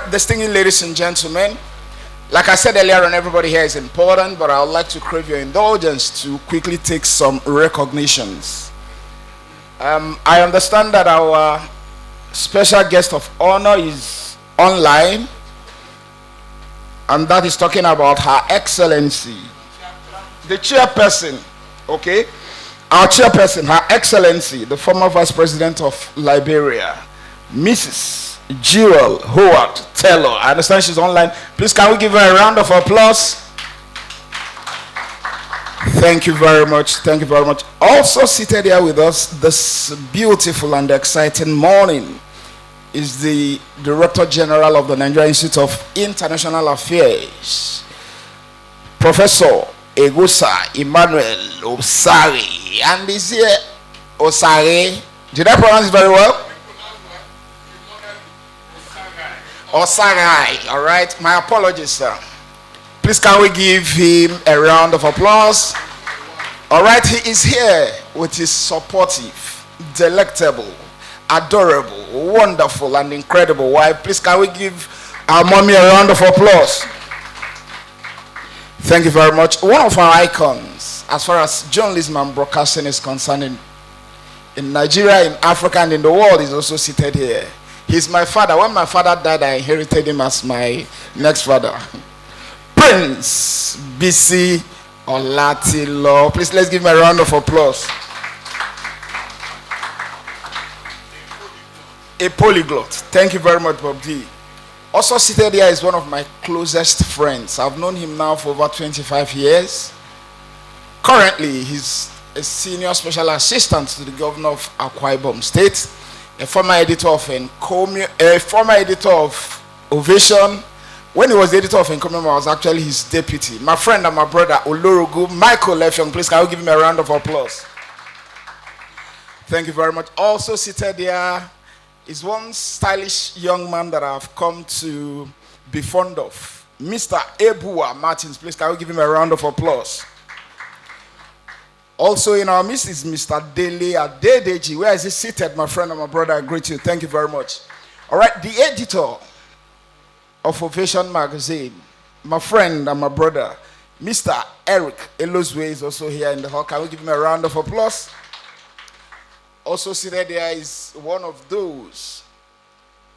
right, distinguished ladies and gentlemen, like I said earlier on, everybody here is important, but I would like to crave your indulgence to quickly take some recognitions. I understand that our special guest of honor is online, and that is talking about Her Excellency, the chairperson, okay? Our chairperson, Her Excellency, the former Vice President of Liberia, Mrs. Jewel Howard Taylor. I understand she's online. Please, can we give her a round of applause? Thank you very much. Thank you very much. Also seated here with us this beautiful and exciting morning is the Director General of the Nigerian Institute of International Affairs, Professor Egusa Emmanuel Osari. And is here Osari. Did I pronounce it very well? Osagai. All right. My apologies, sir. Please, can we give him a round of applause? All right. He is here with his supportive, delectable, adorable, wonderful, and incredible wife. Please, can we give our mommy a round of applause? Thank you very much. One of our icons, as far as journalism and broadcasting is concerned, in Nigeria, in Africa, and in the world, is also seated here. He's my father. When my father died, I inherited him as my next father. Prince BC Olatilo. Please, let's give him a round of applause. A polyglot. Thank you very much, Bob D. Also seated here is one of my closest friends. I've known him now for over 25 years. Currently, he's a senior special assistant to the governor of Akwa Ibom State, a former editor of Ovation. When he was the editor of Encomium, I was actually his deputy. My friend and my brother, Olorogu Michael Lefyong. Please, can you give him a round of applause? Thank you very much. Also seated here is one stylish young man that I've come to be fond of, Mr. Ebua Martins. Please, can you give him a round of applause? Also in our midst is Mr. Dele Adedeji. Where is he seated, my friend and my brother? I greet you. Thank you very much. All right, the editor of Ovation magazine, my friend and my brother, Mr. Eric Elozwe, is also here in the hall. Can we give him a round of applause? Also seated there is one of those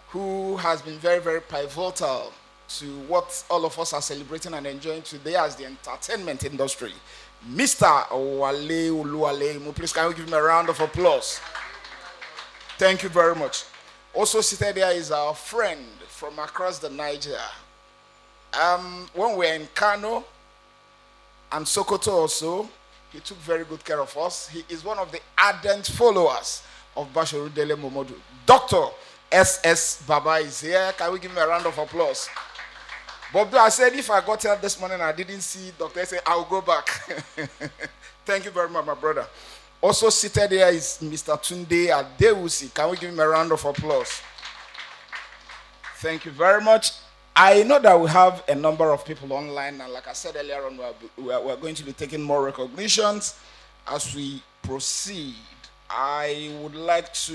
who has been very, very pivotal to what all of us are celebrating and enjoying today as the entertainment industry, Mr. Wale Uluwale. Please, can you give him a round of applause? Thank you very much. Also seated there is our friend from across the Niger. When we were in Kano and Sokoto also, he took very good care of us. He is one of the ardent followers of Basharu Dele Momodu. Dr. S.S. Baba is here. Can we give him a round of applause? Bob, I said if I got here this morning and I didn't see Dr. S.S., I'll go back. Thank you very much, my brother. Also seated here is Mr. Tunde Adewusi. Can we give him a round of applause? Thank you very much. I know that we have a number of people online, and like I said earlier on, we're going to be taking more recognitions as we proceed. I would like us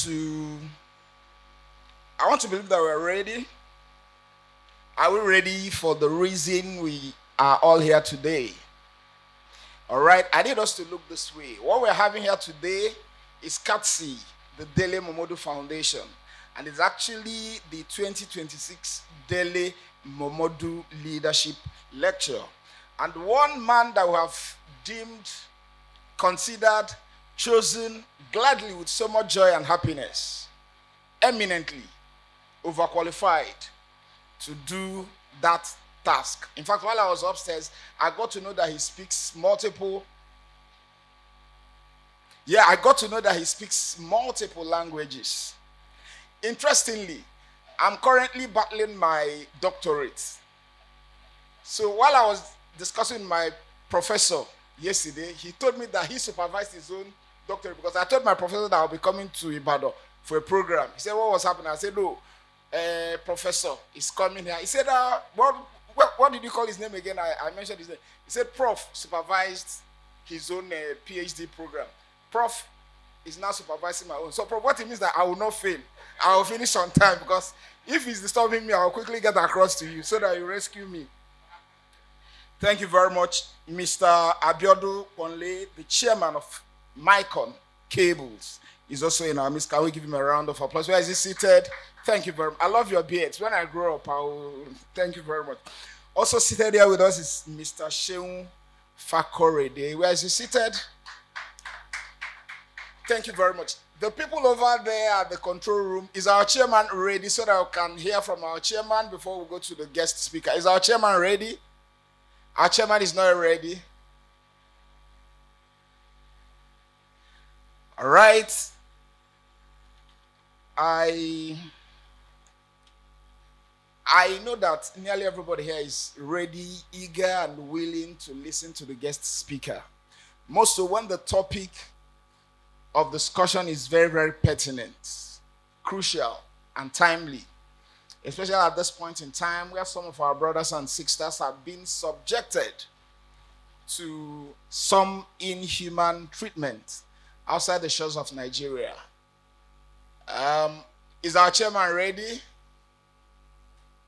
to, I want to believe that we're ready. Are we ready for the reason we are all here today? All right, I need us to look this way. What we're having here today is courtesy the Dele Momodu Foundation, and it's actually the 2026 Dele Momodu Leadership Lecture. And one man that we have deemed, considered, chosen gladly with so much joy and happiness, eminently overqualified to do that task. In fact, while I was upstairs, I got to know that he speaks multiple languages. Interestingly, I'm currently battling my doctorate. So while I was discussing with my professor yesterday, he told me that he supervised his own doctorate because I told my professor that I'll be coming to Ibadan for a program. He said, what was happening? I said, no, professor is coming here. He said, what did you call his name again? I mentioned his name. He said, Prof supervised his own PhD program. Prof is now supervising my own. So, Prof, what it means that I will not fail. I'll finish on time because if he's disturbing me, I'll quickly get across to you so that you rescue me. Thank you very much, Mr. Abiodu Ponle, the chairman of Micon Cables. Is also in our midst. Can we give him a round of applause? Where is he seated? Thank you very much. I love your beards. When I grow up, I will. Thank you very much. Also seated here with us is Mr. Sheung Fakorede. Where is he seated? Thank you very much. The people over there at the control room, is our chairman ready so that we can hear from our chairman before we go to the guest speaker? Is our chairman ready? Our chairman is not ready. All right. I know that nearly everybody here is ready, eager, and willing to listen to the guest speaker. Most so when the topic of discussion is very, very pertinent, crucial, and timely, especially at this point in time where some of our brothers and sisters have been subjected to some inhuman treatment outside the shores of Nigeria. Is our chairman ready?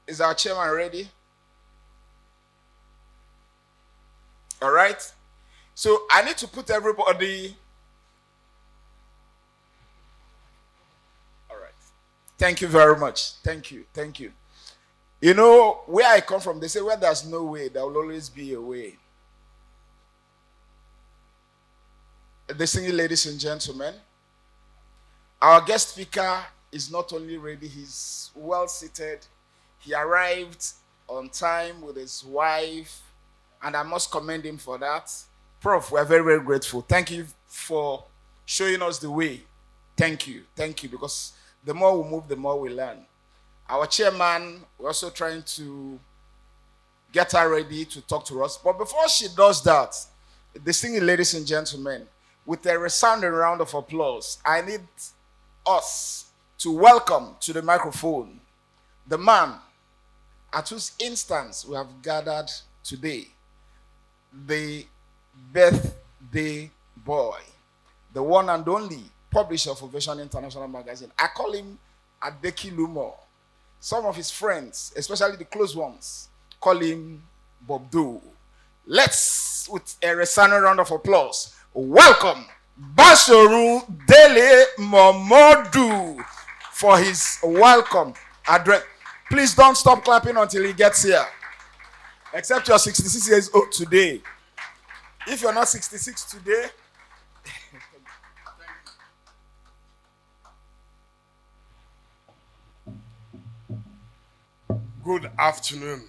Is our chairman ready? All right. So I need to put everybody. All right. Thank you very much. Thank you. Thank you. You know, where I come from, they say where there's no way, there will always be a way. Distinguished ladies and gentlemen, our guest speaker is not only ready, he's well seated. He arrived on time with his wife, and I must commend him for that. Prof, we're very, very grateful. Thank you for showing us the way. Thank you. Thank you, because the more we move, the more we learn. Our chairman, we're also trying to get her ready to talk to us. But before she does that, distinguished ladies and gentlemen, with a resounding round of applause, I need us to welcome to the microphone the man at whose instance we have gathered today, the birthday boy, the one and only publisher of Ovation International Magazine. I call him Adeki Lumo. Some of his friends, especially the close ones, call him Momodu. Let's, with a resounding round of applause, welcome Bashoru Dele Momodu for his welcome address. Please don't stop clapping until he gets here. Except you're 66 years old today. If you're not 66 today, good afternoon,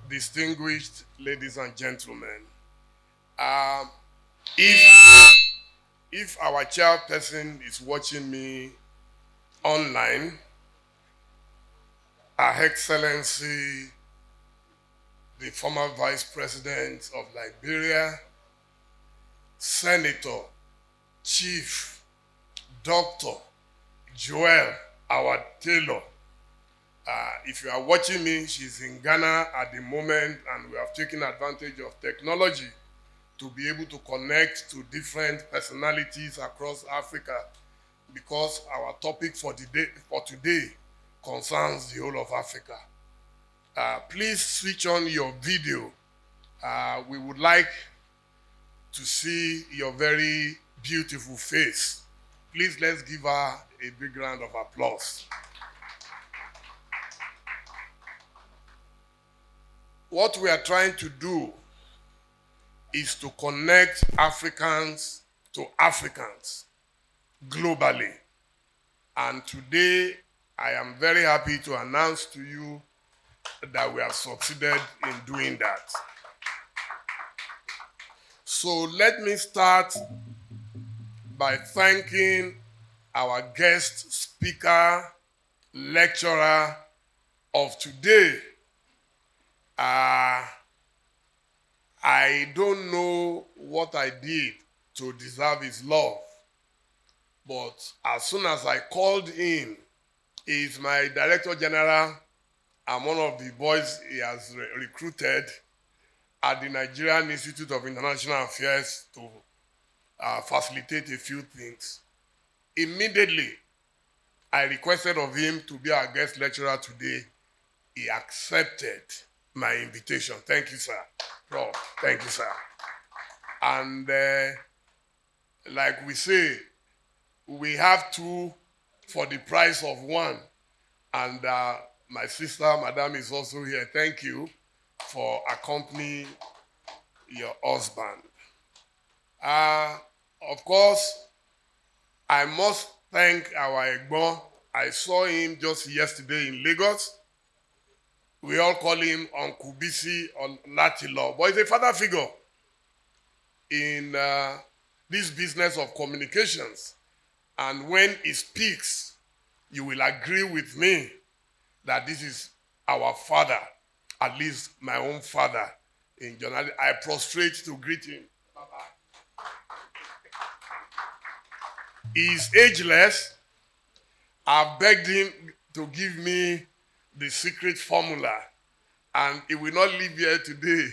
distinguished ladies and gentlemen. If our chairperson is watching me online, Her Excellency, the former Vice President of Liberia, Senator, Chief, Dr. Joel, our tailor. If you are watching me, she's in Ghana at the moment, and we have taken advantage of technology to be able to connect to different personalities across Africa, because our topic for today concerns the whole of Africa. Please switch on your video. We would like to see your very beautiful face. Please, let's give her a big round of applause. What we are trying to do is to connect Africans to Africans globally. And today, I am very happy to announce to you that we have succeeded in doing that. So let me start by thanking our guest speaker, lecturer of today. I don't know what I did to deserve his love, but as soon as I called him, he is my Director General. I'm one of the boys he has recruited at the Nigerian Institute of International Affairs to facilitate a few things. Immediately, I requested of him to be our guest lecturer today. He accepted my invitation. Thank you, sir. Prof. Thank you, sir. And like we say, we have two for the price of one. And my sister, madam, is also here. Thank you for accompanying your husband. Of course, I must thank our Egbon. I saw him just yesterday in Lagos. We all call him Uncle Bisi or Latilo, but he's a father figure in this business of communications. And when he speaks, you will agree with me that this is our father, at least my own father in journalism. I prostrate to greet him. He's ageless. I've begged him to give me the secret formula, and he will not leave here today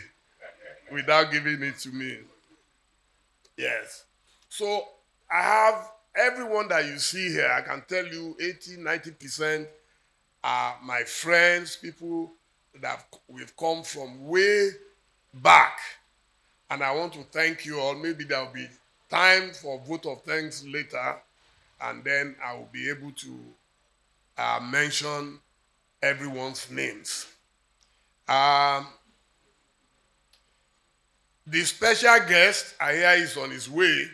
without giving it to me. Yes. So I have everyone that you see here, I can tell you 80-90% are my friends, people that we've come from way back. And I want to thank you all. Maybe there will be time for vote of thanks later, and then I will be able to mention everyone's names. The special guest, I hear, is on his way.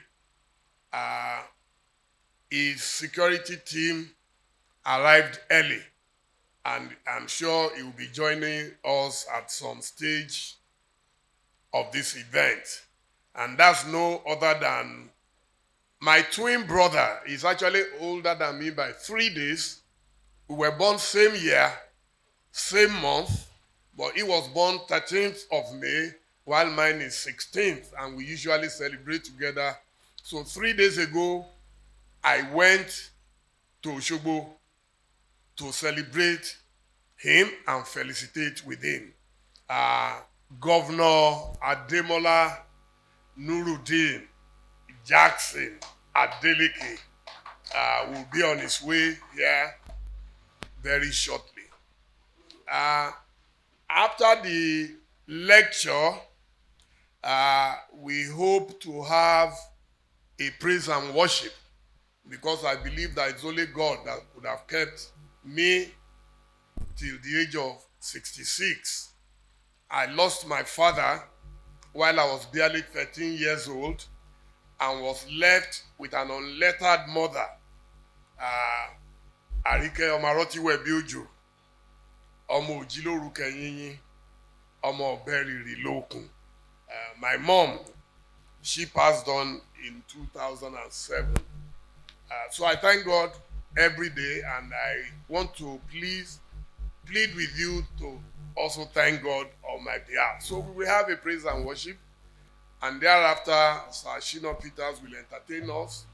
His security team arrived early, and I'm sure he will be joining us at some stage of this event. And that's no other than my twin brother. He's actually older than me by 3 days. We were born same year, same month, but he was born 13th of May, while mine is 16th, and we usually celebrate together. So 3 days ago, I went to Osogbo to celebrate him and felicitate with him. Governor Ademola Nuruddin Jackson Adeleke will be on his way here very shortly. After the lecture, we hope to have a praise and worship, because I believe that it's only God that could have kept me till the age of 66. I lost my father while I was barely 13 years old and was left with an unlettered mother, Arike Omarotiwe Biojo, Omo Ojiloru Kenyinyi, Omo Beriri Lokun. My mom, she passed on in 2007. So I thank God every day, and I want to plead with you to also thank God on my behalf. So we will have a praise and worship, and thereafter, Sir Shino Peters will entertain us.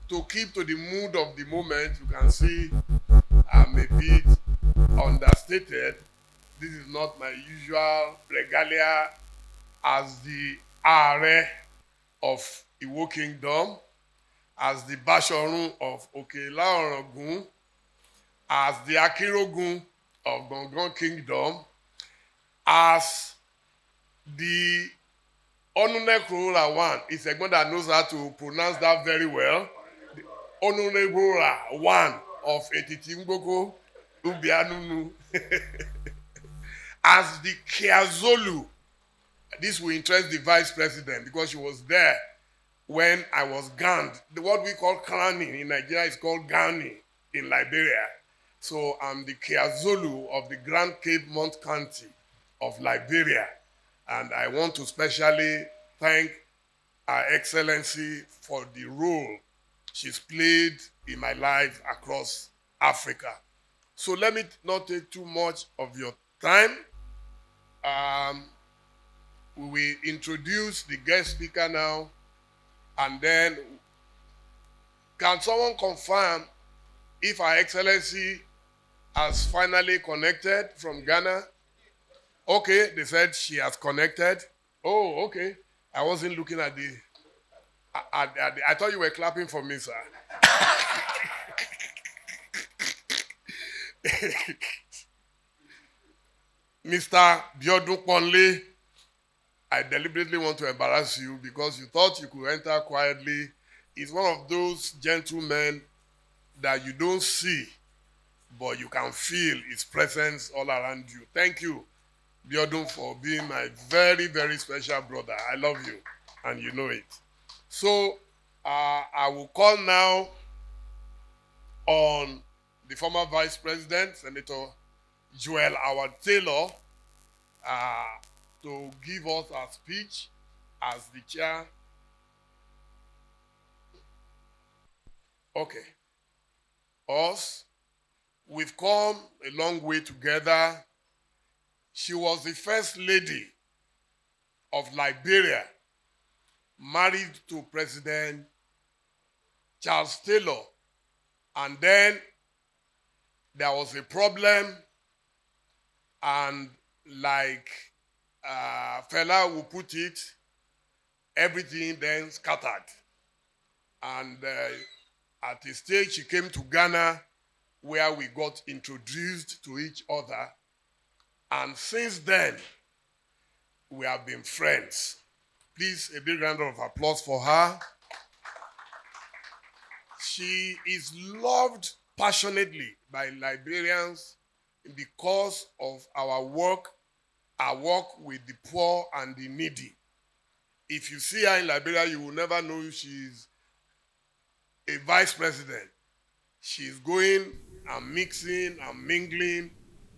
To keep to the mood of the moment, you can see I'm a bit understated. This is not my usual regalia as the Are of Iwo Kingdom, as the Bashorun of Okela Orogun, as the Akirogun of Gongon Kingdom, as the Onunekrola one. It's a one that knows how to pronounce that very well. The Onunekrola one of Etitimboko Ubianunu. As the Kiazolu. This will interest the vice president because she was there when I was ganned. What we call crowning in Nigeria is called gowning in Liberia. So I'm the Kiazolu of the Grand Cape Mount County of Liberia. And I want to specially thank Her Excellency for the role she's played in my life across Africa. So let me not take too much of your time. We will introduce the guest speaker now, and then can someone confirm if Her Excellency has finally connected from Ghana? Okay, they said she has connected. Oh, okay. I wasn't looking at the I thought you were clapping for me, sir. Mr. Biodun Ponle, I deliberately want to embarrass you because you thought you could enter quietly. He's one of those gentlemen that you don't see, but you can feel his presence all around you. Thank you, Biodun, for being my very, very special brother. I love you, and you know it. So I will call now on the former Vice President, Senator Joel Howard Taylor, to give us a speech as the chair. Okay. Us, we've come a long way together. She was the first lady of Liberia, married to President Charles Taylor. And then there was a problem, and like fella will put it, everything then scattered. And at a stage, she came to Ghana, where we got introduced to each other. And since then, we have been friends. Please, a big round of applause for her. She is loved passionately by Liberians because of our work with the poor and the needy. If you see her in Liberia, you will never know she's a vice president. She's going and mixing and mingling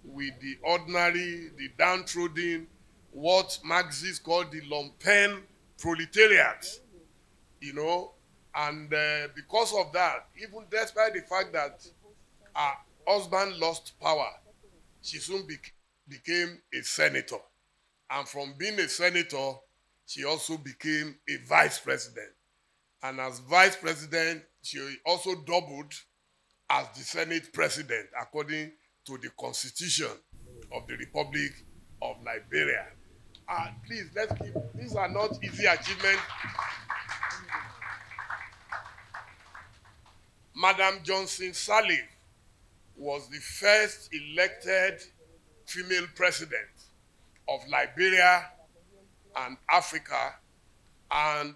with the ordinary, the downtrodden, what Marxists call the lumpen proletariat, you know. And because of that, even despite the fact that her husband lost power, she soon became a senator. And from being a senator, she also became a vice president. And as vice president, she also doubled as the Senate president, according to the Constitution of the Republic of Liberia. Please, let's keep, these are not easy achievements. Madam Johnson Sirleaf was the first elected female president of Liberia and Africa, and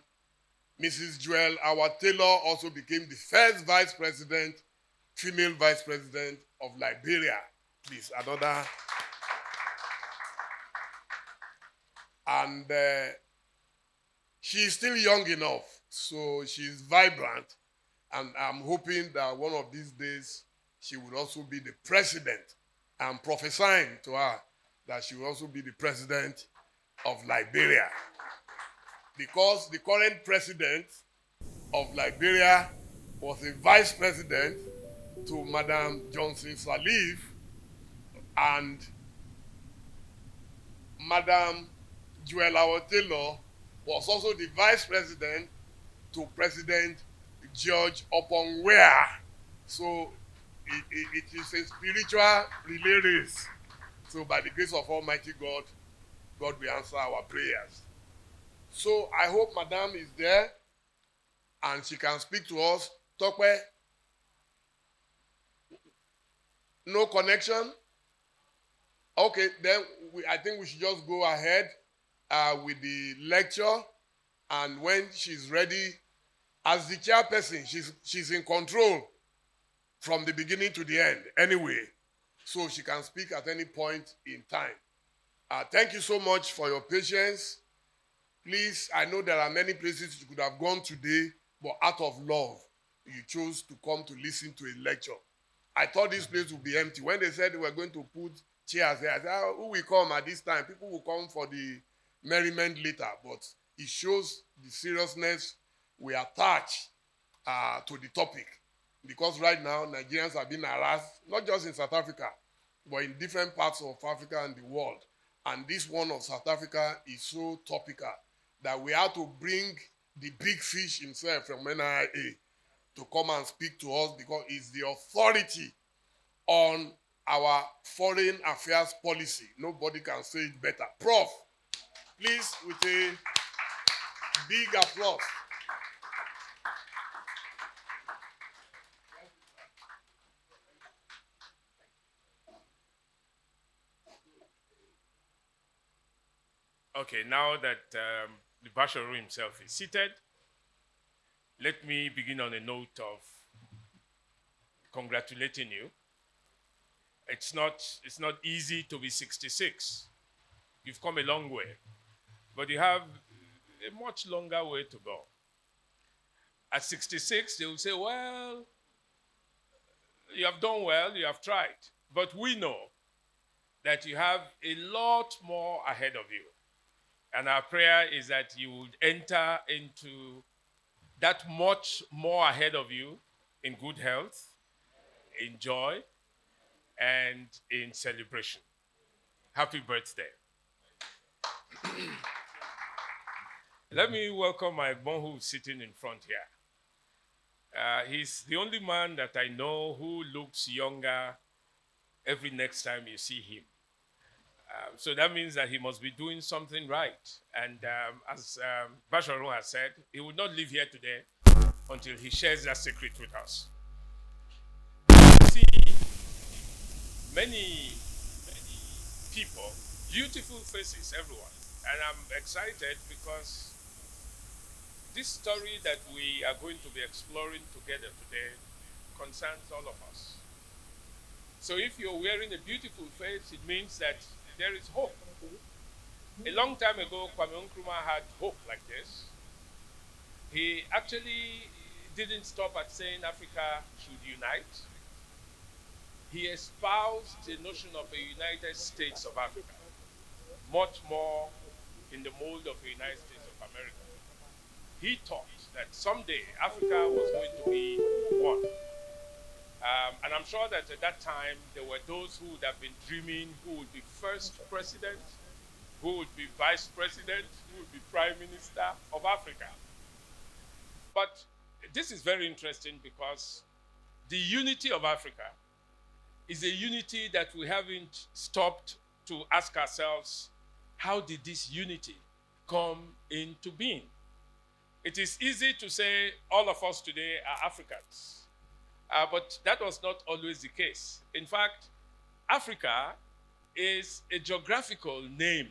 Mrs. Joel Howard Taylor also became the first vice president, female vice president of Liberia. Please, another. And she's still young enough, so she's vibrant, and I'm hoping that one of these days she will also be the president. I'm prophesying to her that she will also be the president of Liberia, because the current president of Liberia was a vice president to Madam Johnson Sirleaf, and Madam Joel Howard Taylor was also the vice president to President George Opongwea. So it is a spiritual relay race. So by the grace of Almighty God, God will answer our prayers. So I hope Madam is there and she can speak to us. Tokwe? No connection? Okay, then I think we should just go ahead with the lecture. And when she's ready, as the chairperson, she's in control from the beginning to the end anyway. So she can speak at any point in time. Thank you so much for your patience. Please, I know there are many places you could have gone today, but out of love, you chose to come to listen to a lecture. I thought this place would be empty. When they said they were going to put chairs there, I said, who will come at this time? People will come for the merriment later, but it shows the seriousness we attach to the topic. Because right now, Nigerians are being harassed, not just in South Africa, but in different parts of Africa and the world. And this one of South Africa is so topical that we have to bring the big fish himself from NIA to come and speak to us, because he's the authority on our foreign affairs policy. Nobody can say it better. Prof, please, with a big applause. Okay, now that the Basharu himself is seated, let me begin on a note of congratulating you. It's not easy to be 66. You've come a long way, but you have a much longer way to go. At 66, they will say, well, you have done well, you have tried. But we know that you have a lot more ahead of you. And our prayer is that you would enter into that much more ahead of you in good health, in joy, and in celebration. Happy birthday. Let me welcome my bon who's sitting in front here. He's the only man that I know who looks younger every next time you see him. So that means that he must be doing something right. And as Basharon has said, he will not leave here today until he shares that secret with us. You see many people, beautiful faces, everyone. And I'm excited because this story that we are going to be exploring together today concerns all of us. So if you're wearing a beautiful face, it means that there is hope. A long time ago, Kwame Nkrumah had hope like this. He actually didn't stop at saying Africa should unite. He espoused the notion of a United States of Africa, much more in the mold of the United States of America. He thought that someday Africa was going to be one. And I'm sure that at that time, there were those who would have been dreaming who would be first president, who would be vice president, who would be prime minister of Africa. But this is very interesting because the unity of Africa is a unity that we haven't stopped to ask ourselves, how did this unity come into being? It is easy to say all of us today are Africans. But that was not always the case. In fact, Africa is a geographical name,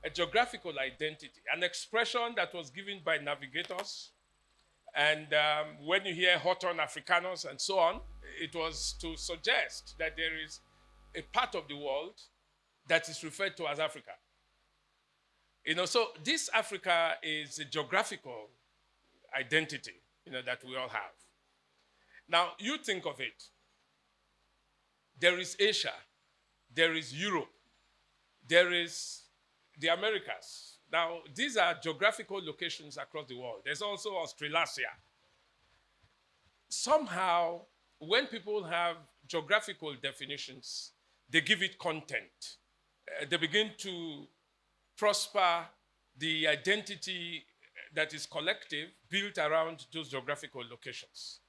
a geographical identity, an expression that was given by navigators. And when you hear Houghton Africanus and so on, it was to suggest that there is a part of the world that is referred to as Africa. So this Africa is a geographical identity, that we all have. Now, you think of it. There is Asia, there is Europe, there is the Americas. Now, these are geographical locations across the world. There's also Australasia. Somehow, when people have geographical definitions, they give it content. They begin to prosper the identity that is collective, built around those geographical locations.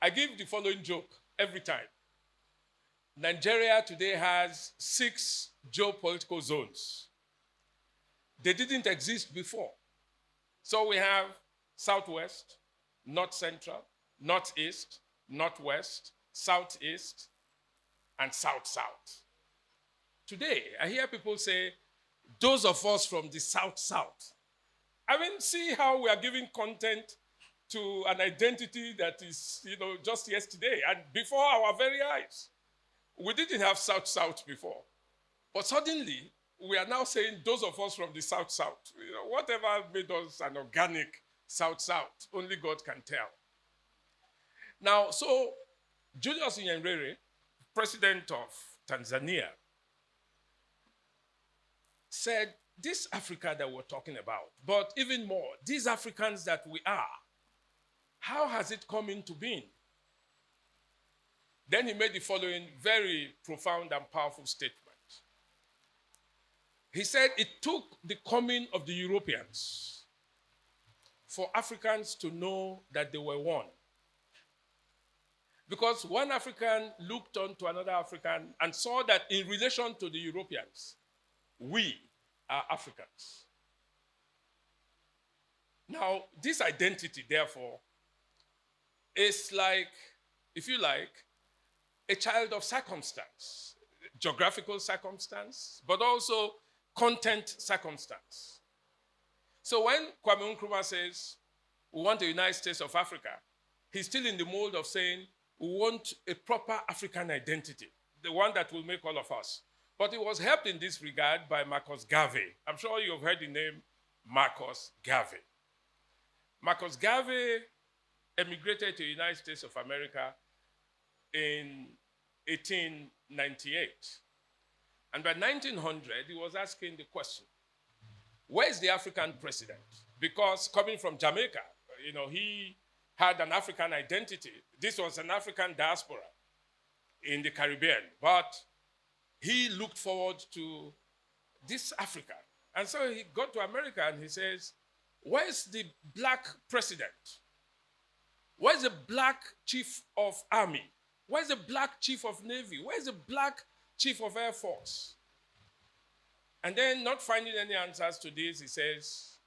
I give the following joke every time. Nigeria today has 6 geopolitical zones. They didn't exist before. So we have Southwest, North Central, Northeast, Northwest, Southeast, and South-South. Today, I hear people say, those of us from the South-South. I mean, see how we are giving content to an identity that is, just yesterday and before our very eyes. We didn't have South-South before. But suddenly, we are now saying those of us from the South-South. Whatever made us an organic South-South, only God can tell. Now, so Julius Nyerere, president of Tanzania, said, this Africa that we're talking about, but even more, these Africans that we are, how has it come into being? Then he made the following very profound and powerful statement. He said it took the coming of the Europeans for Africans to know that they were one. Because one African looked on to another African and saw that in relation to the Europeans, we are Africans. Now, this identity, therefore, is like, if you like, a child of circumstance, geographical circumstance, but also content circumstance. So when Kwame Nkrumah says, we want the United States of Africa, he's still in the mold of saying, we want a proper African identity, the one that will make all of us. But he was helped in this regard by Marcus Garvey. I'm sure you've heard the name Marcus Garvey. Marcus Garvey emigrated to the United States of America in 1898. And by 1900, he was asking the question, where is the African president? Because coming from Jamaica, he had an African identity. This was an African diaspora in the Caribbean. But he looked forward to this Africa. And so he got to America and he says, where's the black president? Where's the black chief of army? Where's the black chief of navy? Where's the black chief of air force? And then, not finding any answers to this, he says,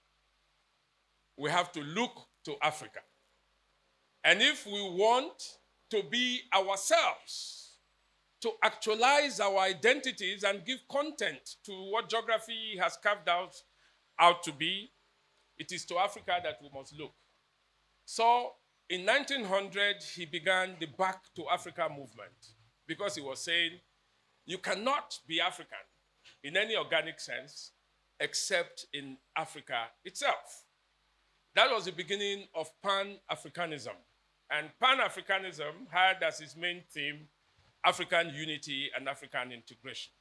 we have to look to Africa. And if we want to be ourselves, to actualize our identities and give content to what geography has carved out to be, it is to Africa that we must look. So, in 1900, he began the Back to Africa movement because he was saying, you cannot be African in any organic sense except in Africa itself. That was the beginning of Pan-Africanism. And Pan-Africanism had as its main theme African unity and African integration.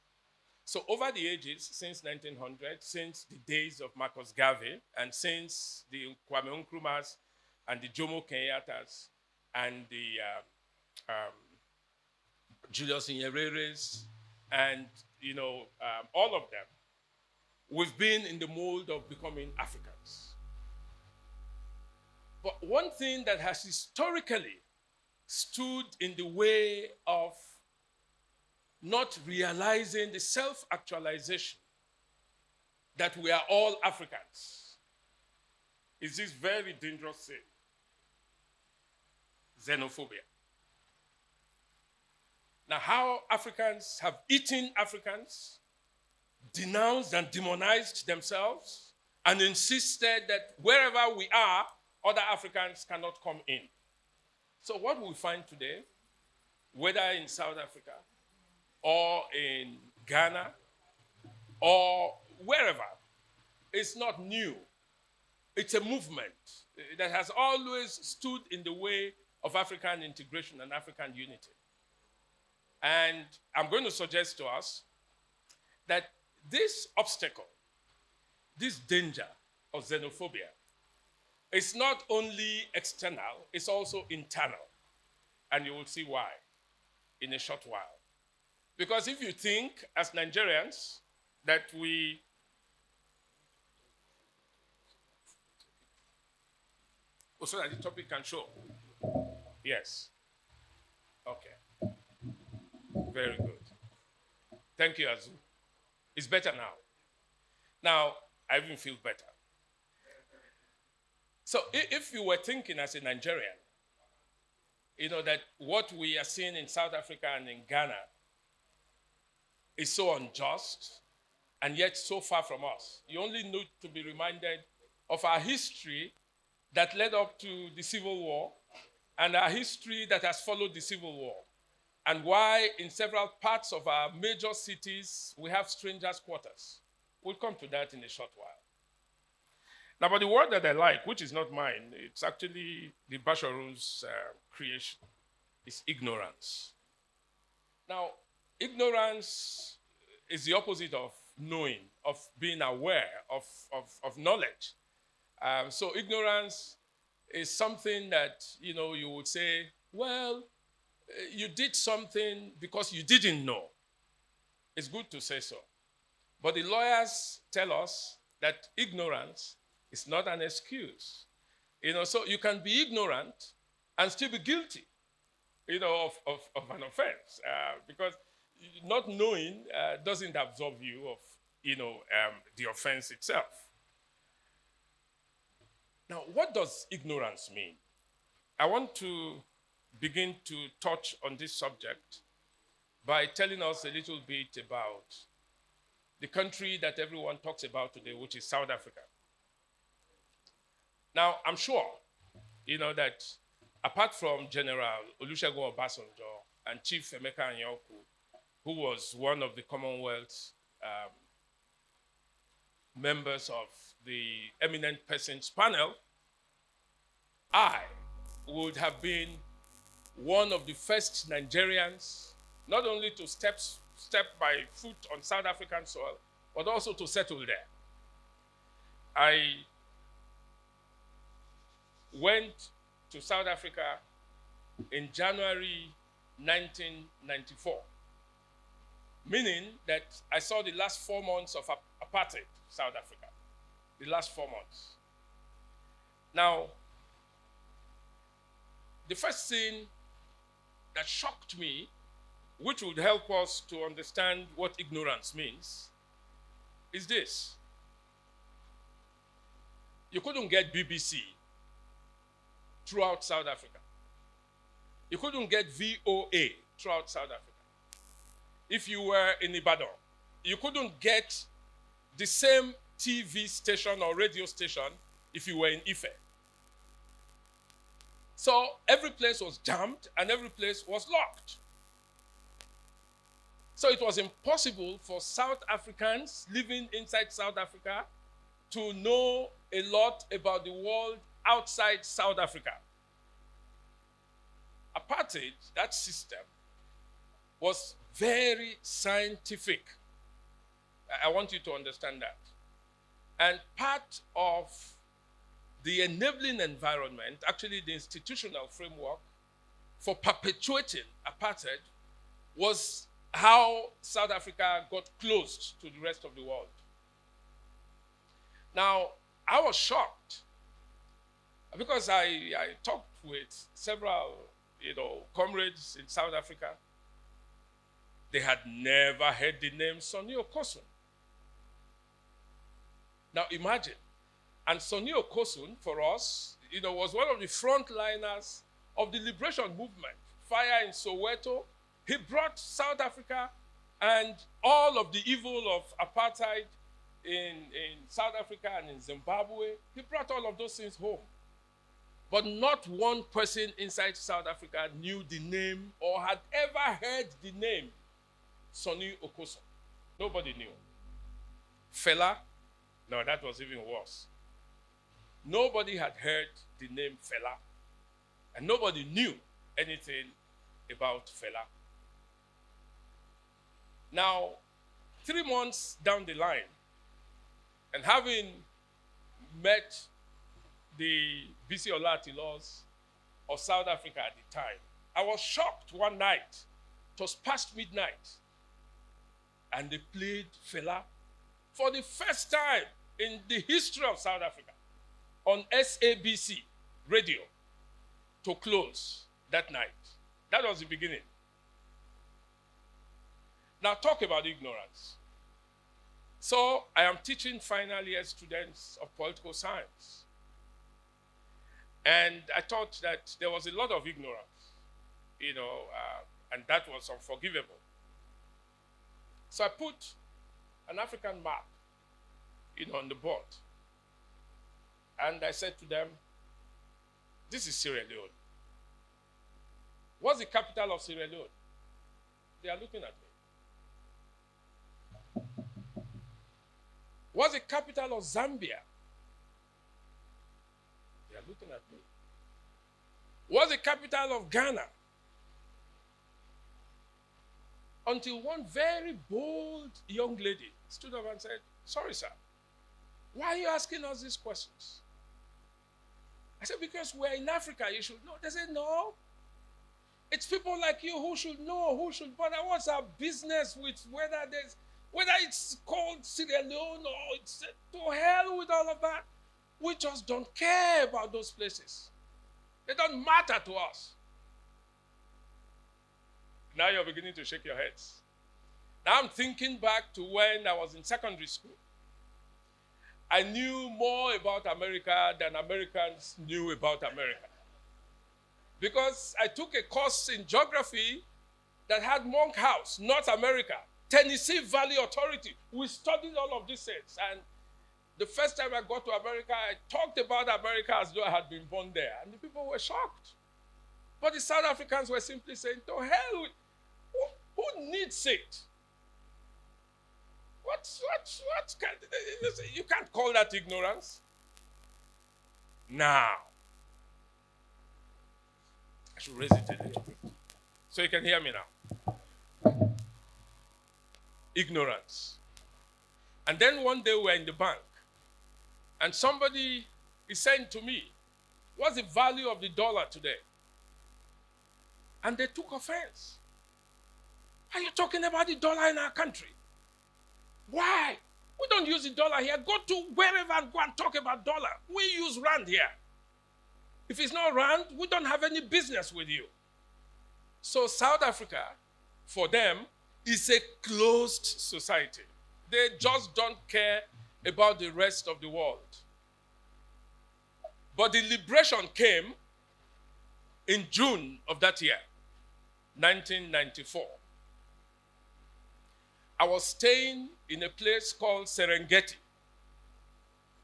So over the ages, since 1900, since the days of Marcus Garvey, and since the Kwame Nkrumahs and the Jomo Kenyattas and the Julius Nyerere's and all of them, we've been in the mold of becoming Africans. But one thing that has historically stood in the way of not realizing the self-actualization that we are all Africans is this very dangerous thing, xenophobia. Now, how Africans have eaten Africans, denounced and demonized themselves, and insisted that wherever we are, other Africans cannot come in. So what we find today, whether in South Africa, or in Ghana, or wherever, it's not new. It's a movement that has always stood in the way of African integration and African unity. And I'm going to suggest to us that this obstacle, this danger of xenophobia, is not only external, it's also internal. And you will see why in a short while. Because if you think, as Nigerians, that we so that the topic can show. Yes. Okay. Very good. Thank you, Azu. It's better now. Now, I even feel better. So if you were thinking as a Nigerian, that what we are seeing in South Africa and in Ghana is so unjust and yet so far from us, you only need to be reminded of our history that led up to the Civil War and our history that has followed the Civil War, and why in several parts of our major cities we have strangers' quarters. We'll come to that in a short while. Now, but the word that I like, which is not mine, it's actually the Basharu's creation, is ignorance. Now, ignorance is the opposite of knowing, of being aware, of knowledge. So ignorance is something that, you would say, well, you did something because you didn't know. It's good to say so. But the lawyers tell us that ignorance is not an excuse. So you can be ignorant and still be guilty, of an offense. Because not knowing doesn't absolve you of, the offense itself. Now, what does ignorance mean? I want to begin to touch on this subject by telling us a little bit about the country that everyone talks about today, which is South Africa. Now, I'm sure, that apart from General Olusegun Obasanjo and Chief Emeka Anyaoku, who was one of the Commonwealth members of the Eminent Persons panel, I would have been one of the first Nigerians not only to step by foot on South African soil, but also to settle there. I went to South Africa in January 1994, meaning that I saw the last 4 months of apartheid South Africa, the last 4 months. Now, the first thing that shocked me, which would help us to understand what ignorance means, is this. You couldn't get BBC throughout South Africa. You couldn't get VOA throughout South Africa. If you were in Ibadan, you couldn't get the same TV station or radio station if you were in Ife. So every place was jammed and every place was locked. So it was impossible for South Africans living inside South Africa to know a lot about the world outside South Africa. Apartheid, that system, was very scientific. I want you to understand that. And part of the enabling environment, actually the institutional framework for perpetuating apartheid, was how South Africa got closed to the rest of the world. Now, I was shocked because I talked with several, comrades in South Africa. They had never heard the name Sonny Okosun. Now imagine, and Sonny Okosun for us, was one of the frontliners of the liberation movement. Fire in Soweto. He brought South Africa and all of the evil of apartheid in South Africa and in Zimbabwe. He brought all of those things home. But not one person inside South Africa knew the name or had ever heard the name Sonny Okosun. Nobody knew. Fela? No, that was even worse. Nobody had heard the name Fela. And nobody knew anything about Fela. Now, 3 months down the line, and having met the BC Olatilos of South Africa at the time, I was shocked one night. It was past midnight. And they played Fela for the first time in the history of South Africa on SABC radio to close that night. That was the beginning. Now talk about ignorance. So I am teaching final year students of political science. And I thought that there was a lot of ignorance, and that was unforgivable. So I put an African map, on the board. And I said to them, this is Sierra Leone. What's the capital of Sierra Leone? They are looking at me. What's the capital of Zambia? They are looking at me. What's the capital of Ghana? Until one very bold young lady stood up and said, sorry, sir, why are you asking us these questions? I said, because we're in Africa, you should know. They said, no. It's people like you who should know, who should bother. What's our business with whether it's called Sierra Leone or it's to hell with all of that. We just don't care about those places. They don't matter to us. Now you're beginning to shake your heads. Now I'm thinking back to when I was in secondary school. I knew more about America than Americans knew about America. Because I took a course in geography that had Monk House, North America, Tennessee Valley Authority. We studied all of these things. And the first time I got to America, I talked about America as though I had been born there. And the people were shocked. But the South Africans were simply saying, to hell with, who needs it? You can't call that ignorance. Now, I should raise it a little bit so you can hear me now. Ignorance. And then one day we were in the bank, and somebody is saying to me, what's the value of the dollar today? And they took offense. Are you talking about the dollar in our country? Why? We don't use the dollar here. Go to wherever and go and talk about dollar. We use rand here. If it's not rand, we don't have any business with you. So South Africa, for them, is a closed society. They just don't care about the rest of the world. But the liberation came in June of that year, 1994. I was staying in a place called Serengeti,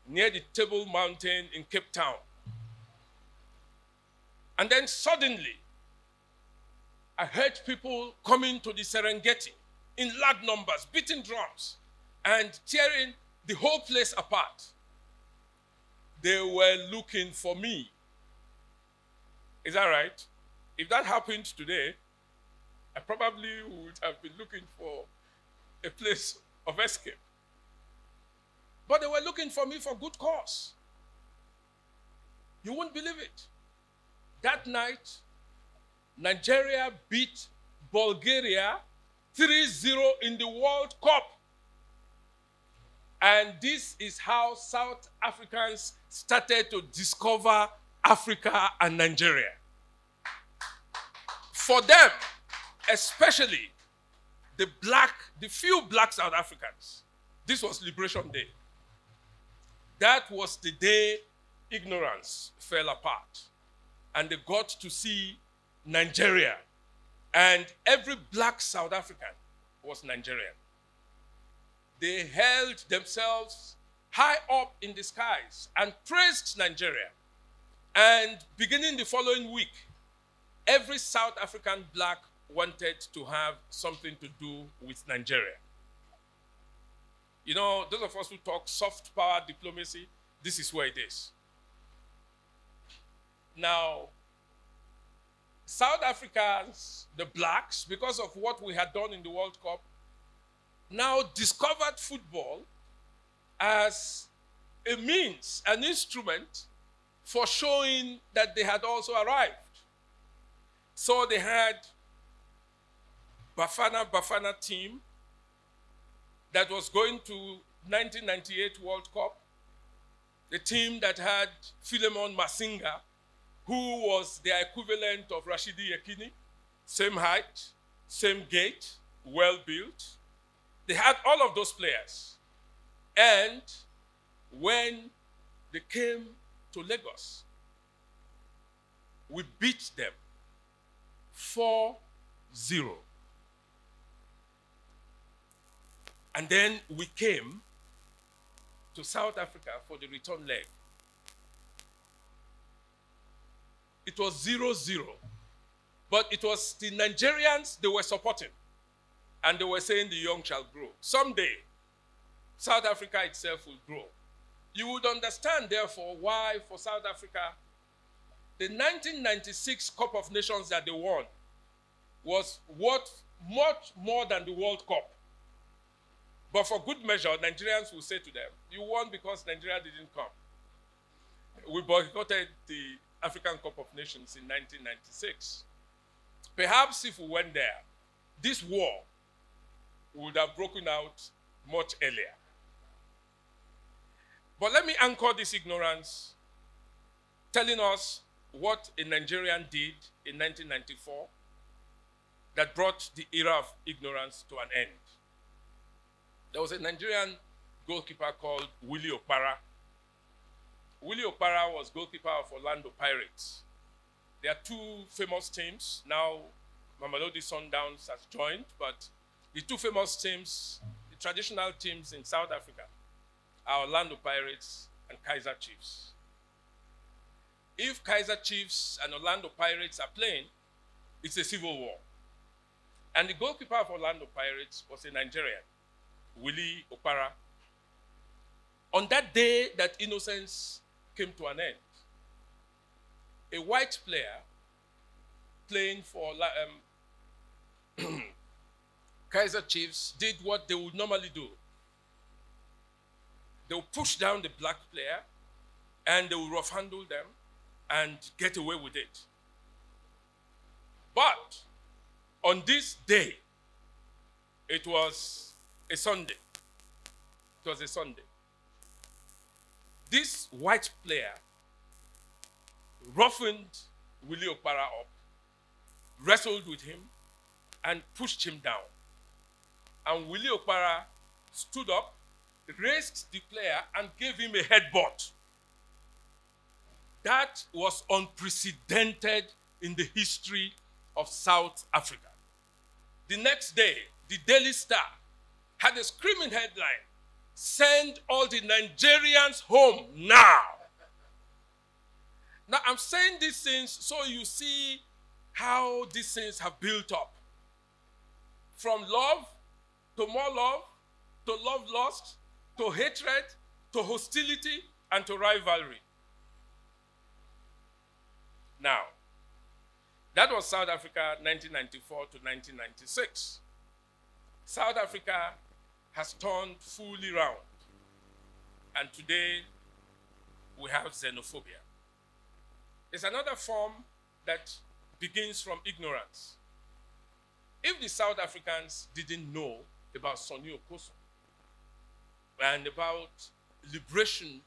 near the Table Mountain in Cape Town. And then suddenly, I heard people coming to the Serengeti in large numbers, beating drums and tearing the whole place apart. They were looking for me. Is that right? If that happened today, I probably would have been looking for a place of escape. But they were looking for me for good cause. You won't believe it. That night, Nigeria beat Bulgaria 3-0 in the World Cup. And this is how South Africans started to discover Africa and Nigeria. For them, especially the few black South Africans, this was Liberation Day. That was the day ignorance fell apart. And they got to see Nigeria. And every black South African was Nigerian. They held themselves high up in the skies and praised Nigeria. And beginning the following week, every South African black wanted to have something to do with Nigeria. You know, those of us who talk soft power diplomacy, this is where it is. Now, South Africans, the blacks, because of what we had done in the World Cup, now discovered football as a means, an instrument for showing that they had also arrived. So they had Bafana team that was going to 1998 World Cup, the team that had Philemon Masinga, who was the equivalent of Rashidi Yekini, same height, same gait, well built. They had all of those players. And when they came to Lagos, we beat them 4-0. And then we came to South Africa for the return leg. It was 0-0. But it was the Nigerians they were supporting. And they were saying the young shall grow. Someday, South Africa itself will grow. You would understand, therefore, why for South Africa, the 1996 Cup of Nations that they won was worth much more than the World Cup. But for good measure, Nigerians will say to them, you won because Nigeria didn't come. We boycotted the African Cup of Nations in 1996. Perhaps if we went there, this war would have broken out much earlier. But let me anchor this ignorance, telling us what a Nigerian did in 1994 that brought the era of ignorance to an end. There was a Nigerian goalkeeper called Willie Okpara. Willie Okpara was goalkeeper of Orlando Pirates. There are two famous teams. Now, Mamelodi Sundowns has joined, but The two famous teams, the traditional teams in South Africa, are Orlando Pirates and Kaizer Chiefs. If Kaizer Chiefs and Orlando Pirates are playing, it's a civil war. And the goalkeeper of Orlando Pirates was a Nigerian, Willie Okpara. On that day that innocence came to an end, a white player playing for Kaizer Chiefs did what they would normally do. They would push down the black player and they would rough handle them and get away with it. But on this day, it was a Sunday. It was a Sunday. This white player roughened Willie Okpara up, wrestled with him, and pushed him down. And Willie Okpara stood up, raised the player, and gave him a headbutt. That was unprecedented in the history of South Africa. The next day, the Daily Star had a screaming headline, "Send all the Nigerians home now." Now, I'm saying these things so you see how these things have built up. From love to more love, to love lost, to hatred, to hostility, and to rivalry. Now, that was South Africa 1994 to 1996. South Africa has turned fully round. And today, we have xenophobia. It's another form that begins from ignorance. If the South Africans didn't know about Sonny Okoso and about liberation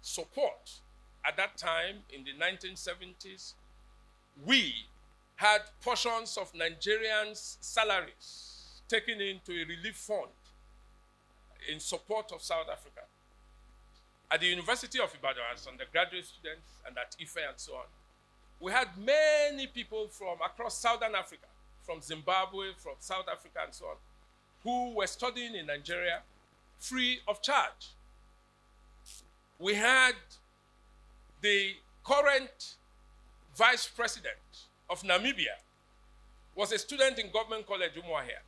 support at that time in the 1970s, we had portions of Nigerians' salaries taken into a relief fund in support of South Africa. At the University of Ibadan, as undergraduate students, and at IFE and so on, we had many people from across Southern Africa, from Zimbabwe, from South Africa, and so on, who were studying in Nigeria free of charge. We had the current vice president of Namibia was a student in Government College, Umuahia.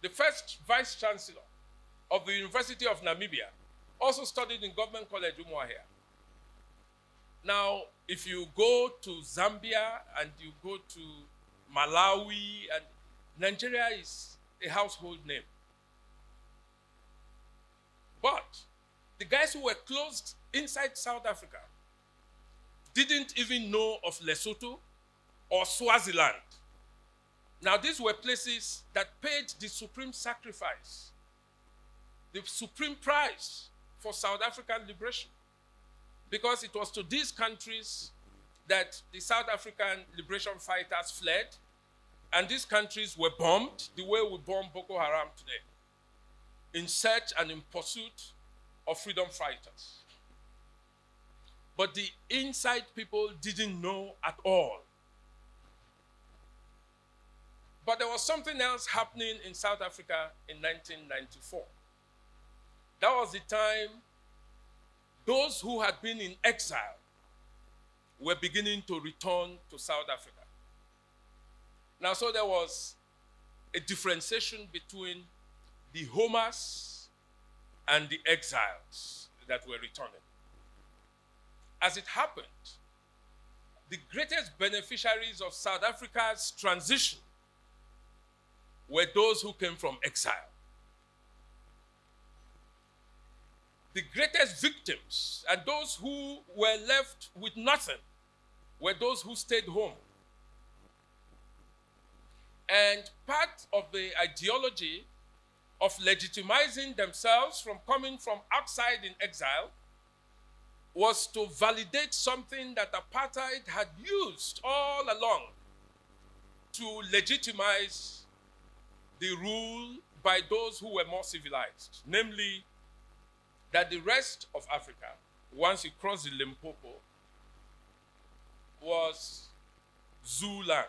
The first vice chancellor of the University of Namibia also studied in Government College, Umuahia. Now, if you go to Zambia and you go to Malawi, and Nigeria is a household name. But the guys who were closed inside South Africa didn't even know of Lesotho or Swaziland. Now, these were places that paid the supreme sacrifice, the supreme price for South African liberation. Because it was to these countries that the South African liberation fighters fled, and these countries were bombed the way we bomb Boko Haram today, in search and in pursuit of freedom fighters. But the inside people didn't know at all. But there was something else happening in South Africa in 1994. That was the time those who had been in exile were beginning to return to South Africa. Now, so there was a differentiation between the homers and the exiles that were returning. As it happened, the greatest beneficiaries of South Africa's transition were those who came from exile. The greatest victims and those who were left with nothing were those who stayed home. And part of the ideology of legitimizing themselves from coming from outside in exile was to validate something that apartheid had used all along to legitimize the rule by those who were more civilized, namely that the rest of Africa, once you cross the Limpopo, was Zulu land.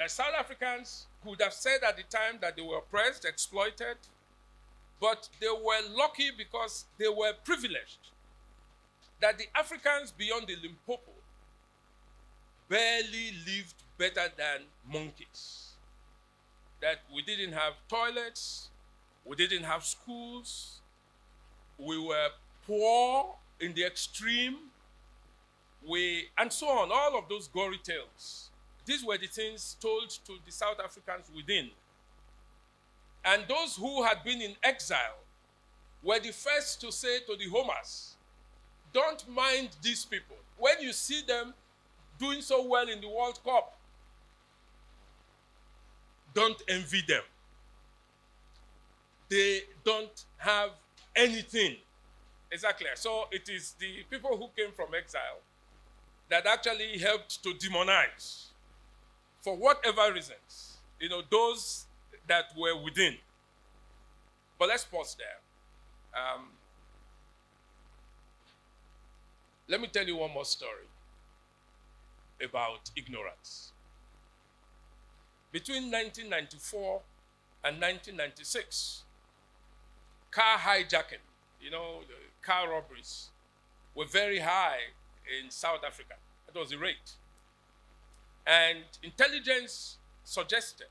that South Africans could have said at the time that they were oppressed, exploited, but they were lucky because they were privileged. That the Africans beyond the Limpopo barely lived better than monkeys. That we didn't have toilets, we didn't have schools, we were poor in the extreme, and so on, all of those gory tales. These were the things told to the South Africans within. And those who had been in exile were the first to say to the homers, don't mind these people. When you see them doing so well in the World Cup, don't envy them. They don't have anything. Exactly. So it is the people who came from exile that actually helped to demonize, for whatever reasons, those that were within. But let's pause there. Let me tell you one more story about ignorance. Between 1994 and 1996, car hijacking, the car robberies, were very high in South Africa. That was the rate. And intelligence suggested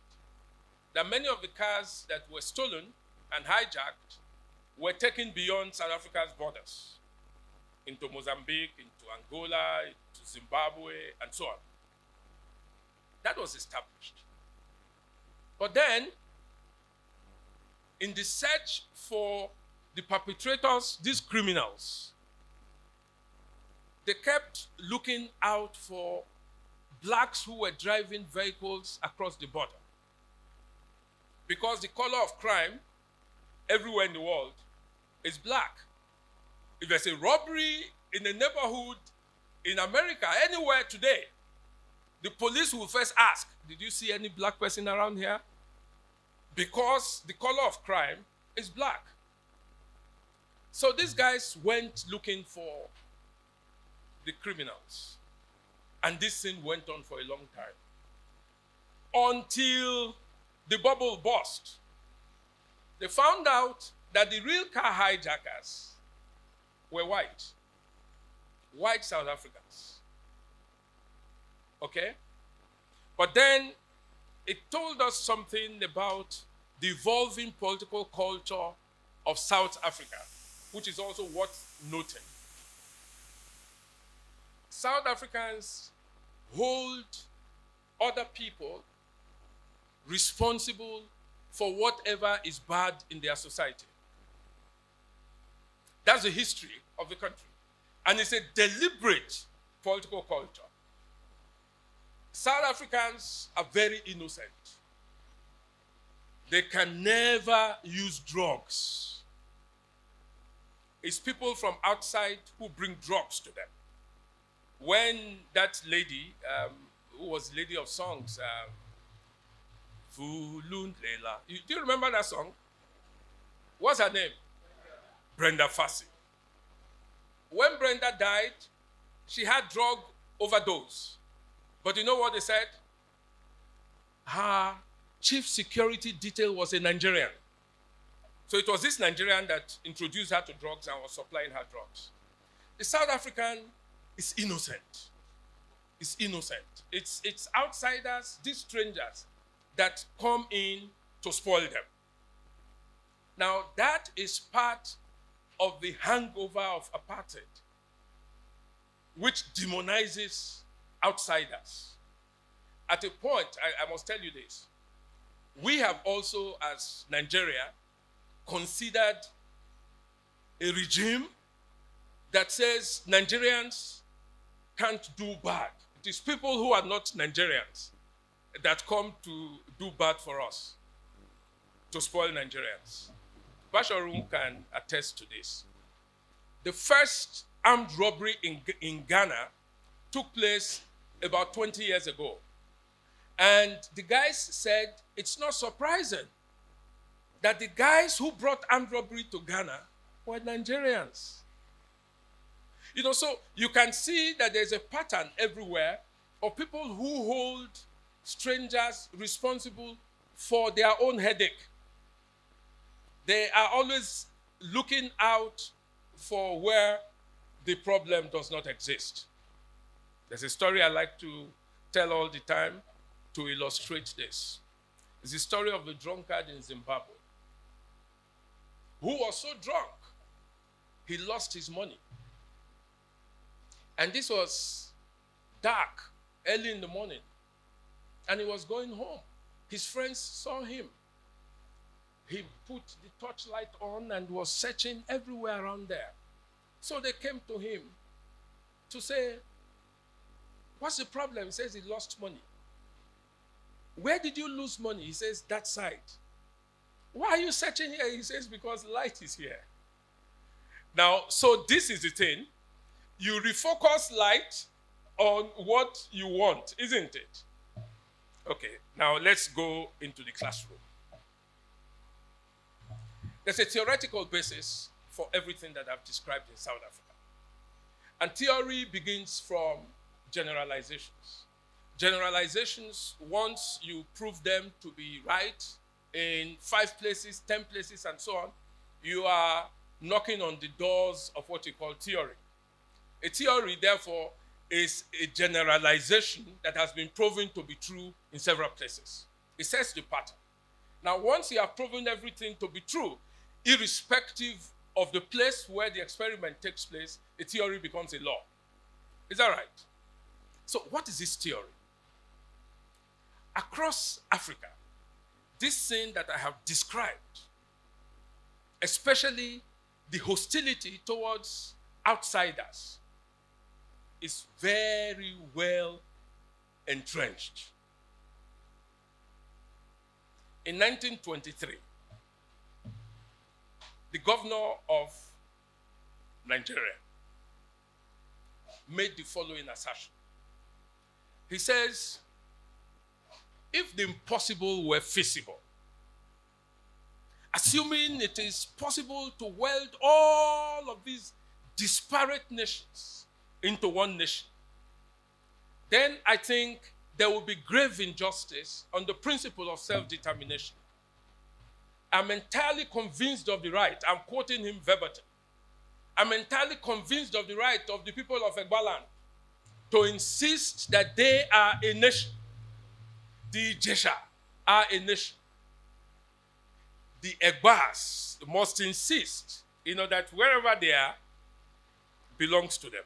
that many of the cars that were stolen and hijacked were taken beyond South Africa's borders, into Mozambique, into Angola, into Zimbabwe, and so on. That was established. But then, in the search for the perpetrators, these criminals, they kept looking out for blacks who were driving vehicles across the border. Because the color of crime everywhere in the world is black. If there's a robbery in a neighborhood in America, anywhere today, the police will first ask, did you see any black person around here? Because the color of crime is black. So these guys went looking for the criminals. And this thing went on for a long time. Until the bubble burst. They found out that the real car hijackers were white South Africans. Okay? But then it told us something about the evolving political culture of South Africa, which is also worth noting. South Africans hold other people responsible for whatever is bad in their society. That's the history of the country. And it's a deliberate political culture. South Africans are very innocent. They can never use drugs. It's people from outside who bring drugs to them. When that lady, who was Lady of Songs, Vulundlela, do you remember that song? What's her name? Brenda Fassie. When Brenda died, she had drug overdose. But you know what they said? Her chief security detail was a Nigerian. So it was this Nigerian that introduced her to drugs and was supplying her drugs. The South African is innocent. It's innocent. It's outsiders, these strangers, that come in to spoil them. Now, that is part of the hangover of apartheid, which demonizes outsiders. At a point, I must tell you this, we have also, as Nigeria, considered a regime that says Nigerians can't do bad. It is people who are not Nigerians that come to do bad for us, to spoil Nigerians. Basharum can attest to this. The first armed robbery in Ghana took place about 20 years ago. And the guys said it's not surprising that the guys who brought armed robbery to Ghana were Nigerians. So you can see that there's a pattern everywhere of people who hold strangers responsible for their own headache. They are always looking out for where the problem does not exist. There's a story I like to tell all the time to illustrate this. It's the story of the drunkard in Zimbabwe who was so drunk he lost his money. And this was dark, early in the morning, and he was going home. His friends saw him. He put the torchlight on and was searching everywhere around there. So they came to him to say, what's the problem? He says he lost money. Where did you lose money? He says, that side. Why are you searching here? He says, because light is here. Now, so this is the thing. You refocus light on what you want, isn't it? Okay, now let's go into the classroom. There's a theoretical basis for everything that I've described in South Africa. And theory begins from generalizations. Generalizations, once you prove them to be right in 5 places, 10 places, and so on, you are knocking on the doors of what you call theory. A theory, therefore, is a generalization that has been proven to be true in several places. It sets the pattern. Now, once you have proven everything to be true, irrespective of the place where the experiment takes place, a theory becomes a law. Is that right? So what is this theory? Across Africa, this thing that I have described, especially the hostility towards outsiders, is very well entrenched. In 1923, the governor of Nigeria made the following assertion. He says, if the impossible were feasible, assuming it is possible to weld all of these disparate nations into one nation, then I think there will be grave injustice on the principle of self-determination. I'm entirely convinced of the right. I'm quoting him verbatim. I'm entirely convinced of the right of the people of Egbaland to insist that they are a nation. The Ijesha are a nation. The Egbas must insist, that wherever they are, belongs to them.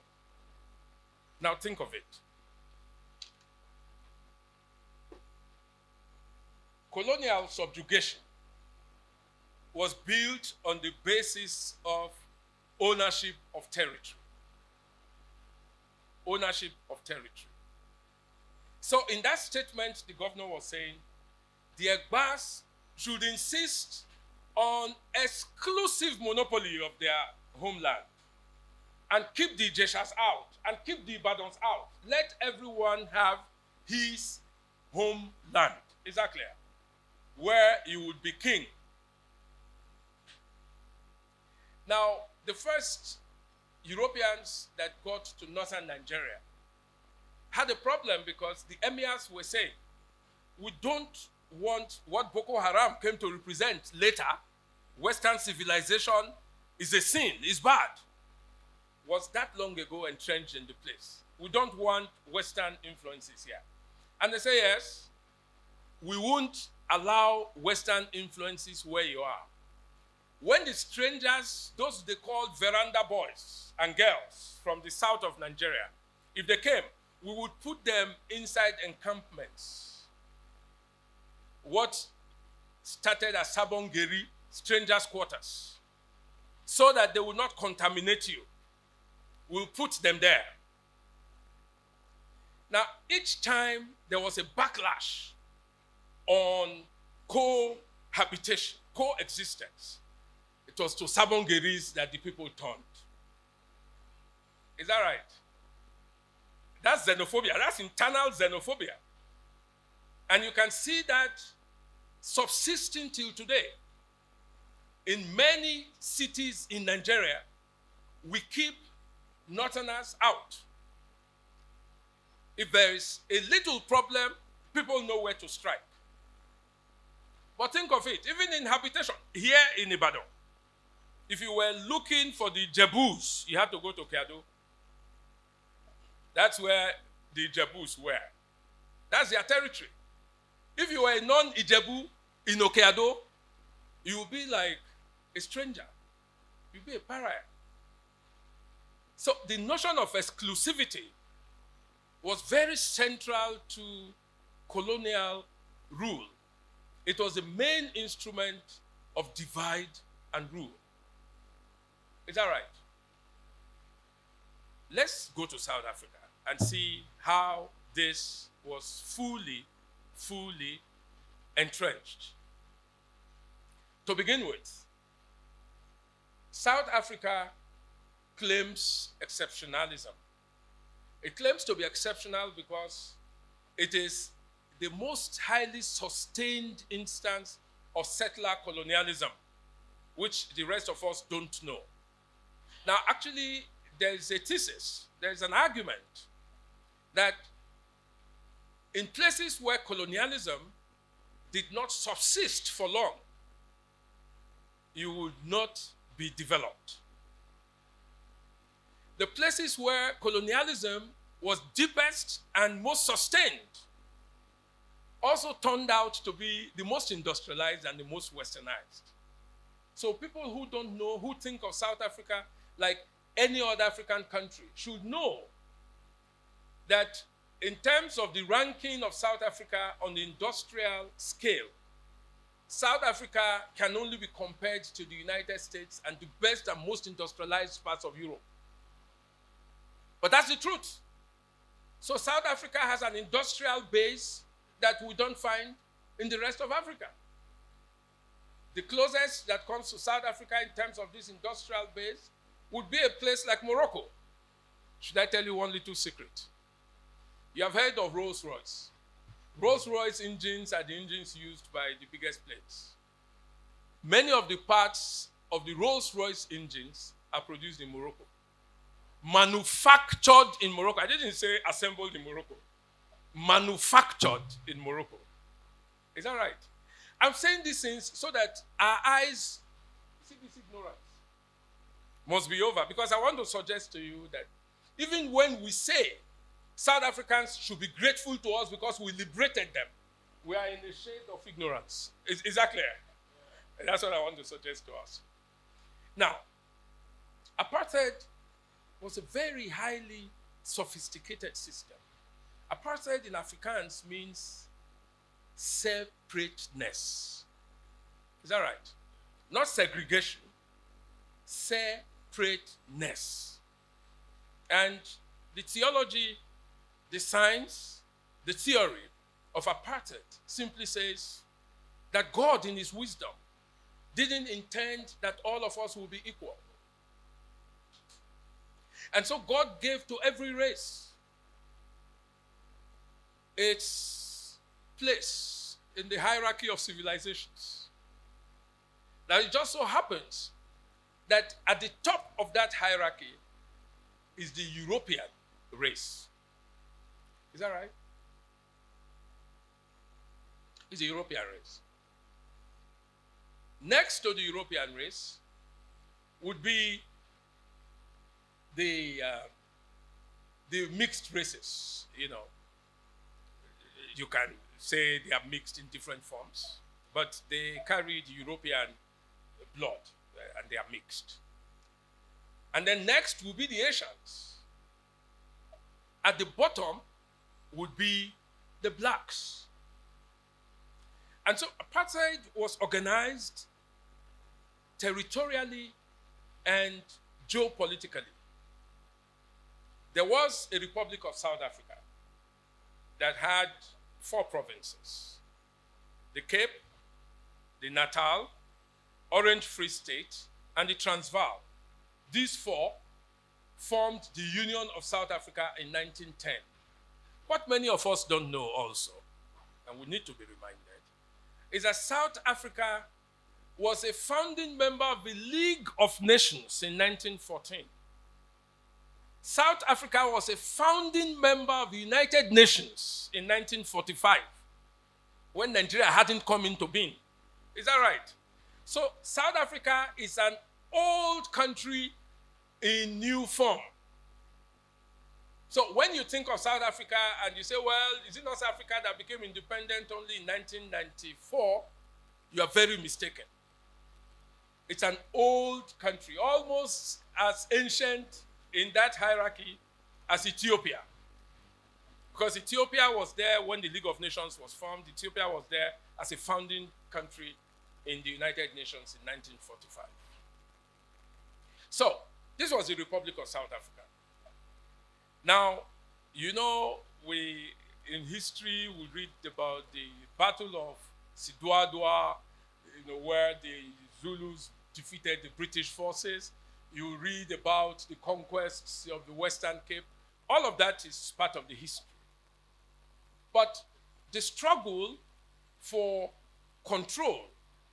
Now think of it. Colonial subjugation was built on the basis of ownership of territory. Ownership of territory. So in that statement, the governor was saying, the Egbas should insist on exclusive monopoly of their homeland and keep the Jeshas out and keep the Ibadans out. Let everyone have his homeland. Is that clear? Where he would be king. Now, the first Europeans that got to northern Nigeria had a problem because the emirs were saying, we don't want what Boko Haram came to represent later. Western civilization is a sin, is bad. Was that long ago entrenched in the place. We don't want Western influences here. And they say, yes, we won't allow Western influences where you are. When the strangers, those they called veranda boys and girls from the south of Nigeria, if they came, we would put them inside encampments. What started as Sabongeri, strangers' quarters, so that they would not contaminate you. We'll put them there. Now, each time there was a backlash on cohabitation, coexistence, it was to Sabongeris that the people turned. Is that right? That's xenophobia. That's internal xenophobia. And you can see that subsisting till today. In many cities in Nigeria, we keep Northerners out. If there is a little problem, people know where to strike. But think of it, even in habitation, here in Ibadan, if you were looking for the Jebus, you had to go to Keado. That's where the Jebus were. That's their territory. If you were a non-Ijebu in Okeado, you would be like a stranger. You'd be a pariah. So the notion of exclusivity was very central to colonial rule. It was the main instrument of divide and rule. Is that right? Let's go to South Africa and see how this was fully entrenched. To begin with, South Africa claims exceptionalism. It claims to be exceptional because it is the most highly sustained instance of settler colonialism, which the rest of us don't know. Now, actually, there's a thesis, there's an argument that in places where colonialism did not subsist for long, you would not be developed. The places where colonialism was deepest and most sustained also turned out to be the most industrialized and the most westernized. So people who don't know, who think of South Africa like any other African country, should know that in terms of the ranking of South Africa on the industrial scale, South Africa can only be compared to the United States and the best and most industrialized parts of Europe. But that's the truth. So South Africa has an industrial base that we don't find in the rest of Africa. The closest that comes to South Africa in terms of this industrial base would be a place like Morocco. Should I tell you one little secret? You have heard of Rolls-Royce. Rolls-Royce engines are the engines used by the biggest planes. Many of the parts of the Rolls-Royce engines are produced in Morocco. Manufactured in Morocco. I didn't say assembled in Morocco. Manufactured in Morocco. Is that right? I'm saying these things so that our eyes see this ignorance must be over, because I want to suggest to you that even when we say South Africans should be grateful to us because we liberated them, we are in a shade of ignorance. Is that clear? And that's what I want to suggest to us. Now, apartheid was a very highly sophisticated system. Apartheid in Afrikaans means separateness. Is that right? Not segregation, separateness. And the theology, the science, the theory of apartheid simply says that God, in his wisdom, didn't intend that all of us will be equal. And so God gave to every race its place in the hierarchy of civilizations. Now, it just so happens that at the top of that hierarchy is the European race. Is that right? It's the European race. Next to the European race would be the mixed races. You know, you can say they are mixed in different forms, but they carry the European blood and they are mixed. And then next will be the Asians. At the bottom would be the blacks. And so apartheid was organized territorially and geopolitically. There was a Republic of South Africa that had 4 provinces: the Cape, the Natal, Orange Free State, and the Transvaal. These 4 formed the Union of South Africa in 1910. What many of us don't know also, and we need to be reminded, is that South Africa was a founding member of the League of Nations in 1914. South Africa was a founding member of the United Nations in 1945. when Nigeria hadn't come into being. Is that right? So South Africa is an old country in new form. So when you think of South Africa and you say, well, is it not South Africa that became independent only in 1994? You are very mistaken. It's an old country, almost as ancient in that hierarchy as Ethiopia. Because Ethiopia was there when the League of Nations was formed. Ethiopia was there as a founding country in the United Nations in 1945. So, this was the Republic of South Africa. Now, you know, in history, we read about the Battle of Sidwadwa, where the Zulus defeated the British forces. You read about the conquests of the Western Cape. All of that is part of the history. But the struggle for control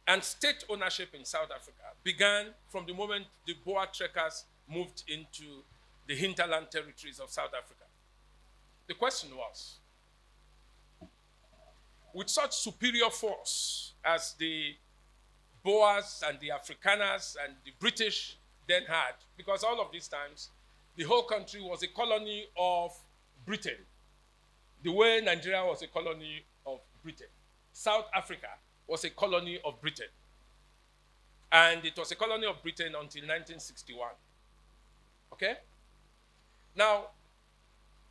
and state ownership in South Africa began from the moment the Boer trekkers moved into the hinterland territories of South Africa. The question was, with such superior force as the Boers and the Afrikaners and the British then had, because all of these times, the whole country was a colony of Britain, the way Nigeria was a colony of Britain. South Africa was a colony of Britain. And it was a colony of Britain until 1961. Okay? Now,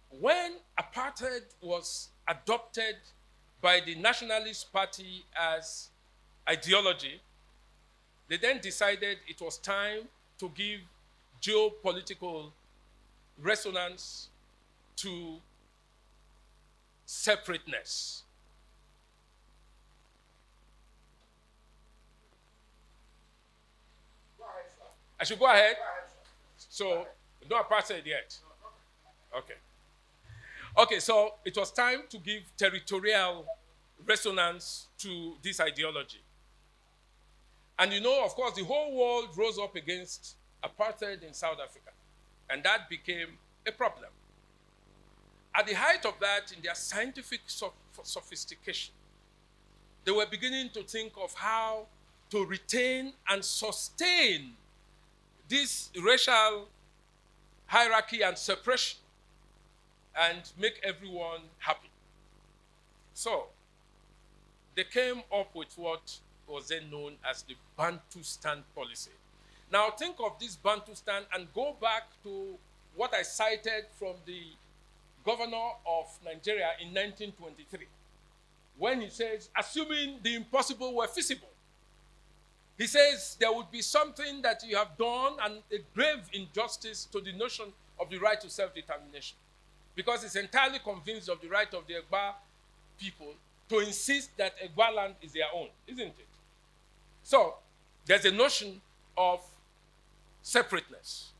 when apartheid was adopted by the Nationalist Party as ideology, they then decided it was time to give geopolitical resonance to separateness. I should go ahead? So, no apartheid yet. Okay. Okay, so it was time to give territorial resonance to this ideology. And you know, of course, the whole world rose up against apartheid in South Africa. And that became a problem. At the height of that, in their scientific sophistication, they were beginning to think of how to retain and sustain this racial hierarchy and separation and make everyone happy. So, they came up with what was then known as the Bantustan policy. Now, think of this Bantustan and go back to what I cited from the governor of Nigeria in 1923, when he says, assuming the impossible were feasible, he says there would be something that you have done and a grave injustice to the notion of the right to self-determination, because it's entirely convinced of the right of the Egba people to insist that Egba land is their own, isn't it? So there's a notion of separateness.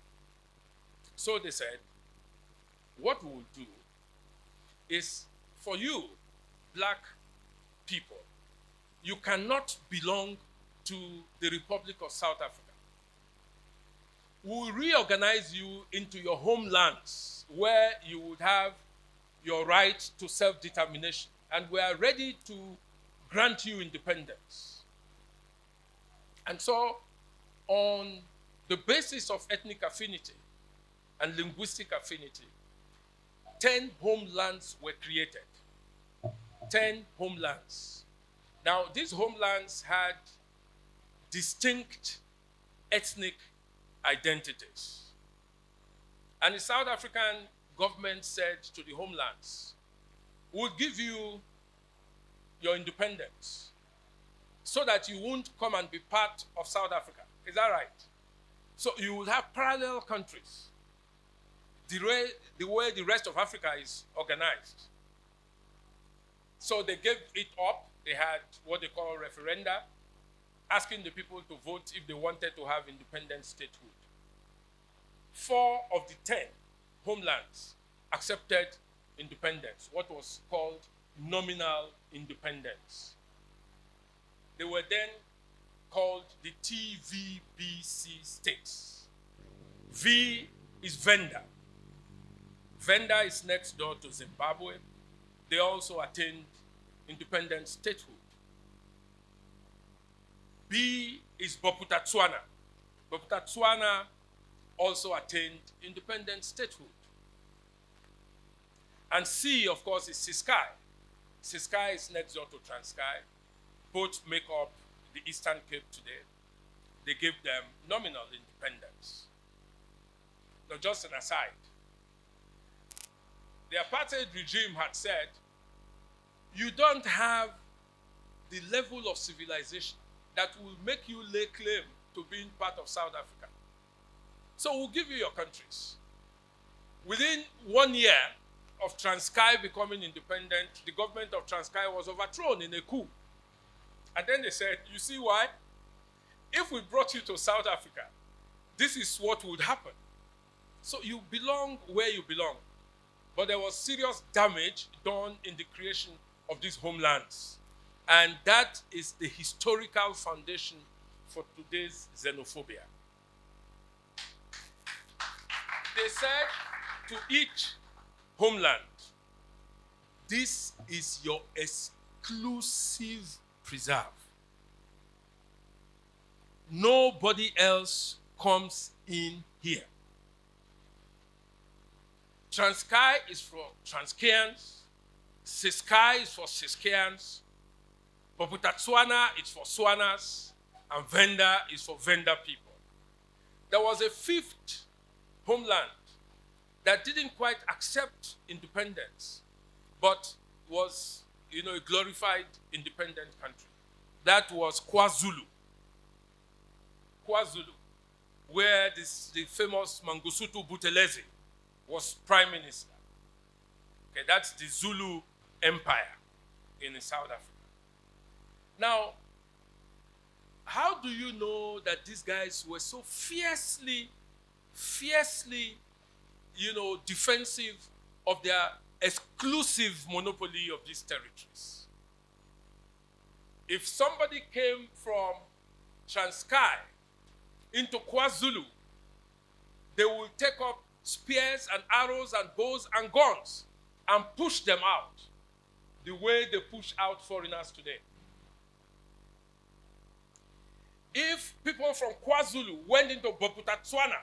So they said, what we will do is for you, black people, you cannot belong to the Republic of South Africa. We will reorganize you into your homelands where you would have your right to self-determination, and we are ready to grant you independence. And so, on the basis of ethnic affinity and linguistic affinity, 10 homelands were created. 10 homelands. Now, these homelands had distinct ethnic identities. And the South African government said to the homelands, we'll give you your independence so that you won't come and be part of South Africa. Is that right? So you will have parallel countries, the way the rest of Africa is organized. So they gave it up. They had what they call referenda, asking the people to vote if they wanted to have independent statehood. 4 of the 10 homelands accepted independence, what was called nominal independence. They were then called the TVBC states. V is Venda. Venda is next door to Zimbabwe. They also attained independent statehood. B is Bophuthatswana. Bophuthatswana also attained independent statehood. And C, of course, is Ciskei. Ciskei is next door to Transkei. Both make up the Eastern Cape today. They gave them nominal independence. Now, just an aside, the apartheid regime had said, you don't have the level of civilization that will make you lay claim to being part of South Africa. So we'll give you your countries. Within 1 year of Transkei becoming independent, the government of Transkei was overthrown in a coup. And then they said, you see why? If we brought you to South Africa, this is what would happen. So you belong where you belong. But there was serious damage done in the creation of these homelands. And that is the historical foundation for today's xenophobia. They said to each homeland, this is your exclusive preserve. Nobody else comes in here. Transkei is for Transkeians, Ciskei is for Ciskeians, Bophuthatswana is for Tswanas, and Venda is for Venda people. There was a fifth homeland that didn't quite accept independence, but was, a glorified independent country. That was KwaZulu. KwaZulu, where the famous Mangosuthu Buthelezi was prime minister. Okay, that's the Zulu Empire in South Africa. Now, how do you know that these guys were so fiercely, defensive of their exclusive monopoly of these territories? If somebody came from Transkei into KwaZulu, they will take up spears and arrows and bows and guns and push them out the way they push out foreigners today. If people from KwaZulu went into Bophuthatswana,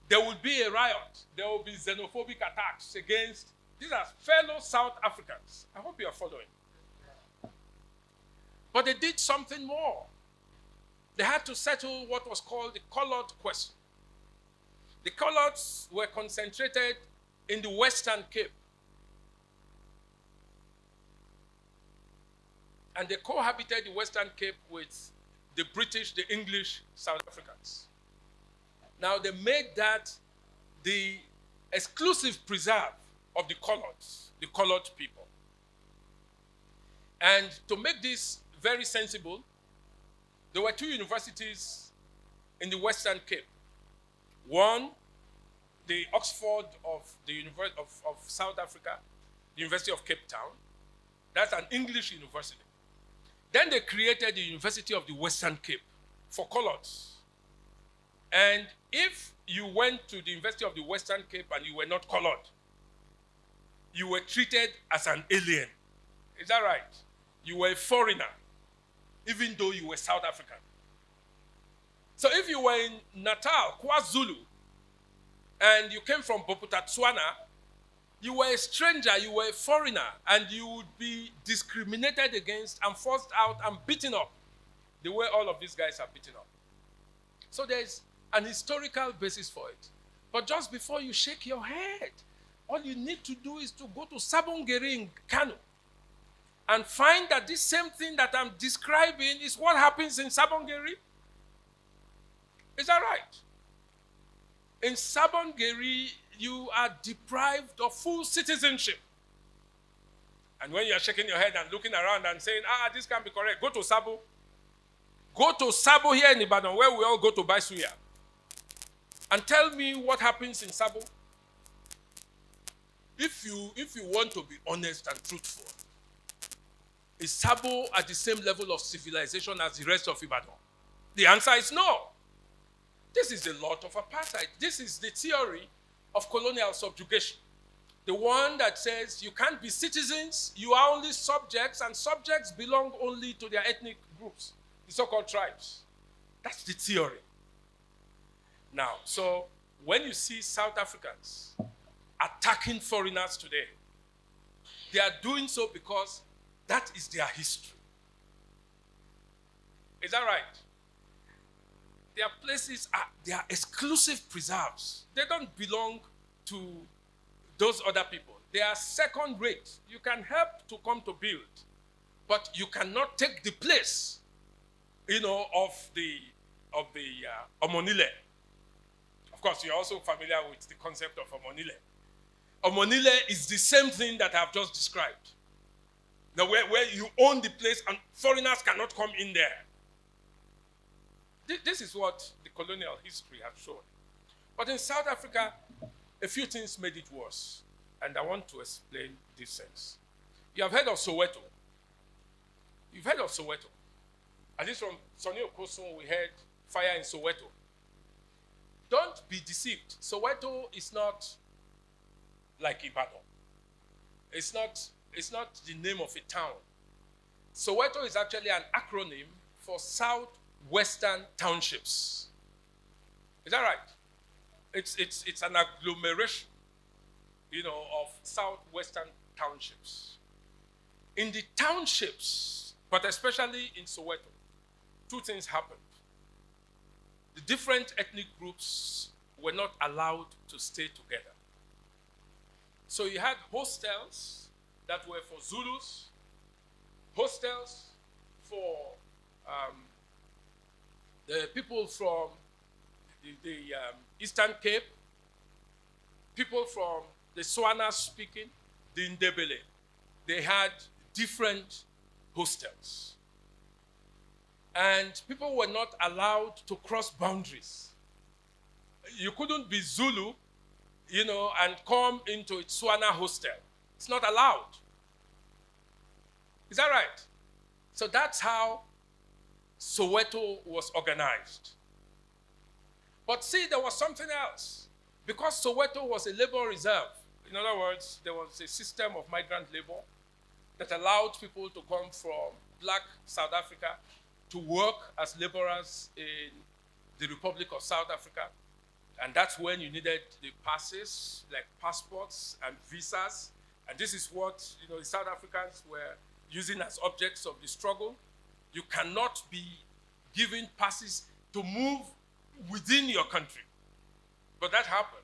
there would be a riot. There will be xenophobic attacks against, these are fellow South Africans. I hope you are following. But they did something more. They had to settle what was called the colored question. The coloreds were concentrated in the Western Cape. And they cohabited the Western Cape with the British, the English, South Africans. Now they made that the exclusive preserve of the colored people. And to make this very sensible, there were two universities in the Western Cape. One, the Oxford of the University of South Africa, the University of Cape Town. That's an English university. Then they created the University of the Western Cape for coloreds. And if you went to the University of the Western Cape and you were not colored, you were treated as an alien. Is that right? You were a foreigner, even though you were South African. So if you were in Natal, KwaZulu, and you came from Bophuthatswana, you were a stranger, you were a foreigner, and you would be discriminated against and forced out and beaten up the way all of these guys are beaten up. So there's an historical basis for it. But just before you shake your head, all you need to do is to go to Sabongeri in Kano and find that this same thing that I'm describing is what happens in Sabongeri. Is that right? In Sabongeri, you are deprived of full citizenship. And when you are shaking your head and looking around and saying, this can't be correct, go to Sabo. Go to Sabo here in Ibadan, where we all go to buy suya. And tell me what happens in Sabo. If you want to be honest and truthful, is Sabo at the same level of civilization as the rest of Ibadan? The answer is no. This is the lot of apartheid. This is the theory of colonial subjugation. The one that says you can't be citizens, you are only subjects, and subjects belong only to their ethnic groups, the so-called tribes. That's the theory. Now, so when you see South Africans attacking foreigners today, they are doing so because that is their history. Is that right? Their places they are exclusive preserves. They don't belong to those other people. They are second rate. You can help to come to build, but you cannot take the place, of the Omonile. Of course, you're also familiar with the concept of Omonile. Omonile is the same thing that I've just described. Now, where you own the place and foreigners cannot come in there. This is what the colonial history has shown. But in South Africa, a few things made it worse. And I want to explain this sense. You have heard of Soweto. You've heard of Soweto. At least from Sonny Okosun, we heard fire in Soweto. Don't be deceived. Soweto is not like Ibadan. It's not the name of a town. Soweto is actually an acronym for Southwestern Townships. Is that right? It's an agglomeration, of Southwestern Townships. In the townships, but especially in Soweto, two things happened. The different ethnic groups were not allowed to stay together. So you had hostels that were for Zulus, hostels for the people from the Eastern Cape, people from the Swana speaking, the Ndebele. They had different hostels. And people were not allowed to cross boundaries. You couldn't be Zulu, and come into a Swana hostel. It's not allowed. Is that right? So that's how Soweto was organized. But see, there was something else. Because Soweto was a labor reserve, in other words, there was a system of migrant labor that allowed people to come from black South Africa to work as laborers in the Republic of South Africa. And that's when you needed the passes, like passports and visas. And this is what the South Africans were using as objects of the struggle. You cannot be given passes to move within your country. But that happened.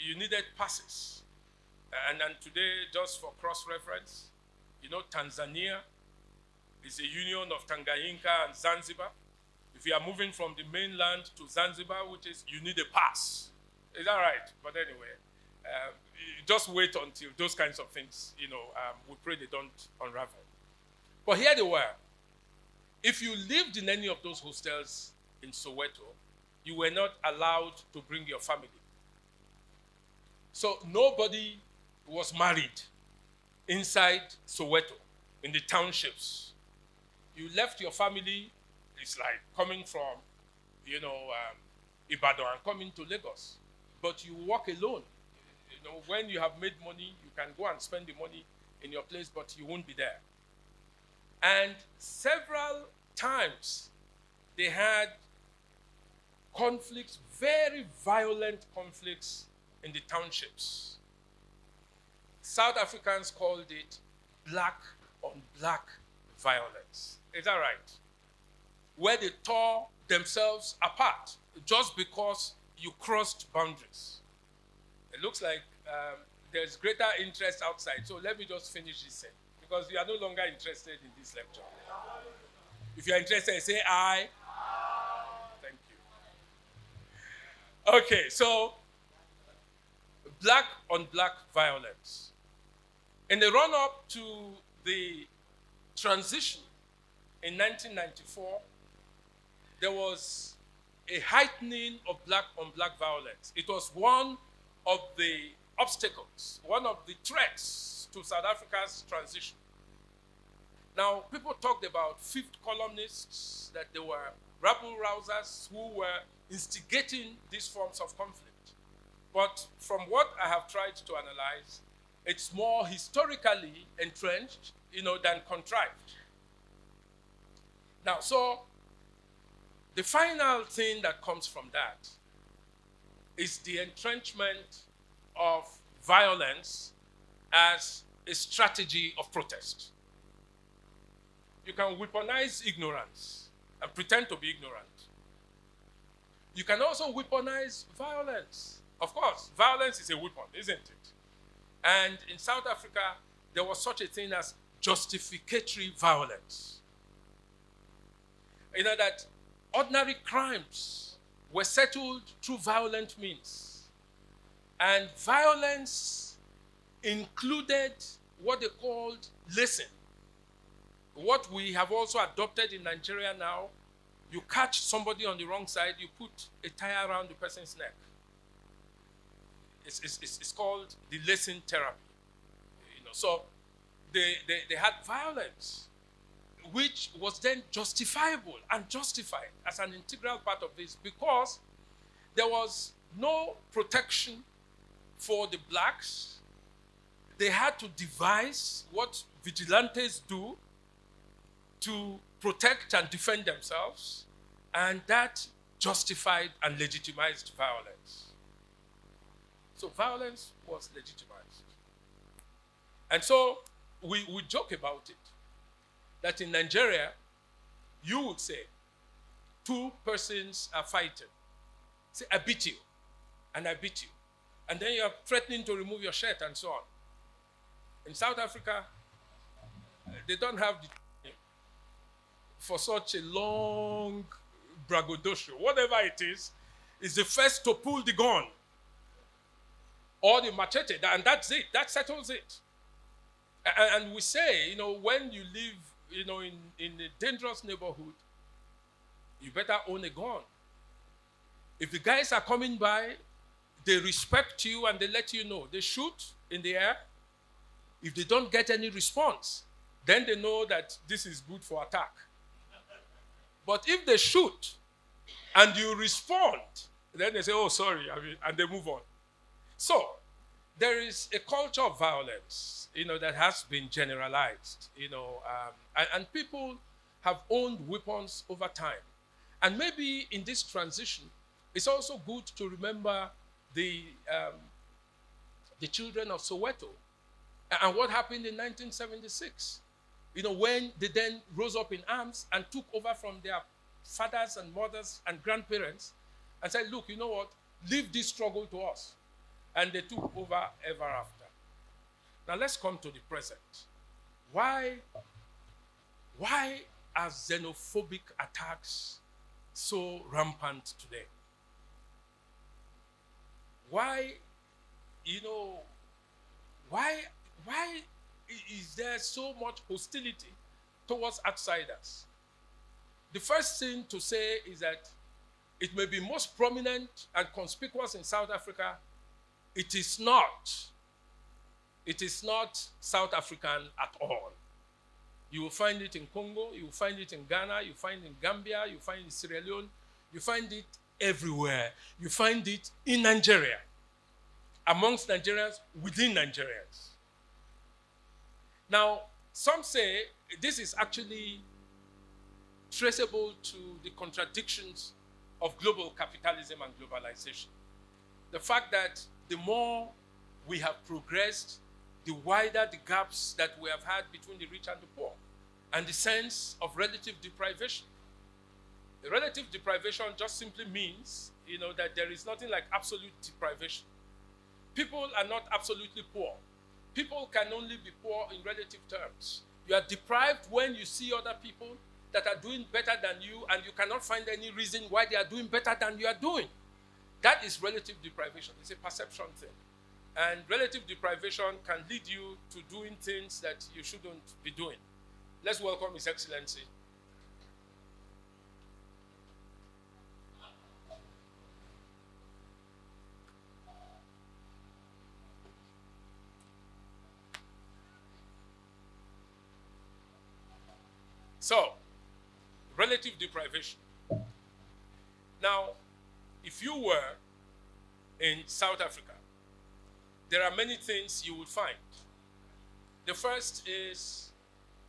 You needed passes. And today, just for cross-reference, Tanzania is a union of Tanganyika and Zanzibar. If you are moving from the mainland to Zanzibar, you need a pass. Is that right? But anyway, just wait until those kinds of things, we pray they don't unravel. But here they were. If you lived in any of those hostels in Soweto, you were not allowed to bring your family. So nobody was married inside Soweto, in the townships. You left your family, it's like coming from, Ibadan and coming to Lagos. But you walk alone. When you have made money, you can go and spend the money in your place, but you won't be there. And several times they had conflicts, very violent conflicts in the townships. South Africans called it black on black violence. Is that right? Where they tore themselves apart just because you crossed boundaries. It looks like there's greater interest outside. So let me just finish this thing, because you are no longer interested in this lecture. If you are interested, say aye. Thank you. Okay, so black on black violence. In the run-up to the transition in 1994, there was a heightening of black on black violence. It was one of the obstacles, one of the threats to South Africa's transition. Now, people talked about fifth columnists, that they were rabble-rousers who were instigating these forms of conflict. But from what I have tried to analyze, it's more historically entrenched, than contrived. Now, so the final thing that comes from that is the entrenchment of violence as a strategy of protest. You can weaponize ignorance and pretend to be ignorant. You can also weaponize violence. Of course, violence is a weapon, isn't it? And in South Africa, there was such a thing as justificatory violence. That ordinary crimes were settled through violent means. And violence included what they called lacing. What we have also adopted in Nigeria now, you catch somebody on the wrong side, you put a tire around the person's neck. It's called the lacing therapy. So they had violence, which was then justifiable and justified as an integral part of this because there was no protection for the blacks. They had to devise what vigilantes do to protect and defend themselves, and that justified and legitimized violence. So violence was legitimized. And so we joke about it, that in Nigeria, you would say, two persons are fighting. Say, I beat you, and I beat you. And then you are threatening to remove your shirt and so on. In South Africa, they don't have the time for such a long braggadocio. Whatever it is the first to pull the gun or the machete, and that's it. That settles it. And we say, when you live, in a dangerous neighborhood, you better own a gun. If the guys are coming by, they respect you and they let you know. They shoot in the air. If they don't get any response, then they know that this is good for attack. But if they shoot and you respond, then they say, oh, sorry, and they move on. So there is a culture of violence, that has been generalized, and people have owned weapons over time. And maybe in this transition, it's also good to remember the children of Soweto and what happened in 1976. When they then rose up in arms and took over from their fathers and mothers and grandparents and said, look, you know what? Leave this struggle to us. And they took over ever after. Now let's come to the present. Why are xenophobic attacks so rampant today? Why is there so much hostility towards outsiders? The first thing to say is that it may be most prominent and conspicuous in South Africa. It is not South African at all. You will find it in Congo, you will find it in Ghana, you find it in Gambia, you find it in Sierra Leone, you find it everywhere. You find it in Nigeria, amongst Nigerians, within Nigerians. Now, some say this is actually traceable to the contradictions of global capitalism and globalization. The fact that the more we have progressed, the wider the gaps that we have had between the rich and the poor, and the sense of relative deprivation. The relative deprivation just simply means, that there is nothing like absolute deprivation. People are not absolutely poor. People can only be poor in relative terms. You are deprived when you see other people that are doing better than you, and you cannot find any reason why they are doing better than you are doing. That is relative deprivation. It's a perception thing. And relative deprivation can lead you to doing things that you shouldn't be doing. Let's welcome His Excellency. So, relative deprivation. Now, if you were in South Africa, there are many things you will find. The first is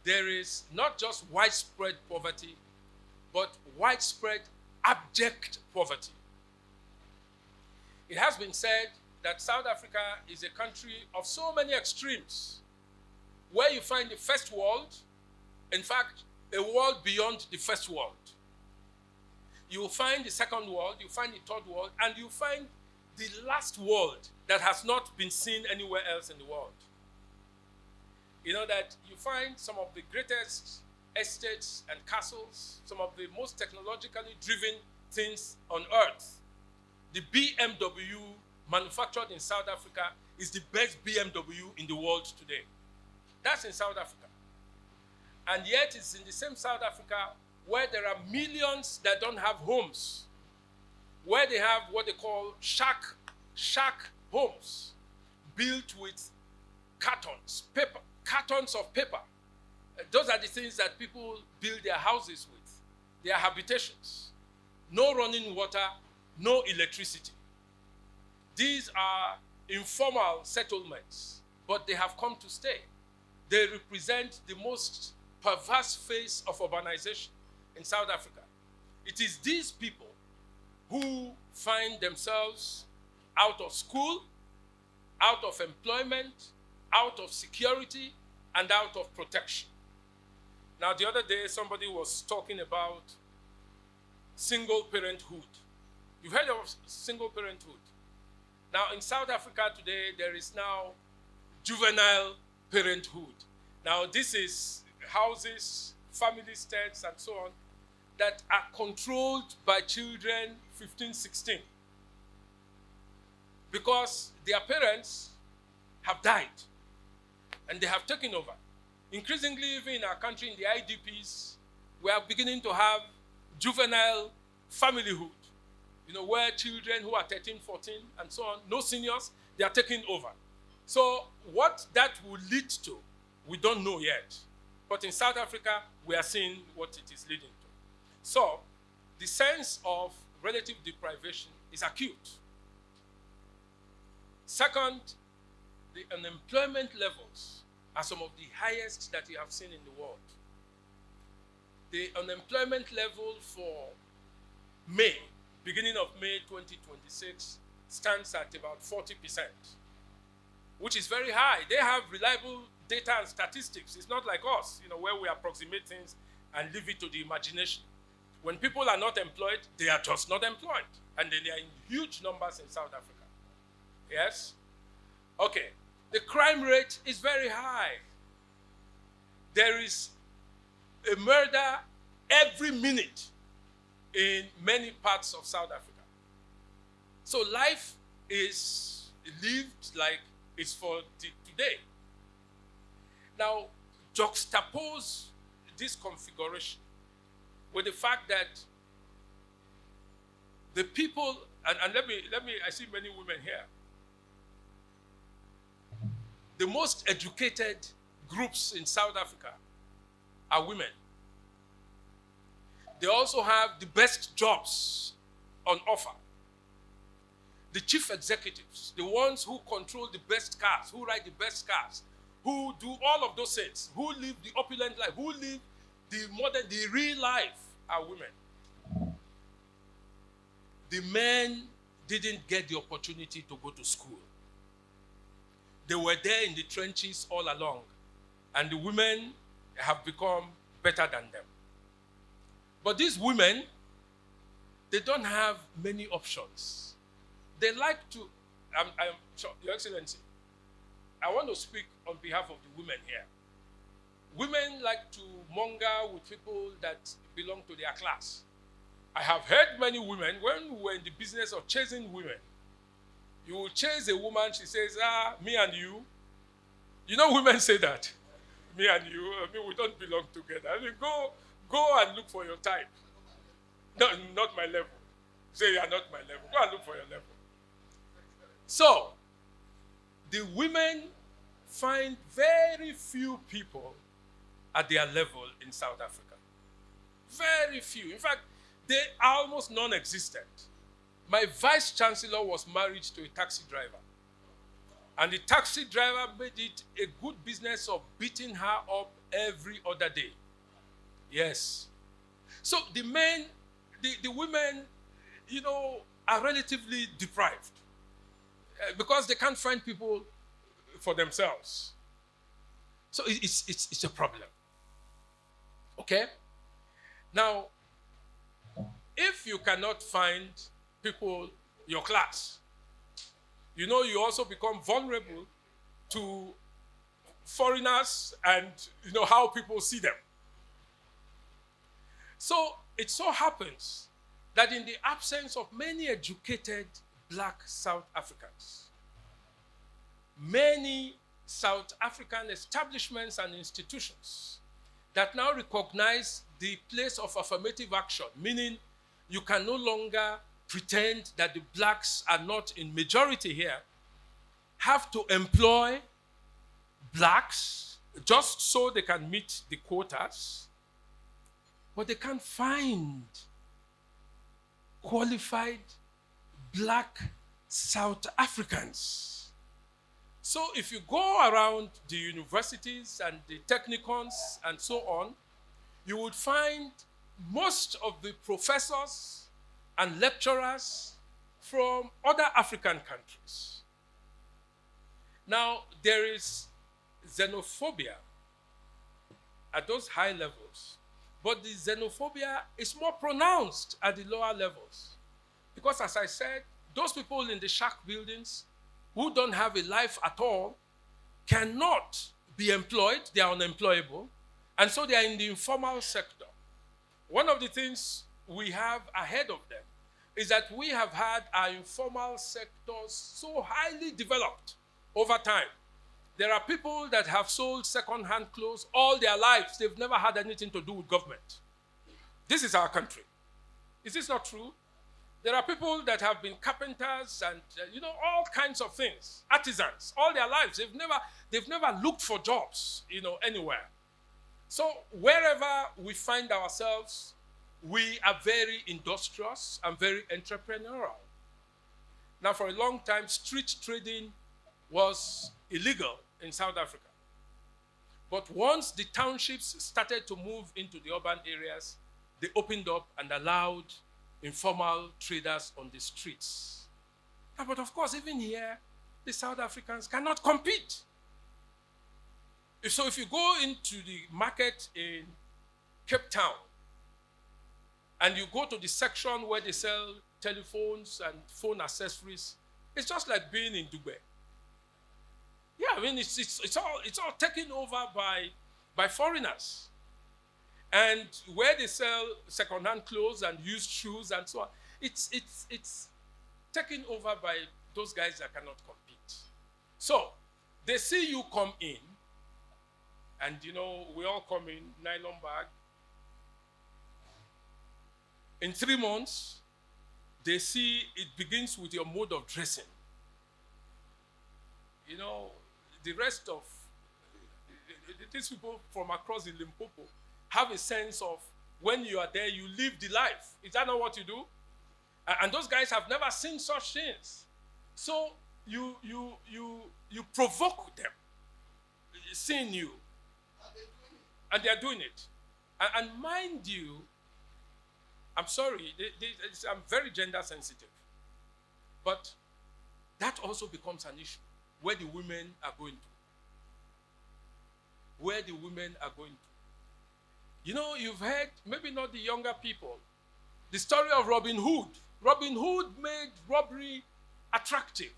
there is not just widespread poverty, but widespread abject poverty. It has been said that South Africa is a country of so many extremes, where you find the first world, in fact, a world beyond the first world. You will find the second world, you find the third world, and you find the last world that has not been seen anywhere else in the world. You know that you find some of the greatest estates and castles, some of the most technologically driven things on earth. The BMW manufactured in South Africa is the best BMW in the world today. That's in South Africa. And yet it's in the same South Africa where there are millions that don't have homes, where they have what they call shack homes, built with cartons of paper. Those are the things that people build their houses with, their habitations. No running water, no electricity. These are informal settlements, but they have come to stay. They represent the most perverse phase of urbanization in South Africa. It is these people who find themselves out of school, out of employment, out of security, and out of protection. Now, the other day, somebody was talking about single parenthood. You've heard of single parenthood. Now, in South Africa today, there is now juvenile parenthood. Now, this is houses, family estates, and so on, that are controlled by children 15, 16. Because their parents have died, and they have taken over. Increasingly, even in our country, in the IDPs, we are beginning to have juvenile familyhood, where children who are 13, 14, and so on, no seniors, they are taking over. So what that will lead to, we don't know yet. But in South Africa, we are seeing what it is leading to. So the sense of relative deprivation is acute. Second, the unemployment levels are some of the highest that you have seen in the world. The unemployment level for May, beginning of May 2026, stands at about 40%, which is very high. They have reliable data and statistics. It's not like us, where we approximate things and leave it to the imagination. When people are not employed, they are just not employed. And they are in huge numbers in South Africa. Yes? Okay. The crime rate is very high. There is a murder every minute in many parts of South Africa. So life is lived like it's for today. Now, juxtapose this configuration with the fact that the people, and let me, I see many women here. The most educated groups in South Africa are women. They also have the best jobs on offer. The chief executives, the ones who control the best cars, who ride the best cars, who do all of those things, who live the opulent life, who live the real life, are women. The men didn't get the opportunity to go to school. They were there in the trenches all along, and the women have become better than them. But these women, they don't have many options. They like to, Your Excellency, I want to speak on behalf of the women here. Women like to monger with people that belong to their class. I have heard many women, when we were in the business of chasing women, you will chase a woman, she says, me and you. Women say that. Me and you, we don't belong together. Go and look for your type. No, not my level. Say you are not my level. Go and look for your level. So, the women find very few people at their level in South Africa. Very few. In fact, they are almost non-existent. My vice chancellor was married to a taxi driver. And the taxi driver made it a good business of beating her up every other day. Yes. So the men, the women, are relatively deprived because they can't find people for themselves. So it's a problem. Okay? Now, if you cannot find people your class, you also become vulnerable to foreigners and how people see them. So it so happens that in the absence of many educated black South Africans, many South African establishments and institutions that now recognize the place of affirmative action, meaning you can no longer pretend that the blacks are not in majority here, have to employ blacks just so they can meet the quotas, but they can't find qualified black South Africans. So if you go around the universities and the technicons and so on, you would find most of the professors and lecturers from other African countries. Now, there is xenophobia at those high levels, but the xenophobia is more pronounced at the lower levels. Because as I said, those people in the shack buildings who don't have a life at all cannot be employed, they are unemployable, and so they are in the informal sector. One of the things we have ahead of them is that we have had our informal sectors so highly developed over time. There are people that have sold second-hand clothes all their lives. They've never had anything to do with government. This is our country. Is this not true? There are people that have been carpenters and, all kinds of things, artisans, all their lives. They've never looked for jobs, anywhere. So wherever we find ourselves, we are very industrious and very entrepreneurial. Now, for a long time, street trading was illegal in South Africa. But once the townships started to move into the urban areas, they opened up and allowed informal traders on the streets. But of course, even here, the South Africans cannot compete. So if you go into the market in Cape Town, and you go to the section where they sell telephones and phone accessories, it's just like being in Dubai. Yeah, I mean, it's all taken over by foreigners. And where they sell second-hand clothes and used shoes and so on, it's taken over by those guys that cannot compete. So they see you come in, and we all come in nylon bag. In 3 months, they see it begins with your mode of dressing. The rest of these people from across the Limpopo have a sense of when you are there, you live the life. Is that not what you do? And those guys have never seen such things. So you provoke them, seeing you. And they are doing it. And mind you, I'm sorry, I'm very gender sensitive. But that also becomes an issue, where the women are going to. Where the women are going to. You've heard, maybe not the younger people, the story of Robin Hood. Robin Hood made robbery attractive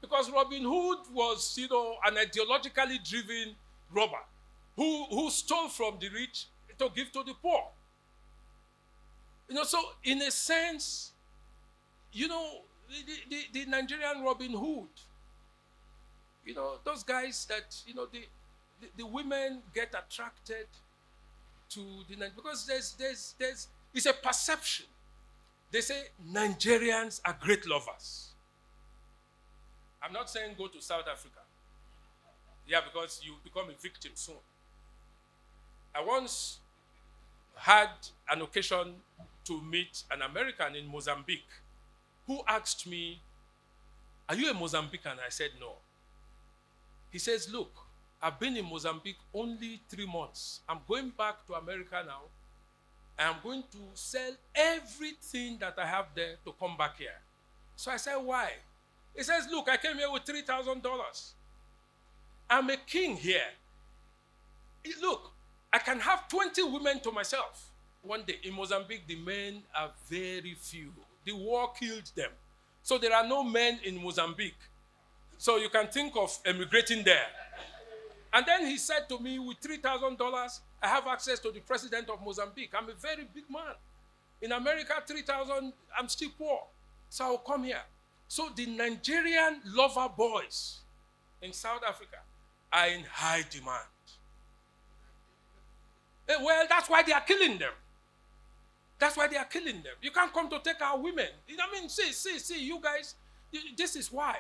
because Robin Hood was, an ideologically driven robber who stole from the rich to give to the poor. So in a sense, the Nigerian Robin Hood, those guys that, the women get attracted to because there's it's a perception. They say Nigerians are great lovers. I'm not saying go to South Africa. Yeah, because you become a victim soon. I once had an occasion to meet an American in Mozambique who asked me, "Are you a Mozambican?" I said, "No." He says, "Look, I've been in Mozambique only 3 months. I'm going back to America now. I'm going to sell everything that I have there to come back here." So I said, "Why?" He says, "Look, I came here with $3,000. I'm a king here. Look, I can have 20 women to myself." One day in Mozambique, the men are very few. The war killed them. So there are no men in Mozambique. So you can think of emigrating there. And then he said to me, with $3,000, I have access to the president of Mozambique. I'm a very big man. In America, 3,000, I'm still poor. So I'll come here. So the Nigerian lover boys in South Africa are in high demand. Well, that's why they are killing them. That's why they are killing them. You can't come to take our women. I mean, see, you guys, this is why.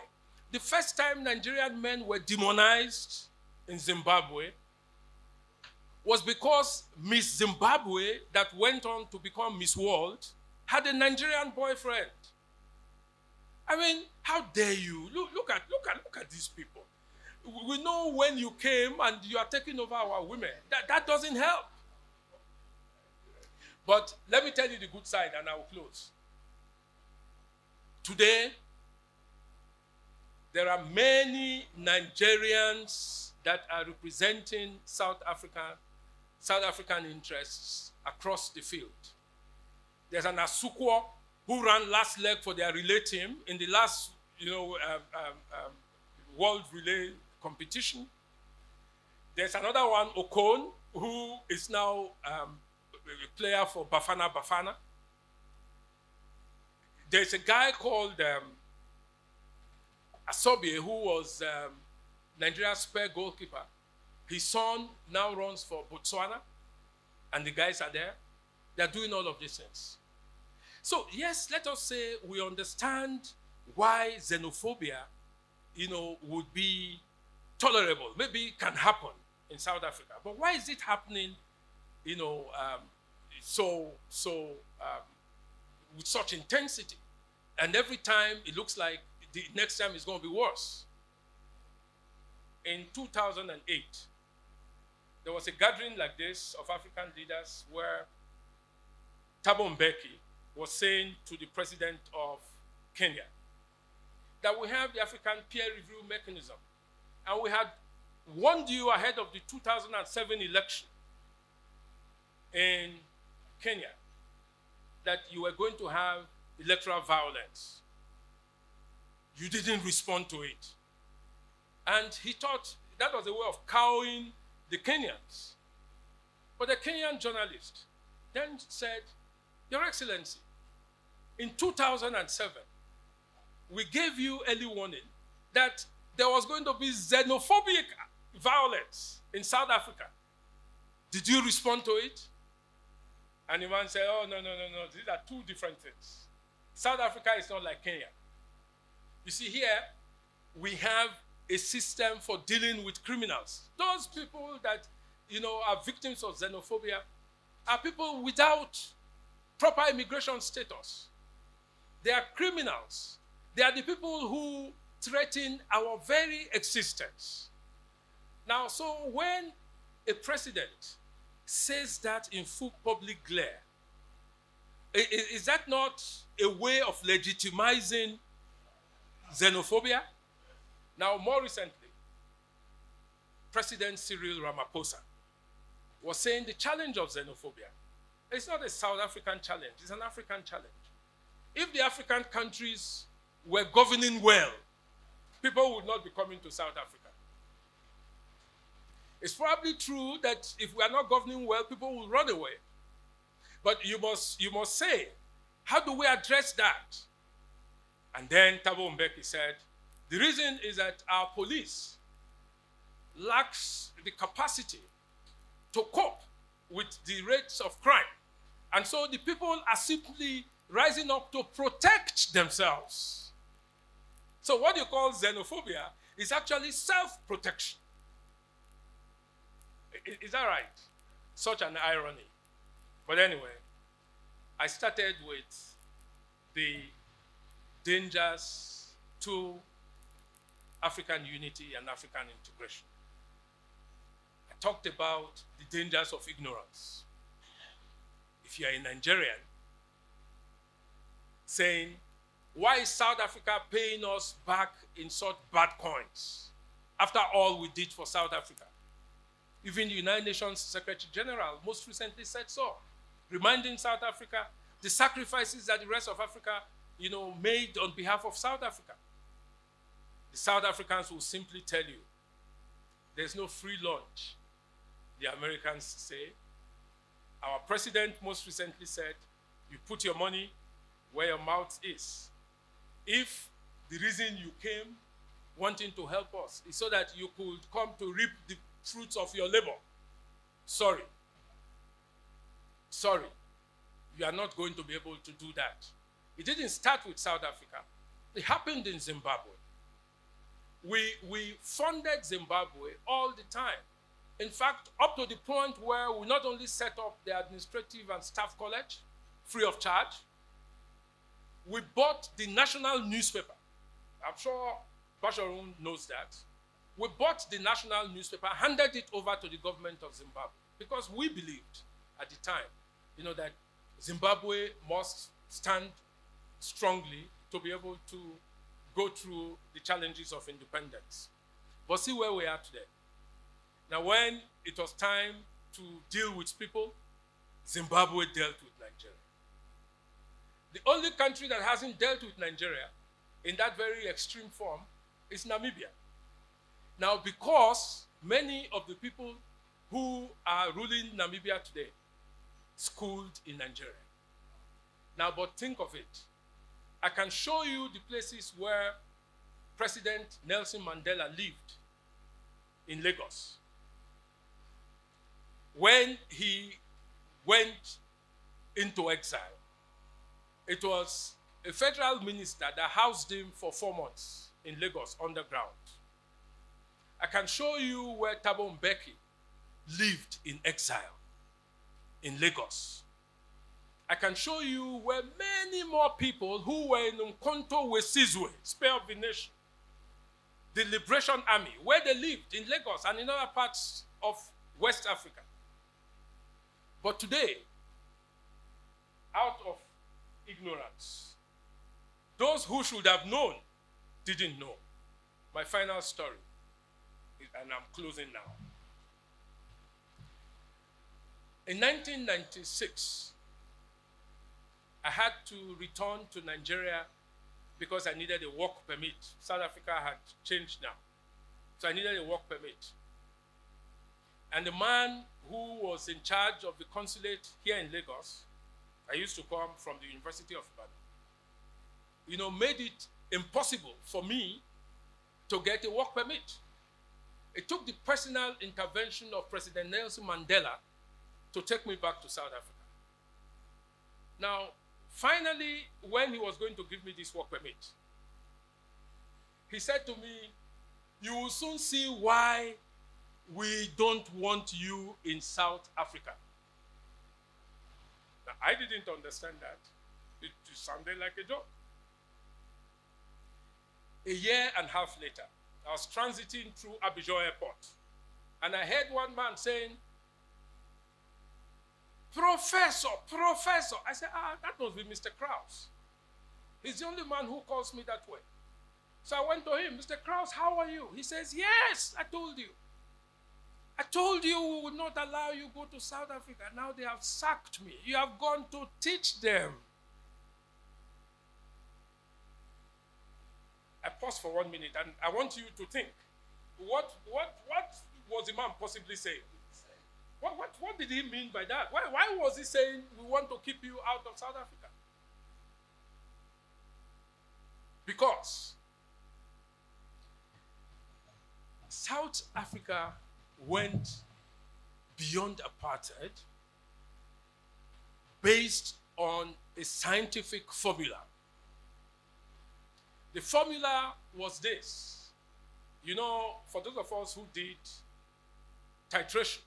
The first time Nigerian men were demonized in Zimbabwe was because Miss Zimbabwe, that went on to become Miss World, had a Nigerian boyfriend. I mean, how dare you? Look at these people. We know when you came and you are taking over our women. That doesn't help. But let me tell you the good side, and I will close. Today, there are many Nigerians that are representing South African interests across the field. There's an Asukwo who ran last leg for their relay team in the last, world relay competition. There's another one, Okon, who is now a player for Bafana Bafana. There's a guy called Asobie, who was Nigeria's spare goalkeeper. His son now runs for Botswana, and the guys are there. They're doing all of these things. So yes, let us say we understand why xenophobia, would be tolerable. Maybe it can happen in South Africa. But why is it happening, with such intensity? And every time it looks like the next time is going to be worse. In 2008, there was a gathering like this of African leaders where Thabo Mbeki was saying to the president of Kenya that we have the African peer review mechanism. And we had warned you ahead of the 2007 election in Kenya that you were going to have electoral violence. You didn't respond to it. And he thought that was a way of cowing the Kenyans. But the Kenyan journalist then said, "Your Excellency, in 2007, we gave you early warning that there was going to be xenophobic violence in South Africa. Did you respond to it?" And the man said, "Oh, no. These are two different things. South Africa is not like Kenya. You see, here, we have a system for dealing with criminals. Those people that, are victims of xenophobia are people without proper immigration status. They are criminals. They are the people who threaten our very existence." Now, so when a president says that in full public glare, is that not a way of legitimizing xenophobia? Now, more recently, President Cyril Ramaphosa was saying the challenge of xenophobia, it's not a South African challenge, it's an African challenge. If the African countries were governing well, people would not be coming to South Africa. It's probably true that if we are not governing well, people will run away. But you must say, how do we address that? And then Thabo Mbeki said, the reason is that our police lacks the capacity to cope with the rates of crime. And so the people are simply rising up to protect themselves. So what you call xenophobia is actually self-protection. Is that right? Such an irony. But anyway, I started with the dangers to African unity and African integration. I talked about the dangers of ignorance. If you're a Nigerian, saying, why is South Africa paying us back in such bad coins after all we did for South Africa? Even the United Nations Secretary General most recently said so, reminding South Africa the sacrifices that the rest of Africa, made on behalf of South Africa. The South Africans will simply tell you, there's no free lunch, the Americans say. Our president most recently said, you put your money where your mouth is. If the reason you came wanting to help us is so that you could come to reap the fruits of your labor, sorry, you are not going to be able to do that. It didn't start with South Africa. It happened in Zimbabwe. We funded Zimbabwe all the time. In fact, up to the point where we not only set up the administrative and staff college free of charge, we bought the national newspaper. I'm sure Basharun knows that. We bought the national newspaper, handed it over to the government of Zimbabwe, because we believed at the time, that Zimbabwe must stand strongly to be able to go through the challenges of independence. But see where we are today. Now, when it was time to deal with people, Zimbabwe dealt with Nigeria. The only country that hasn't dealt with Nigeria in that very extreme form is Namibia. Now, because many of the people who are ruling Namibia today schooled in Nigeria. Now, but think of it. I can show you the places where President Nelson Mandela lived in Lagos. When he went into exile, it was a federal minister that housed him for 4 months in Lagos underground. I can show you where Thabo Mbeki lived in exile in Lagos. I can show you where many more people who were in Umkhonto Wesizwe, Spear of the Nation, the Liberation Army, where they lived in Lagos and in other parts of West Africa. But today, out of ignorance, those who should have known didn't know. My final story, and I'm closing now. In 1996, I had to return to Nigeria because I needed a work permit. South Africa had changed now. So I needed a work permit. And the man who was in charge of the consulate here in Lagos, I used to come from the University of Ibadan, made it impossible for me to get a work permit. It took the personal intervention of President Nelson Mandela to take me back to South Africa. Now, finally, when he was going to give me this work permit, he said to me, you will soon see why we don't want you in South Africa. Now, I didn't understand that. It sounded like a joke. A year and a half later, I was transiting through Abidjan Airport, and I heard one man saying, Professor. I said, that must be Mr. Krause. He's the only man who calls me that way. So I went to him, Mr. Krause, how are you? He says, yes, I told you. I told you we would not allow you to go to South Africa. Now they have sacked me. You have gone to teach them. I paused for 1 minute, and I want you to think. What was the man possibly saying? What did he mean by that? Why was he saying we want to keep you out of South Africa? Because South Africa went beyond apartheid based on a scientific formula. The formula was this. For those of us who did titration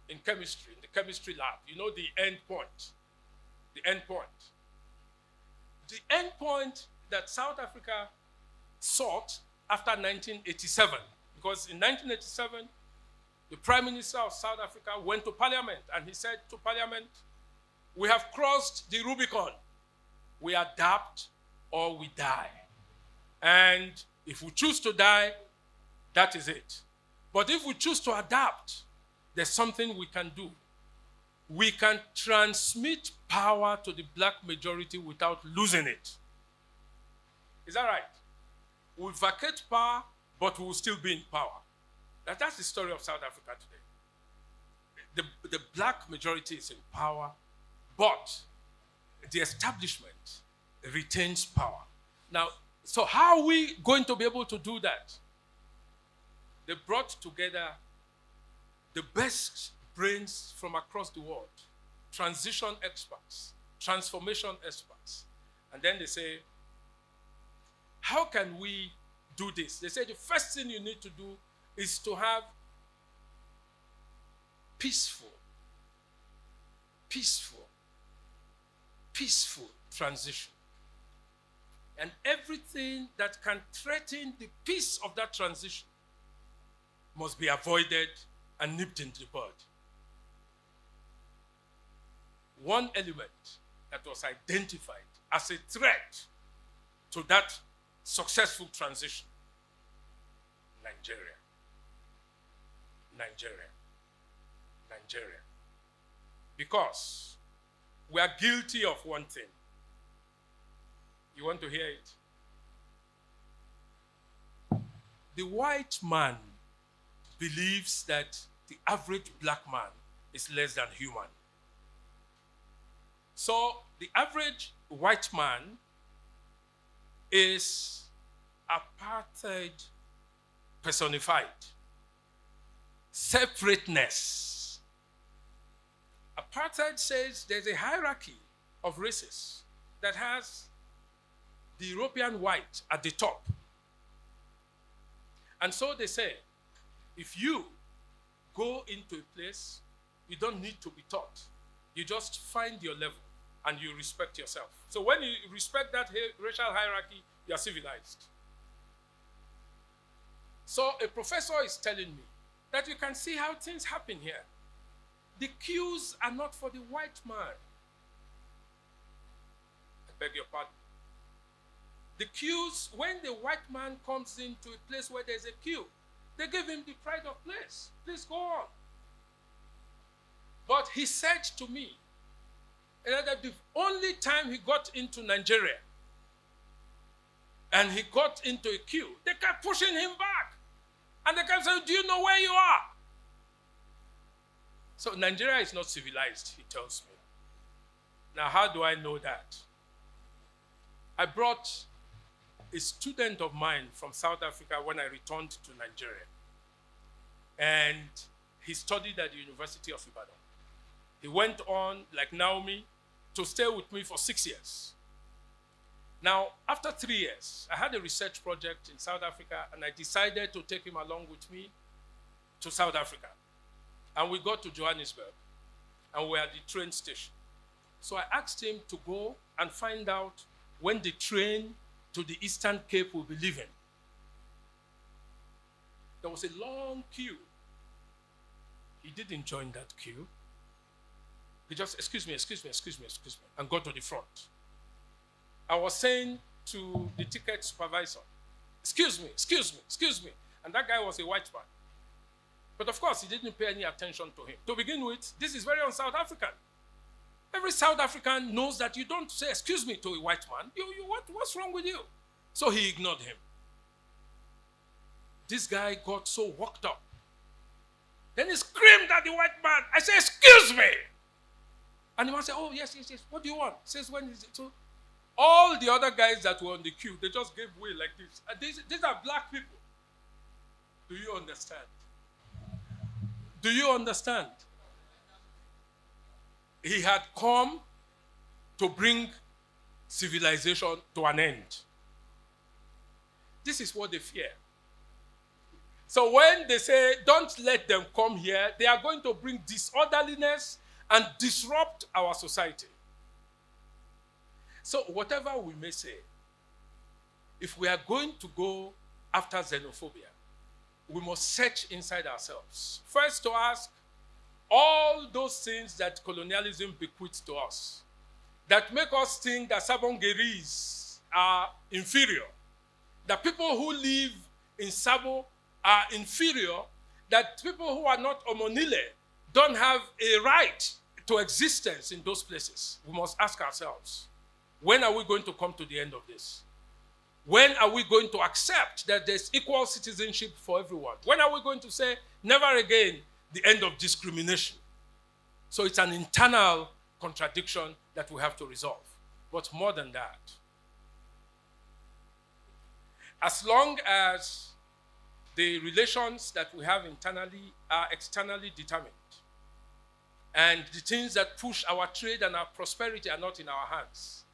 in chemistry, in the chemistry lab, the end point. The end point. The end point, that South Africa sought after 1987. Because in 1987, the Prime Minister of South Africa went to Parliament and he said to Parliament, we have crossed the Rubicon. We adapt or we die. And if we choose to die, that is it. But if we choose to adapt, there's something we can do. We can transmit power to the black majority without losing it. Is that right? We'll vacate power, but we will still be in power. That's the story of South Africa today. The black majority is in power, but the establishment retains power. Now, so how are we going to be able to do that? They brought together the best brains from across the world, transition experts, transformation experts. And then they say, how can we do this? They say the first thing you need to do is to have peaceful transition. And everything that can threaten the peace of that transition must be avoided and nipped in the bud. One element that was identified as a threat to that successful transition, Nigeria. Because we are guilty of one thing. You want to hear it? The white man believes that the average black man is less than human. So the average white man is apartheid personified. Separateness. Apartheid says there's a hierarchy of races that has the European white at the top. And so they say, if you go into a place, you don't need to be taught. You just find your level and you respect yourself. So when you respect that racial hierarchy, you are civilized. So a professor is telling me that you can see how things happen here. The queues are not for the white man. I beg your pardon. The queues, when the white man comes into a place where there's a queue, they give him the pride of place. Please go on. But he said to me that the only time he got into Nigeria and he got into a queue, they kept pushing him back. And they kept saying, do you know where you are? So Nigeria is not civilized, he tells me. Now, how do I know that? I brought a student of mine from South Africa when I returned to Nigeria. And he studied at the University of Ibadan. He went on, like Naomi, to stay with me for 6 years. Now, after 3 years, I had a research project in South Africa, and I decided to take him along with me to South Africa. And we got to Johannesburg, and we were at the train station. So I asked him to go and find out when the train to the Eastern Cape will be leaving. There was a long queue. He didn't join that queue. He just, excuse me, and got to the front. I was saying to the ticket supervisor, excuse me. And that guy was a white man. But of course, he didn't pay any attention to him. To begin with, this is very un-South African. Every South African knows that you don't say excuse me to a white man. What's wrong with you? So he ignored him. This guy got so worked up. Then he screamed at the white man. I said, excuse me. And the man said, oh, yes. What do you want? He says, when is it? So all the other guys that were on the queue, they just gave way like this. And these are black people. Do you understand? Do you understand? He had come to bring civilization to an end. This is what they fear. So when they say, don't let them come here, they are going to bring disorderliness and disrupt our society. So whatever we may say, if we are going to go after xenophobia, we must search inside ourselves. First, to ask all those things that colonialism bequeathed to us that make us think that Sabongeris are inferior, that people who live in Sabo are inferior, that people who are not Omonile don't have a right to existence in those places. We must ask ourselves, when are we going to come to the end of this? When are we going to accept that there's equal citizenship for everyone? When are we going to say, never again, the end of discrimination? So it's an internal contradiction that we have to resolve. But more than that, as long as the relations that we have internally are externally determined, and the things that push our trade and our prosperity are not in our hands,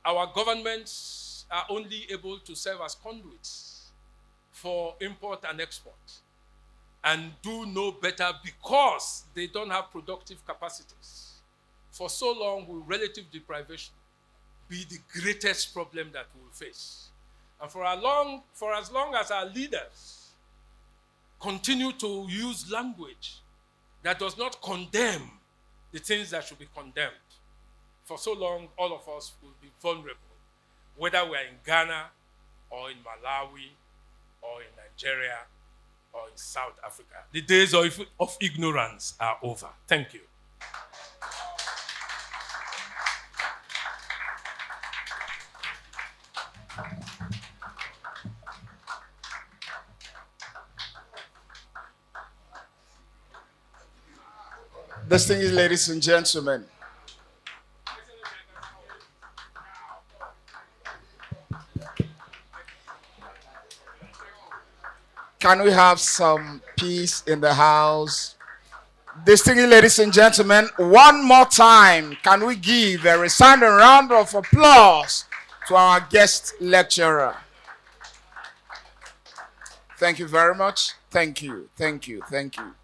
our governments are only able to serve as conduits for import and export, and do no better because they don't have productive capacities. For so long will relative deprivation be the greatest problem that we will face. And for as long as our leaders continue to use language that does not condemn the things that should be condemned, for so long all of us will be vulnerable, whether we're in Ghana or in Malawi or in Nigeria or in South Africa. The days of ignorance are over. Thank you. Distinguished ladies and gentlemen, can we have some peace in the house? Distinguished ladies and gentlemen, one more time, can we give a resounding round of applause to our guest lecturer? Thank you very much. Thank you, thank you, thank you.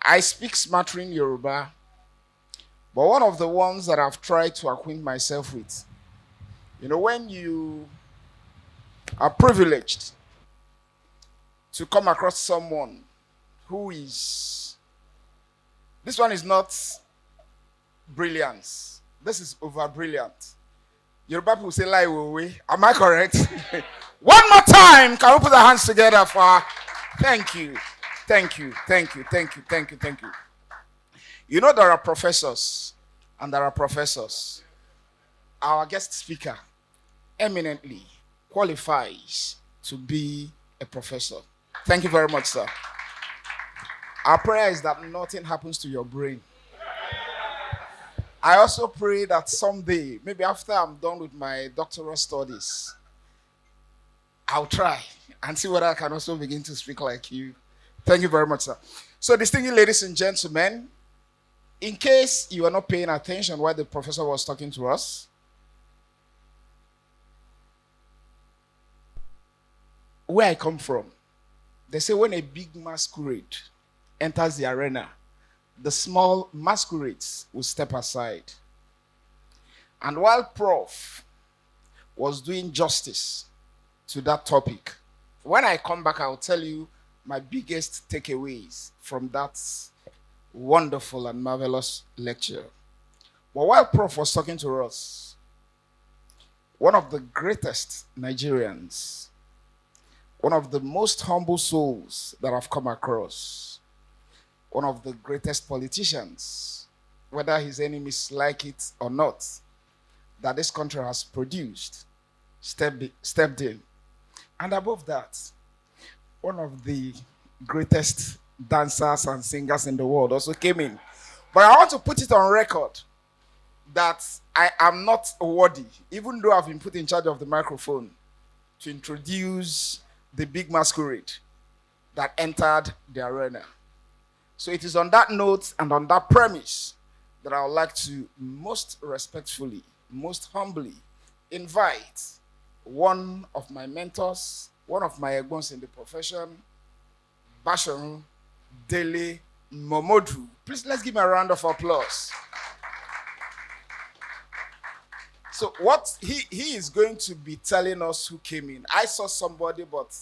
I speak smattering Yoruba, but one of the ones that I've tried to acquaint myself with, when you are privileged to come across someone who is, this one is not brilliance, this is over brilliant. Yoruba people say lie we. Am I correct? One more time, can we put our hands together for, thank you. Thank you, thank you, thank you, thank you, thank you. There are professors and there are professors. Our guest speaker eminently qualifies to be a professor. Thank you very much, sir. Our prayer is that nothing happens to your brain. I also pray that someday, maybe after I'm done with my doctoral studies, I'll try and see whether I can also begin to speak like you. Thank you very much, sir. So, distinguished ladies and gentlemen, in case you are not paying attention while the professor was talking to us, where I come from, they say when a big masquerade enters the arena, the small masquerades will step aside. And while Prof was doing justice to that topic, when I come back, I'll tell you my biggest takeaways from that wonderful and marvelous lecture. But while Prof was talking to us, one of the greatest Nigerians, one of the most humble souls that I've come across, one of the greatest politicians, whether his enemies like it or not, that this country has produced, stepped in. And above that, one of the greatest dancers and singers in the world also came in. But I want to put it on record that I am not worthy, even though I've been put in charge of the microphone, to introduce the big masquerade that entered the arena. So it is on that note and on that premise that I would like to most respectfully, most humbly invite one of my mentors, one of my egbons in the profession, Basharu Dele Momodu. Please let's give him a round of applause. So what he is going to be telling us who came in. I saw somebody, but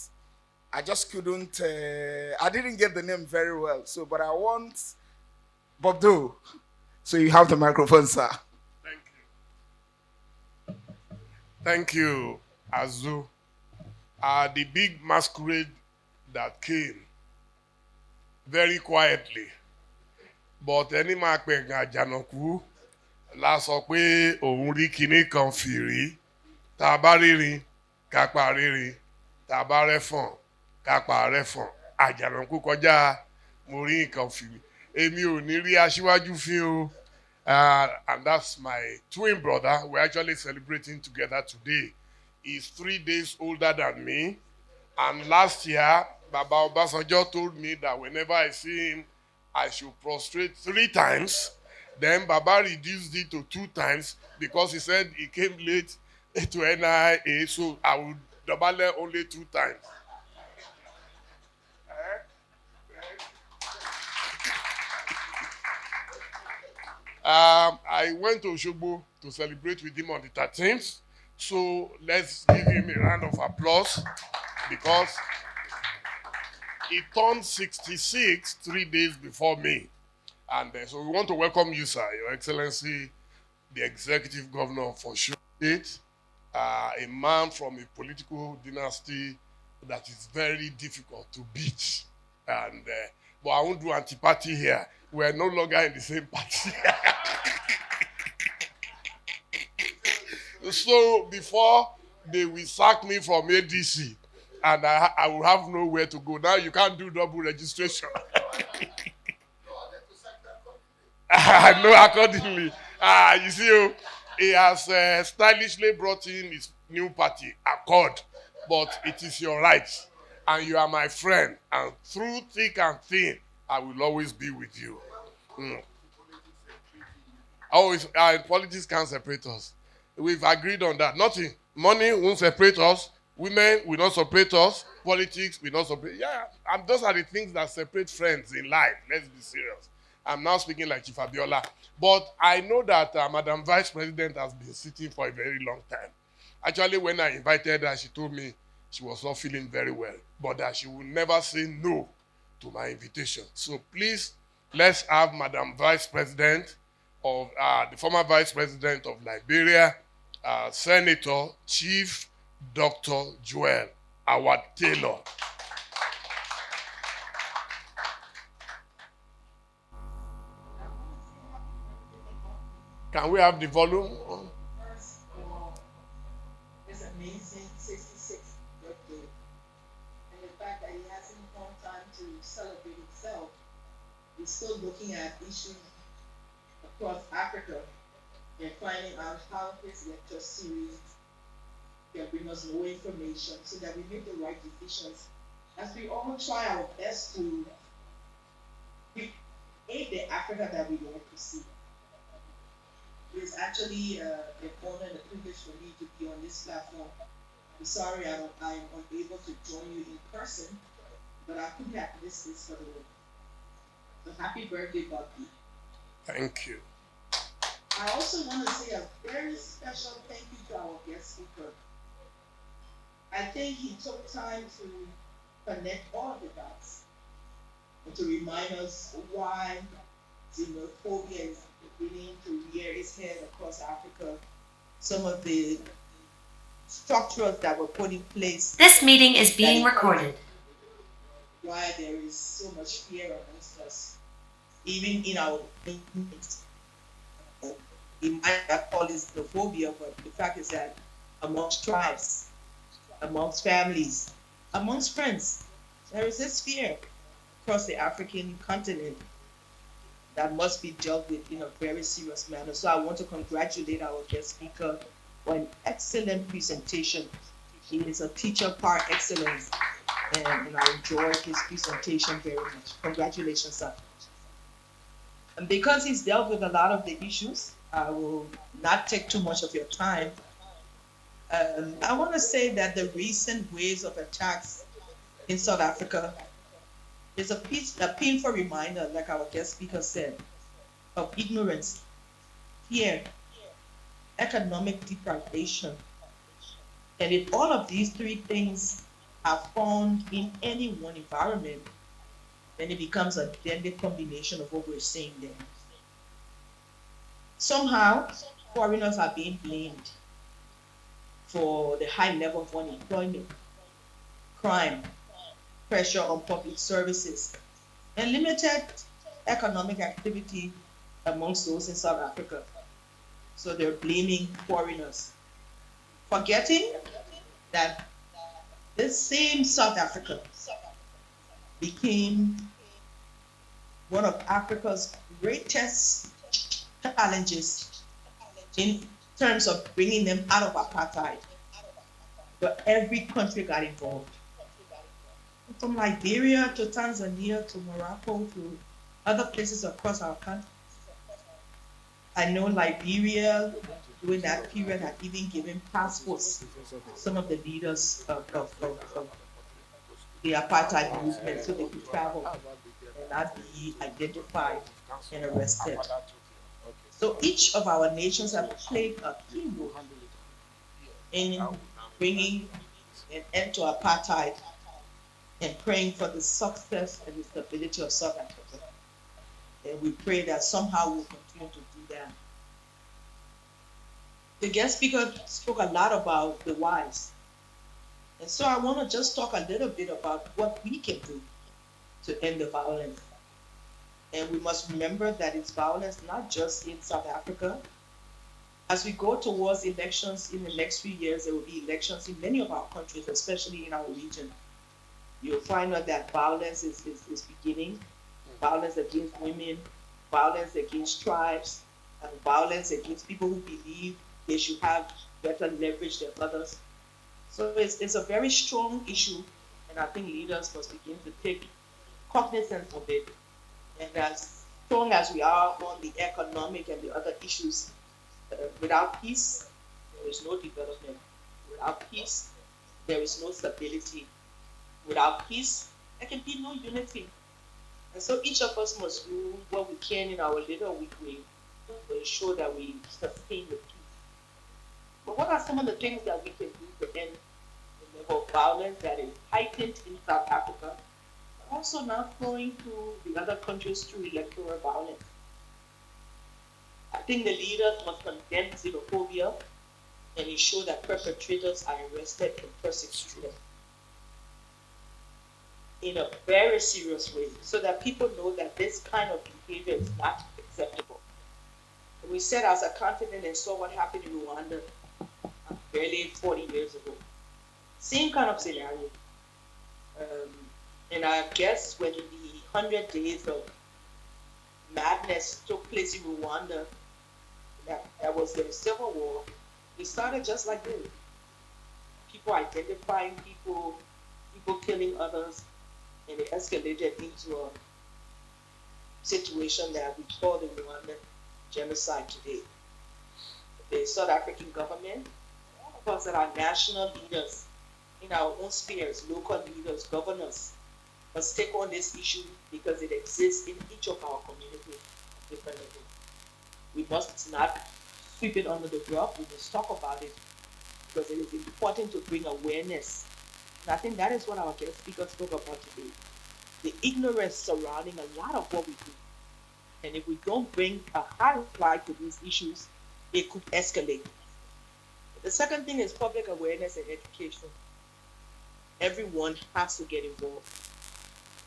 I just couldn't. I didn't get the name very well. So, but I want Bob Do. So you have the microphone, sir. Thank you. Thank you, Azu. The big masquerade that came very quietly. But ẹni máa pè gan àjànàkú la sọ pé òun rí kinní kan fìrí. Tá a bá rírin kápá rírin, tá a bá rẹ́fọ̀n kápá rẹ́fọ̀n. Àjànàkú kọjá mo rí nǹkan fìrí. Èmi ò ní rí aṣíwájú fín o. And that's my twin brother. We're actually celebrating together today. He's 3 days older than me. And last year, Baba Obasanjo told me that whenever I see him, I should prostrate 3 times. Then Baba reduced it to 2 times because he said he came late to NIA, so I would double it only 2 times. I went to Osogbo to celebrate with him on the 13th. So let's give him a round of applause because he turned 66 3 days before me. And so we want to welcome you, sir, Your Excellency, the Executive Governor of Osogbo State, a man from a political dynasty that is very difficult to beat. And but I won't do anti-party here. We're no longer in the same party. So before they will sack me from ADC, and I will have nowhere to go. Now you can't do double registration. I know accordingly. You see, he has stylishly brought in his new party, Accord, but it is your right, and you are my friend, and through thick and thin, I will always be with you. Always, politics can't separate us. We've agreed on that. Nothing. Money won't separate us. Women will not separate us. Politics will not separate. Yeah, and those are the things that separate friends in life. Let's be serious. I'm now speaking like Chief Abiola. But I know that Madam Vice President has been sitting for a very long time. Actually, when I invited her, she told me she was not feeling very well, but that she would never say no to my invitation. So please, let's have Madam Vice President of the former Vice President of Liberia, Senator Chief Dr. Joel Howard Taylor. Can we have the volume on? First of all, it's amazing 66th birthday. And the fact that he hasn't found time to celebrate himself, he's still looking at issues across Africa and finding out how his lecture series can bring us more information so that we make the right decisions as we all try our best to create the Africa that we want to see. It's actually an honor and a privilege for me to be on this platform. I'm sorry I'm unable to join you in person, but I couldn't have missed this for the world. So happy birthday, Bobby. Thank you. I also want to say a very special thank you to our guest speaker. I think he took time to connect all of the dots and to remind us why xenophobia is beginning to rear its head across Africa. Some of the structures that were put in place. This meeting is being recorded. Why there is so much fear amongst us, even in our communities. We might not call it xenophobia, but the fact is that amongst tribes, amongst families, amongst friends, there is this fear across the African continent that must be dealt with in a very serious manner. So I want to congratulate our guest speaker for an excellent presentation. He is a teacher par excellence, and I enjoyed his presentation very much. Congratulations, sir. And because he's dealt with a lot of the issues, I will not take too much of your time. I want to say that the recent waves of attacks in South Africa is a painful reminder, like our guest speaker said, of ignorance, fear, economic deprivation. And if all of these three things are found in any one environment, then it becomes a deadly combination of what we're seeing there. Somehow, foreigners are being blamed for the high level of unemployment, crime, pressure on public services, and limited economic activity amongst those in South Africa. So they're blaming foreigners, forgetting that this same South Africa became one of Africa's greatest challenges in terms of bringing them out of apartheid. But every country got involved. From Liberia to Tanzania to Morocco to other places across our country. I know Liberia during that period had even given passports to some of the leaders of the apartheid movement so they could travel and not be identified and arrested. So each of our nations have played a key role in bringing an end to apartheid and praying for the success and the stability of South Africa. And we pray that somehow we'll continue to do that. The guest speaker spoke a lot about the whys. And so I want to just talk a little bit about what we can do to end the violence. And we must remember that it's violence not just in South Africa. As we go towards elections in the next few years, there will be elections in many of our countries, especially in our region. You'll find out that violence is beginning, violence against women, violence against tribes, and violence against people who believe they should have better leverage than others. So it's a very strong issue, and I think leaders must begin to take cognizance of it. And as strong as we are on the economic and the other issues, without peace, there is no development. Without peace, there is no stability. Without peace, there can be no unity. And so each of us must do what we can in our little weak way to ensure that we sustain the peace. But what are some of the things that we can do to end the level of violence that is heightened in South Africa, but also now flowing to the other countries through electoral violence? I think the leaders must condemn xenophobia and ensure that perpetrators are arrested and persecuted in a very serious way so that people know that this kind of behavior is not acceptable. And we said as a continent and saw what happened in Rwanda barely 40 years ago. Same kind of scenario. And I guess when the 100 days of madness took place in Rwanda, that was the civil war, it started just like this. People identifying people killing others, and it escalated into a situation that we call the Rwandan genocide today. The South African government, all of us that are national leaders in our own spheres, local leaders, governors, must take on this issue because it exists in each of our communities at different levels. We must not sweep it under the rug. We must talk about it because it is important to bring awareness. And I think that is what our guest speaker spoke about today. The ignorance surrounding a lot of what we do. And if we don't bring a high light to these issues, it could escalate. The second thing is public awareness and education. Everyone has to get involved,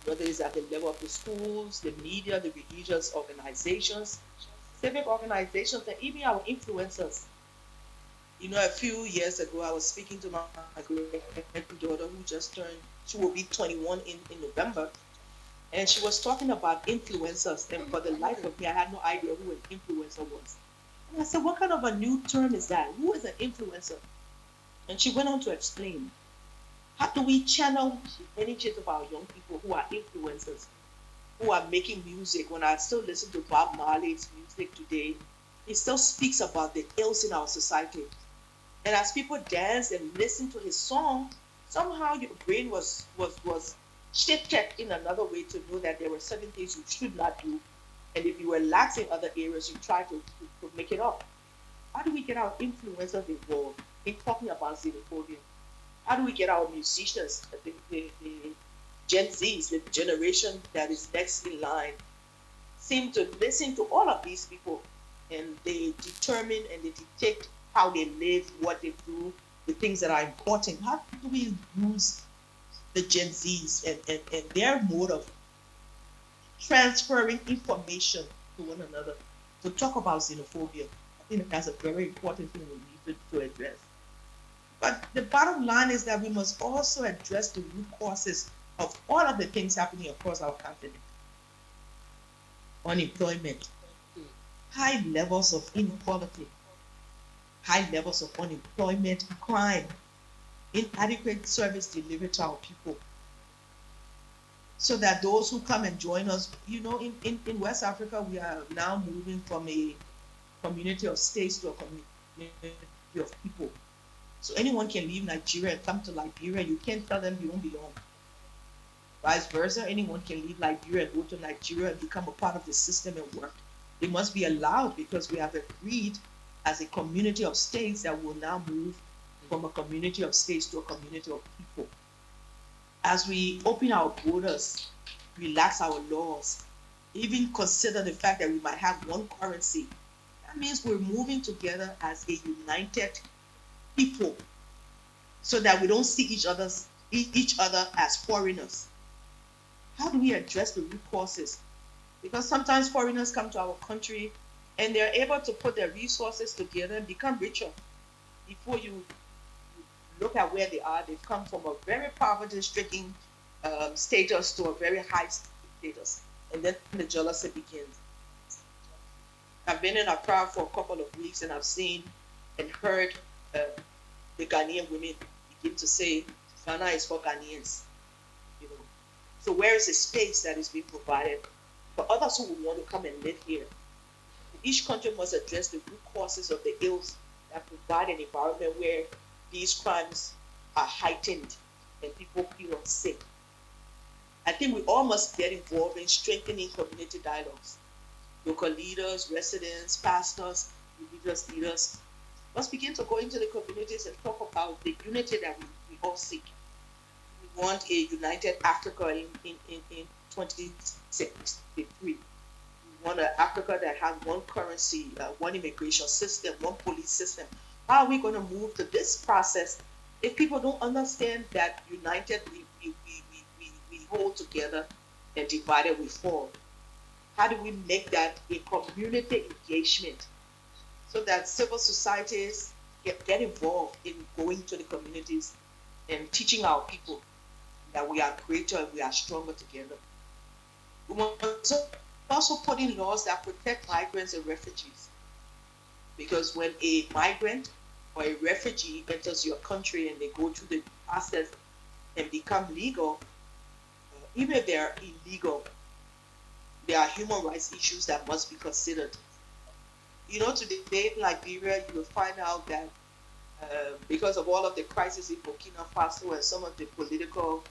whether it's at the level of the schools, the media, the religious organizations, civic organizations, and even our influencers. You know, a few years ago, I was speaking to my granddaughter who just turned, she will be 21 in November. And she was talking about influencers. And for the life of me, I had no idea who an influencer was. And I said, what kind of a new term is that? Who is an influencer? And she went on to explain. How do we channel the energies of our young people who are influencers, who are making music? When I still listen to Bob Marley's music today, he still speaks about the ills in our society. And as people dance and listen to his song, somehow your brain was shifted in another way to know that there were certain things you should not do. And if you were lax in other areas, you try to make it up. How do we get our influencers involved in talking about xenophobia? How do we get our musicians, the Gen Zs, the generation that is next in line, seem to listen to all of these people, and they determine and they dictate how they live, what they do, the things that are important. How do we use the Gen Zs and their mode of transferring information to one another to talk about xenophobia? I think that's a very important thing we need to address. But the bottom line is that we must also address the root causes of all of the things happening across our continent. Unemployment, high levels of inequality, high levels of unemployment, crime, inadequate service delivered to our people. So that those who come and join us, in West Africa, we are now moving from a community of states to a community of people. So anyone can leave Nigeria and come to Liberia. You can't tell them you don't belong. Vice versa, anyone can leave Liberia and go to Nigeria and become a part of the system and work. They must be allowed because we have agreed as a community of states that will now move from a community of states to a community of people. As we open our borders, relax our laws, even consider the fact that we might have one currency, that means we're moving together as a united people so that we don't see each other as foreigners. How do we address the root causes? Because sometimes foreigners come to our country and they're able to put their resources together and become richer. Before you look at where they are, they've come from a very poverty-stricken status to a very high status. And then the jealousy begins. I've been in Accra for a couple of weeks and I've seen and heard the Ghanaian women begin to say, Ghana is for Ghanaians. So where is the space that is being provided for others who would want to come and live here? Each country must address the root causes of the ills that provide an environment where these crimes are heightened and people feel unsafe. I think we all must get involved in strengthening community dialogues. Local leaders, residents, pastors, religious leaders must begin to go into the communities and talk about the unity that we all seek. We want a united Africa in 2063. We want an Africa that has one currency, one immigration system, one police system. How are we going to move to this process if people don't understand that united we hold together and divided we fall? How do we make that a community engagement so that civil societies get involved in going to the communities and teaching our people that we are greater and we are stronger together? We must also put in laws that protect migrants and refugees. Because when a migrant or a refugee enters your country and they go through the process and become legal, even if they're illegal, there are human rights issues that must be considered. Today in Liberia, you will find out that because of all of the crises in Burkina Faso and some of the political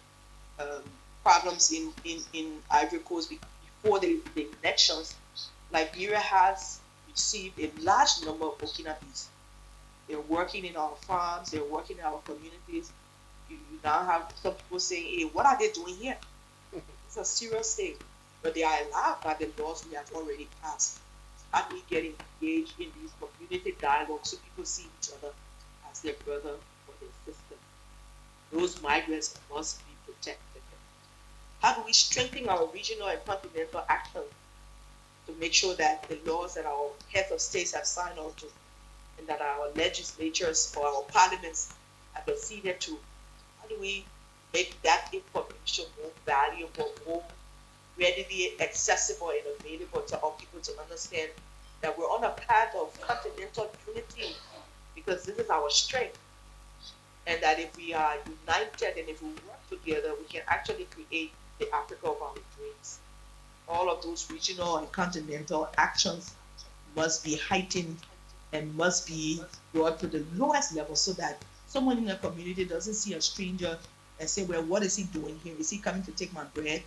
problems in Ivory Coast before the elections, Liberia has received a large number of Burkinabes. They're working in our farms, they're working in our communities. You now have some people saying, hey, what are they doing here? It's a serious thing. But they are allowed by the laws we have already passed. How do we get engaged in these community dialogues so people see each other as their brother or their sister? Those migrants must be protected. How do we strengthen our regional and continental action to make sure that the laws that our heads of states have signed on to and that our legislatures or our parliaments have acceded to? How do we make that information more valuable, more readily accessible and available to our people to understand that we're on a path of continental unity because this is our strength, and that if we are united and if we work together, we can actually create the Africa of our dreams. All of those regional and continental actions must be heightened and must be brought to the lowest level so that someone in a community doesn't see a stranger and say, well, what is he doing here? Is he coming to take my bread?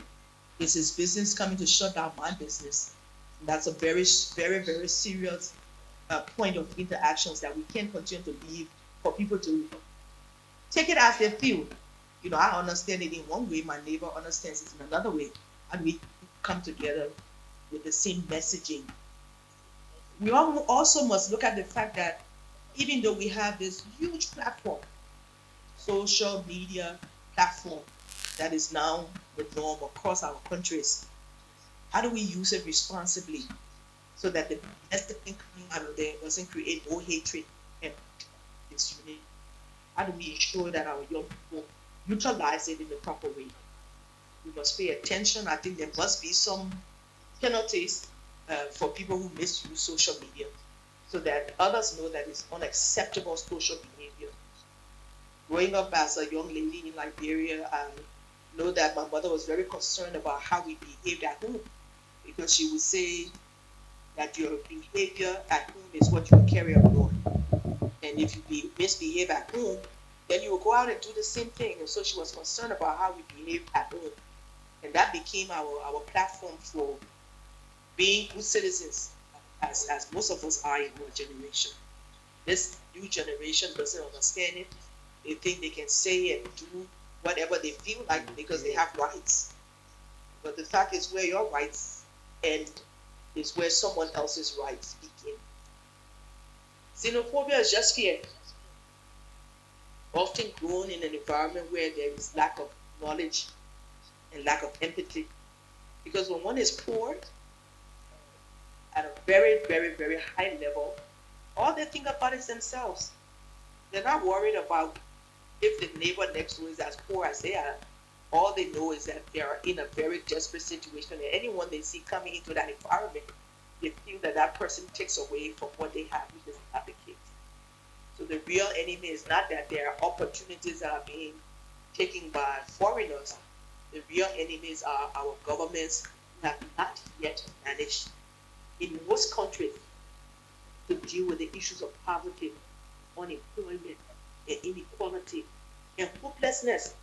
Is his business coming to shut down my business? And that's a very, very, very serious point of interactions that we can continue to leave for people to take it as they feel. I understand it in one way, my neighbor understands it in another way, and we come together with the same messaging. We also must look at the fact that even though we have this huge platform, social media platform, that is now the norm across our countries, how do we use it responsibly so that the messaging coming out of there doesn't create more hatred and disunity? How do we ensure that our young people utilize it in the proper way? We must pay attention. I think there must be some penalties for people who misuse social media so that others know that it's unacceptable social behavior. Growing up as a young lady in Liberia, I know that my mother was very concerned about how we behaved at home, because she would say that your behavior at home is what you carry abroad. And if you misbehave at home, then you will go out and do the same thing. And so she was concerned about how we behave at home. And that became our platform for being good citizens, as most of us are in our generation. This new generation doesn't understand it. They think they can say and do whatever they feel like because they have rights. But the fact is, where your rights end is where someone else's rights begin. Xenophobia is just fear, often grown in an environment where there is lack of knowledge and lack of empathy. Because when one is poor at a very, very, very high level, all they think about is themselves. They're not worried about if the neighbor next door is as poor as they are. All they know is that they are in a very desperate situation, and anyone they see coming into that environment, they feel that that person takes away from what they have, which is not the case. So the real enemy is not that there are opportunities that are being taken by foreigners. The real enemies are our governments who have not yet managed in most countries to deal with the issues of poverty, unemployment, and inequality, and hopelessness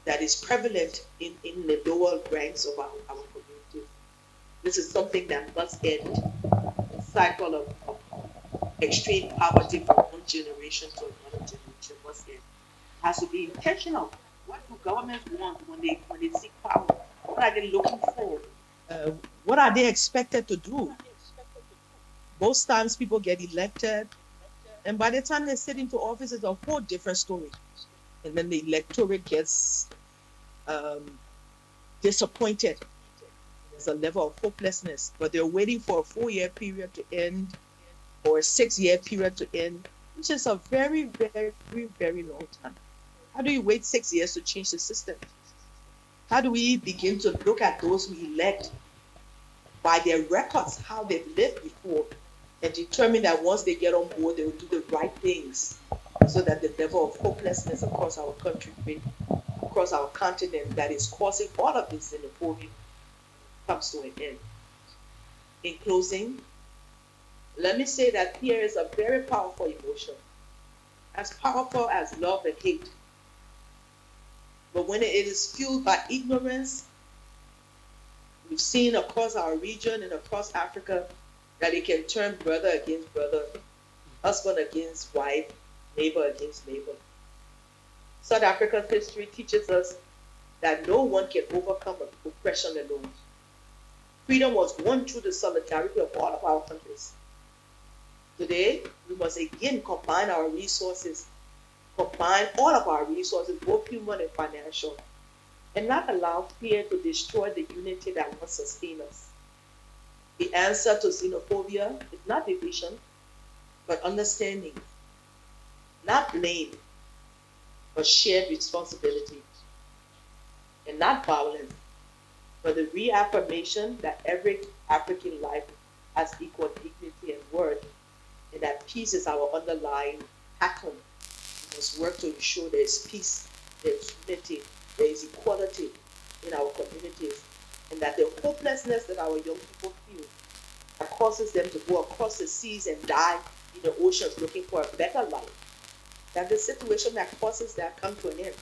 that is prevalent in the lower ranks of our community. This is something that must end. The cycle of extreme poverty from one generation to another generation must end. It has to be intentional. What do governments want when they seek power? What are they looking for? What are they expected to do? Most times people get elected, and by the time they sit into office, it's a whole different story. And then the electorate gets disappointed. There's a level of hopelessness, but they're waiting for a 4-year period to end or a 6-year period to end, which is a very, very, very long time. How do you wait 6 years to change the system? How do we begin to look at those we elect by their records, how they've lived before, and determine that once they get on board, they will do the right things so that the level of hopelessness across our country, across our continent, that is causing all of this xenophobia comes to an end. In closing, let me say that fear is a very powerful emotion, as powerful as love and hate. But when it is fueled by ignorance, we've seen across our region and across Africa that it can turn brother against brother, husband against wife, neighbor against neighbor. South Africa's history teaches us that no one can overcome oppression alone. Freedom was won through the solidarity of all of our countries. Today, we must again combine our resources, combine all of our resources, both human and financial, and not allow fear to destroy the unity that will sustain us. The answer to xenophobia is not division, but understanding, not blame, but shared responsibility, and not violence, but the reaffirmation that every African life has equal dignity and worth, and that peace is our underlying pattern. We must work to ensure there is peace, there is unity, there is equality in our communities, and that the hopelessness that our young people feel that causes them to go across the seas and die in the oceans looking for a better life, that the situation that causes that come to an end.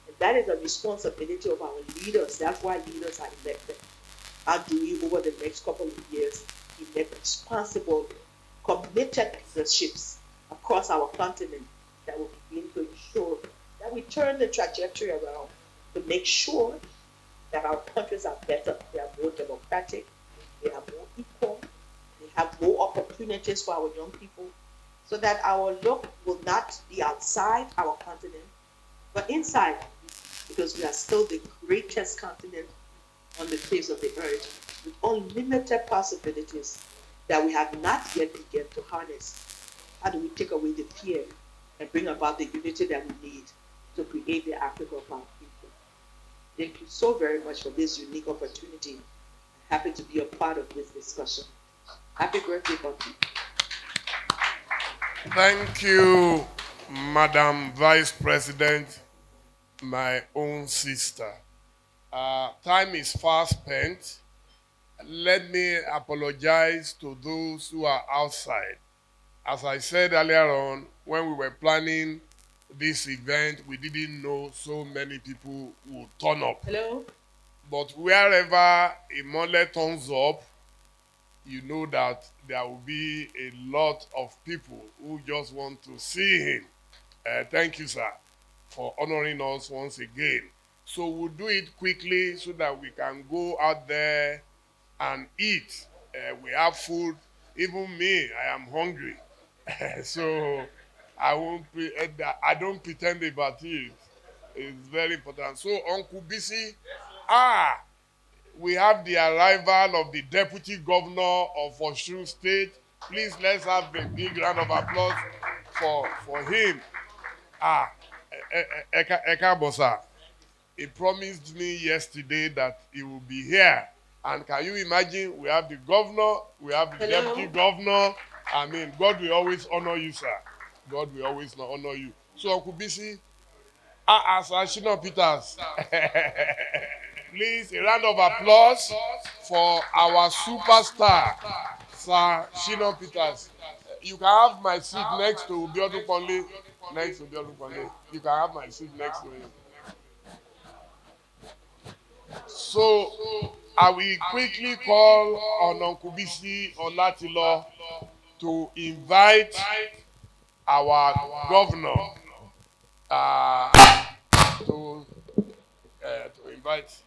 And that is a responsibility of our leaders. That's why leaders are elected. How do we, over the next couple of years, elect responsible committed leaderships across our continent that will begin to ensure that we turn the trajectory around to make sure that our countries are better, they are more democratic, they are more equal, they have more opportunities for our young people, so that our look will not be outside our continent, but inside, because we are still the greatest continent on the face of the earth, with unlimited possibilities that we have not yet begun to harness. How do we take away the fear and bring about the unity that we need to create the Africa of our people? Thank you so very much for this unique opportunity. I'm happy to be a part of this discussion. Happy birthday, Bucky. Thank you, Madam Vice President, my own sister. Time is fast spent. Let me apologize to those who are outside. As I said earlier on, when we were planning this event, we didn't know so many people would turn up. Hello? But wherever a mole turns up, you know that there will be a lot of people who just want to see him. Thank you, sir, for honoring us once again. So we'll do it quickly so that we can go out there and eat. We have food. Even me, I am hungry. So I don't pretend about it. It's very important. So Uncle Bisi, we have the arrival of the Deputy Governor of Osun State. Please let's have a big round of applause for him. Eka Bosa. He promised me yesterday that he will be here. And can you imagine, we have the governor, we have the Hello? deputy governor. I mean, God will always honor you, sir. God will always honor you. So, Uncle Bisi, Sir Shina Peters, please, a round of applause for our superstar, Sir Shina Peters. You can have my seat next to Biodun Ponle. Next to Biodun Ponle. You can have my seat next to him. So, I will quickly call on Uncle Bisi Olatilo to invite our governor to invite.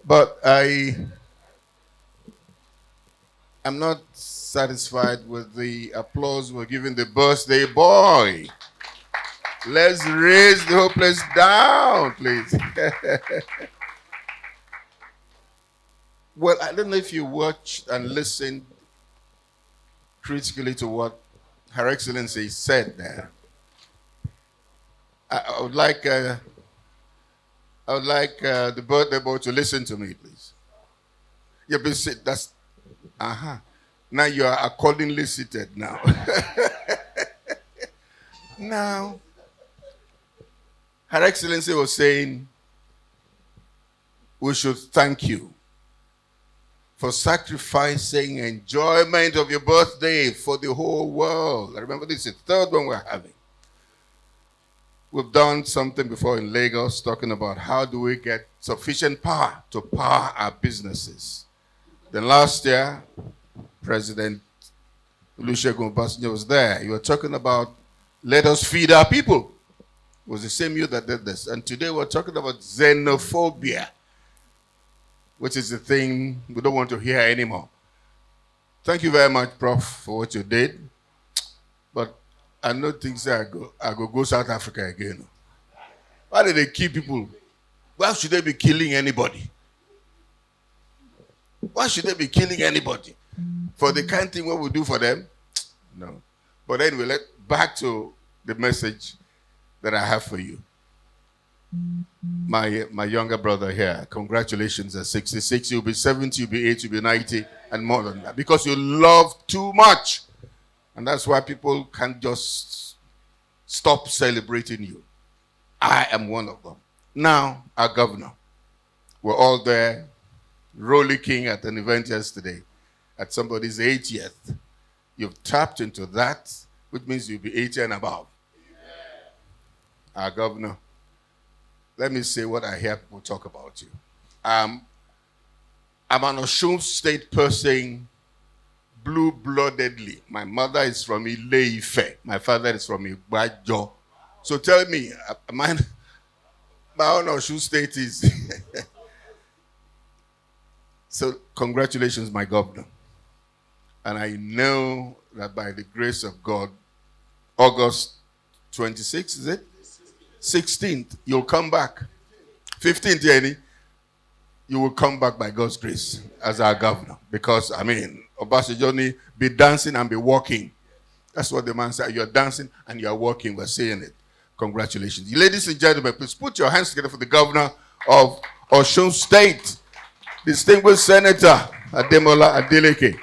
But I am not satisfied with the applause we're giving the birthday boy. Let's raise the whole place down, please. Well, I don't know if you watched and listened critically to what Her Excellency said there. I would like the birthday boy to listen to me, please. Yeah, but that's now you are accordingly seated now. Now, Her Excellency was saying we should thank you for sacrificing enjoyment of your birthday for the whole world. I remember this is the third one we're having. We've done something before in Lagos talking about how do we get sufficient power to power our businesses. Then last year, President Olusegun Obasanjo was there. You were talking about let us feed our people. It was the same you that did this. And today we're talking about xenophobia, which is the thing we don't want to hear anymore. Thank you very much, Prof, for what you did. But I know things I go South Africa again. Why do they kill people? Why should they be killing anybody? Why should they be killing anybody? For the kind of thing what we do for them? No. But anyway, back to the message that I have for you. My younger brother here, congratulations at 66. You'll be 70, you'll be 80, you'll be 90, and more than that. Because you love too much. And that's why people can't just stop celebrating you. I am one of them. Now, our governor. We're all there, rollicking at an event yesterday. at somebody's 80th. You've tapped into that, which means you'll be 80 and above. Our governor, let me say what I hear people talk about you. I'm an Osun State person, blue-bloodedly. My mother is from Ile-Ife. My father is from Igbajo. So tell me, my own Osun State is... So congratulations, my governor. And I know that by the grace of God, August 26th, is it? 16th, you'll come back. 15th, Jenny, you will come back by God's grace as our governor. Because, Obasanjo be dancing and be walking. That's what the man said. You're dancing and you're walking. We're saying it. Congratulations. Ladies and gentlemen, please put your hands together for the governor of Osun State, distinguished Senator Ademola Adeleke.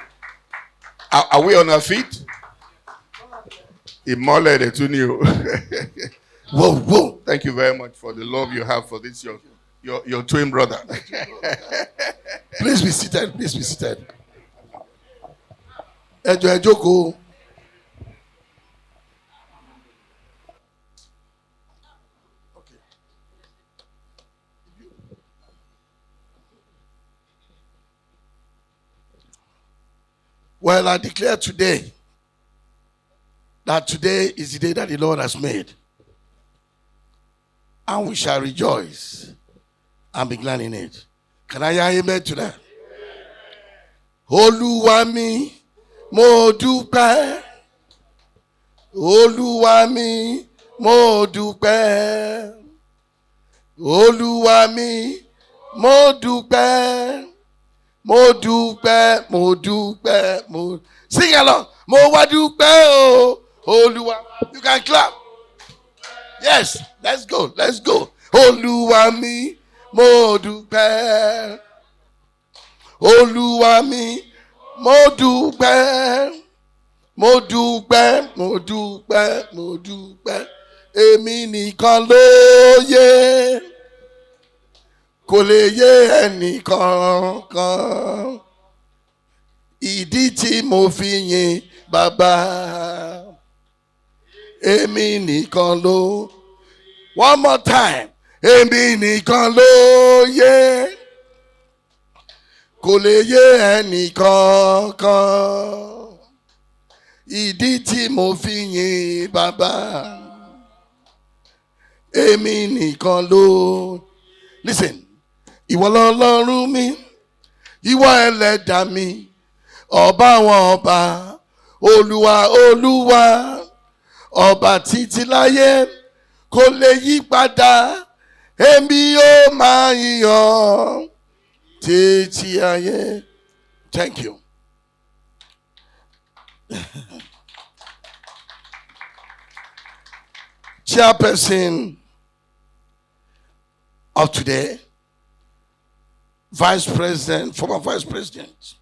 Are we on our feet? Imole de Tunio. Whoa. Thank you very much for the love you have for this, your twin brother. Please be seated. Please be seated. Ejoko. Well, I declare today that today is the day that the Lord has made. And we shall rejoice and be glad in it. Can I hear amen to that? Olúwa mi, mo dúpẹ́. Olúwa mi, mo dúpẹ́. Olúwa mi, mo dúpẹ́. Mo dúpẹ́, mo dúpẹ́, mo. Sing along. Mo wá dúpẹ́ o. Olúwa. You can clap. Yes, let's go. Olúwa mi, mo dúpẹ́. Olúwa mi, mo dúpẹ́. Mo dúpẹ́, mo dúpẹ́, mo dúpẹ́. Èmi nìkan ló yẹ. Kò lè yé ẹnìkankan. Ìdí tí mo fi yìn Bàbá. Èmi nìkan ló. One more time. Èmi nìkan ló yé. Kò lè yé ẹnìkankan. Ìdí tí mo fi yìn Bàbá. Èmi nìkan ló. Listen. Ìwọ lọ́lọ́run mi, ìwọ ẹlẹ́dàá mi, ọba àwọn ọba, Olúwa Olúwa, ọba títí láyé, kò lè yí padà, èmi ó máa yìn títí ayé. Thank you. Chairperson of today, former Vice President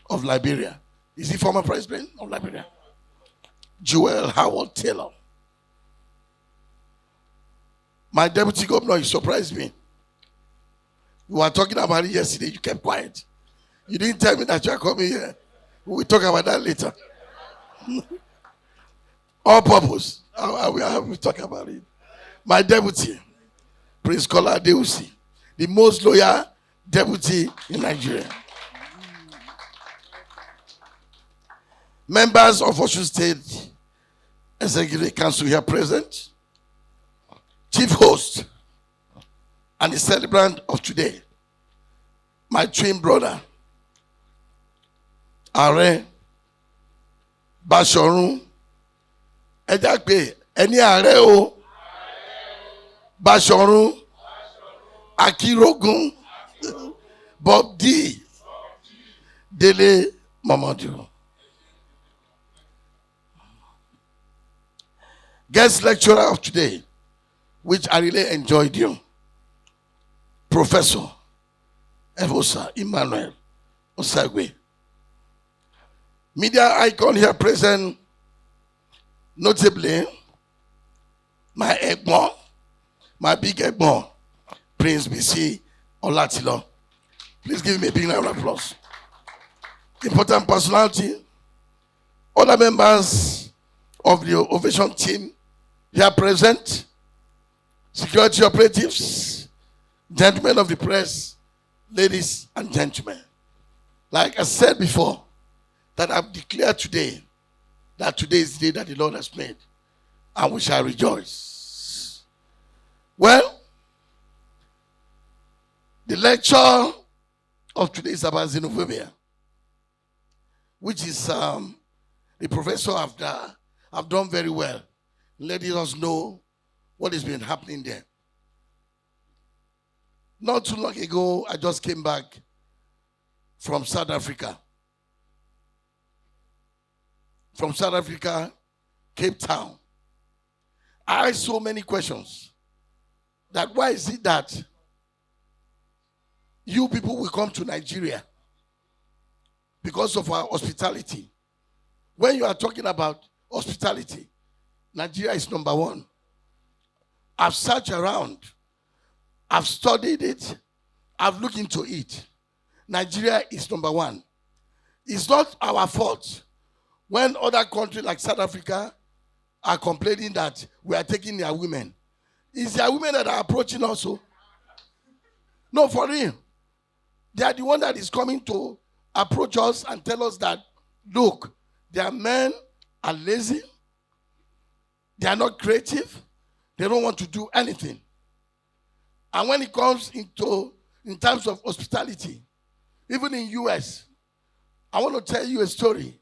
of Liberia. Is he former President of Liberia? Joel Howard Taylor. My Deputy Governor, you surprised me. We were talking about it yesterday. You kept quiet. You didn't tell me that you are coming here. We'll talk about that later. All purpose. We'll talk about it. My Deputy, Prince Kola Adeusi, the most loyal Deputy in Nigeria. Members of Osun State Executive Council here present, chief host, and the celebrant of today, my twin brother, Are Bashorun Ejakpe, Eni Are o, Bashorun Akirogun, Bob D, Dele Momodu. Guest lecturer of today, which I really enjoyed you, Professor Evosa Emmanuel Osagwe. Media icon here present, notably my Egbon, my big Egbon, Prince BC Olatilo. Please give me a big round of applause. important personality, other members of the Ovation team here present, security operatives, gentlemen of the press, ladies and gentlemen. Like I said before, that I've declared today that today is the day that the Lord has made, and we shall rejoice. Well, the lecture of today is about xenophobia, which is the professor have done very well, letting us know what has been happening there. Not too long ago, I just came back from South Africa. From South Africa, Cape Town. I asked so many questions. That why is it that you people will come to Nigeria because of our hospitality? When you are talking about hospitality, Nigeria is number one. I've searched around. I've studied it. I've looked into it. Nigeria is number one. It's not our fault when other countries like South Africa are complaining that we are taking their women. It's their women that are approaching also. No, for real. They are the one that is coming to approach us and tell us that, look, their men are lazy. They are not creative. They don't want to do anything. And when it comes in terms of hospitality, even in US, I want to tell you a story.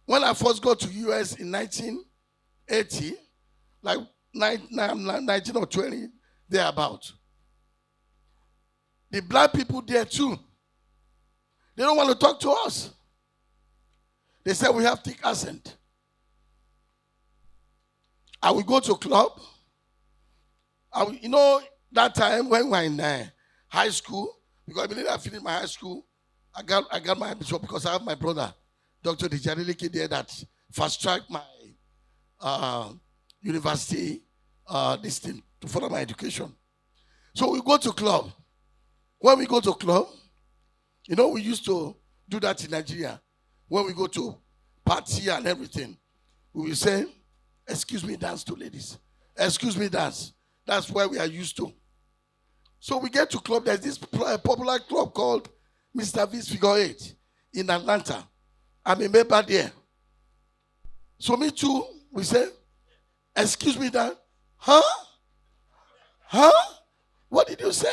When I first got to US in 1980, like 19 or 20, thereabout, the black people there too, they don't want to talk to us. They say we have thick accent. I will go to a club. That time when we were in high school, because I believe I finished my high school, I got my bishop because I have my brother, Dr. Dele, there that fast-tracked my university this thing to further my education. So we go to club. When we go to club, we used to do that in Nigeria. When we go to party and everything, we will say, excuse me, dance to ladies. Excuse me, dance. That's where we are used to. So we get to club. There's this popular club called Mr. V's Figure 8 in Atlanta. I'm a member there. So me too, we say, excuse me, dance. Huh? What did you say?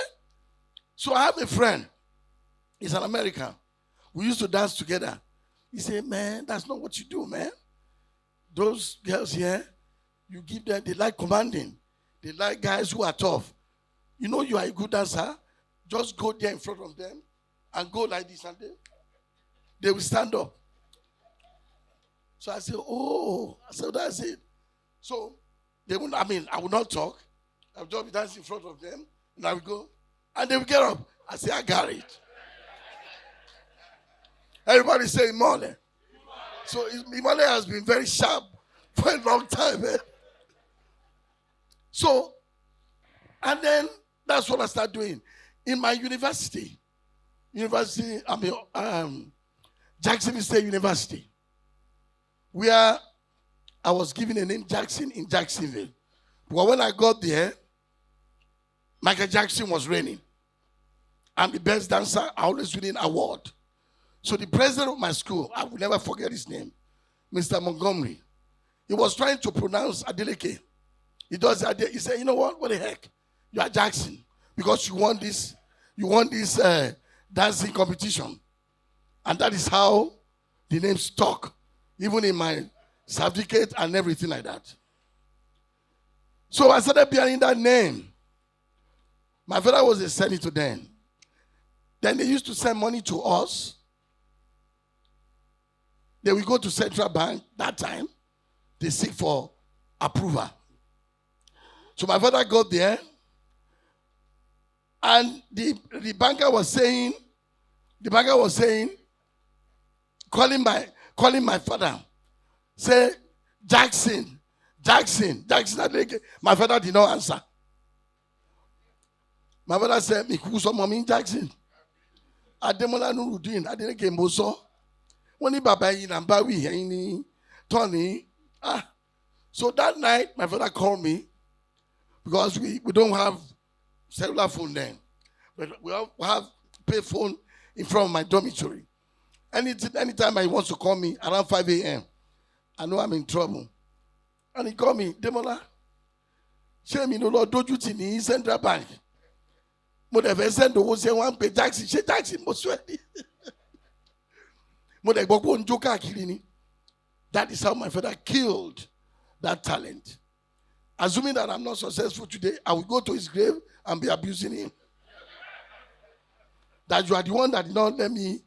So I have a friend. He's an American. We used to dance together. He said, man, that's not what you do, man. Those girls here, you give them, they like commanding. They like guys who are tough. You are a good dancer. Just go there in front of them and go like this, and they will stand up. So I said, that's it. So I will not talk. I will just be dancing in front of them, and I will go. And they will get up. I say, I got it. Everybody say Imole. So Imole has been very sharp for a long time. So, and then that's what I started doing. In my university, Jacksonville State University, where I was given a name Jackson in Jacksonville. But when I got there, Michael Jackson was reigning. I'm the best dancer. I always win an award. So the president of my school, I will never forget his name, Mr. Montgomery, he was trying to pronounce Adeleke. He does that. He said, you know what? What the heck? You are Jackson because you won this dancing competition. And that is how the name stuck, even in my certificate and everything like that. So I started bearing that name. My father was a senator then. Then they used to send money to us. They will go to Central Bank that time. They seek for approval. So my father got there. And the banker was saying, calling my father, say, Jackson. My father did not answer. My father said, Mikuso Mommy Jackson. Ademola Nurudeen, Adeleke Moso. When he baba in and Bawi, and Tony. So that night, my father called me because we don't have cellular phone then. But we have pay phone in front of my dormitory. Anytime he wants to call me around 5 a.m., I know I'm in trouble. And he called me, Demola, show me no Lord, don't you think in Central Bank? Mo de ve send owó ṣe wan pay taxi, ṣe taxi mo sweat. Mo de gbọ́ pé on jó káàkiri ni. That is how my father killed that talent. Assuming that I'm not successful today, I will go to his grave and be abusing him. That you are the one that did not let me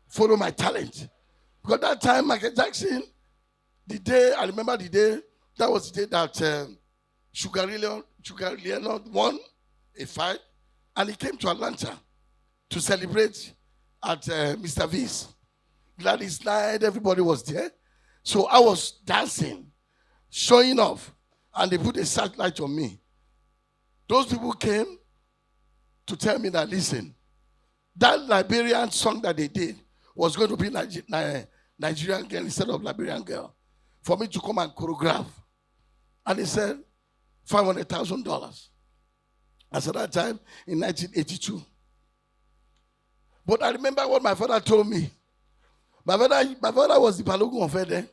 follow my talent. Because that time, Michael Jackson, I remember the day, that was the day that Sugar Leonard won a fight, and he came to Atlanta to celebrate at Mr. V's. Gladys Knight, everybody was there. So I was dancing, showing off, and they put a satellite on me. Those people came to tell me that, listen, that Liberian song that they did was going to be Nigerian girl instead of Liberian girl, for me to come and choreograph. And they said, $500,000. As at that time, in 1982. But I remember what my father told me. My father was the Balogun of Ede.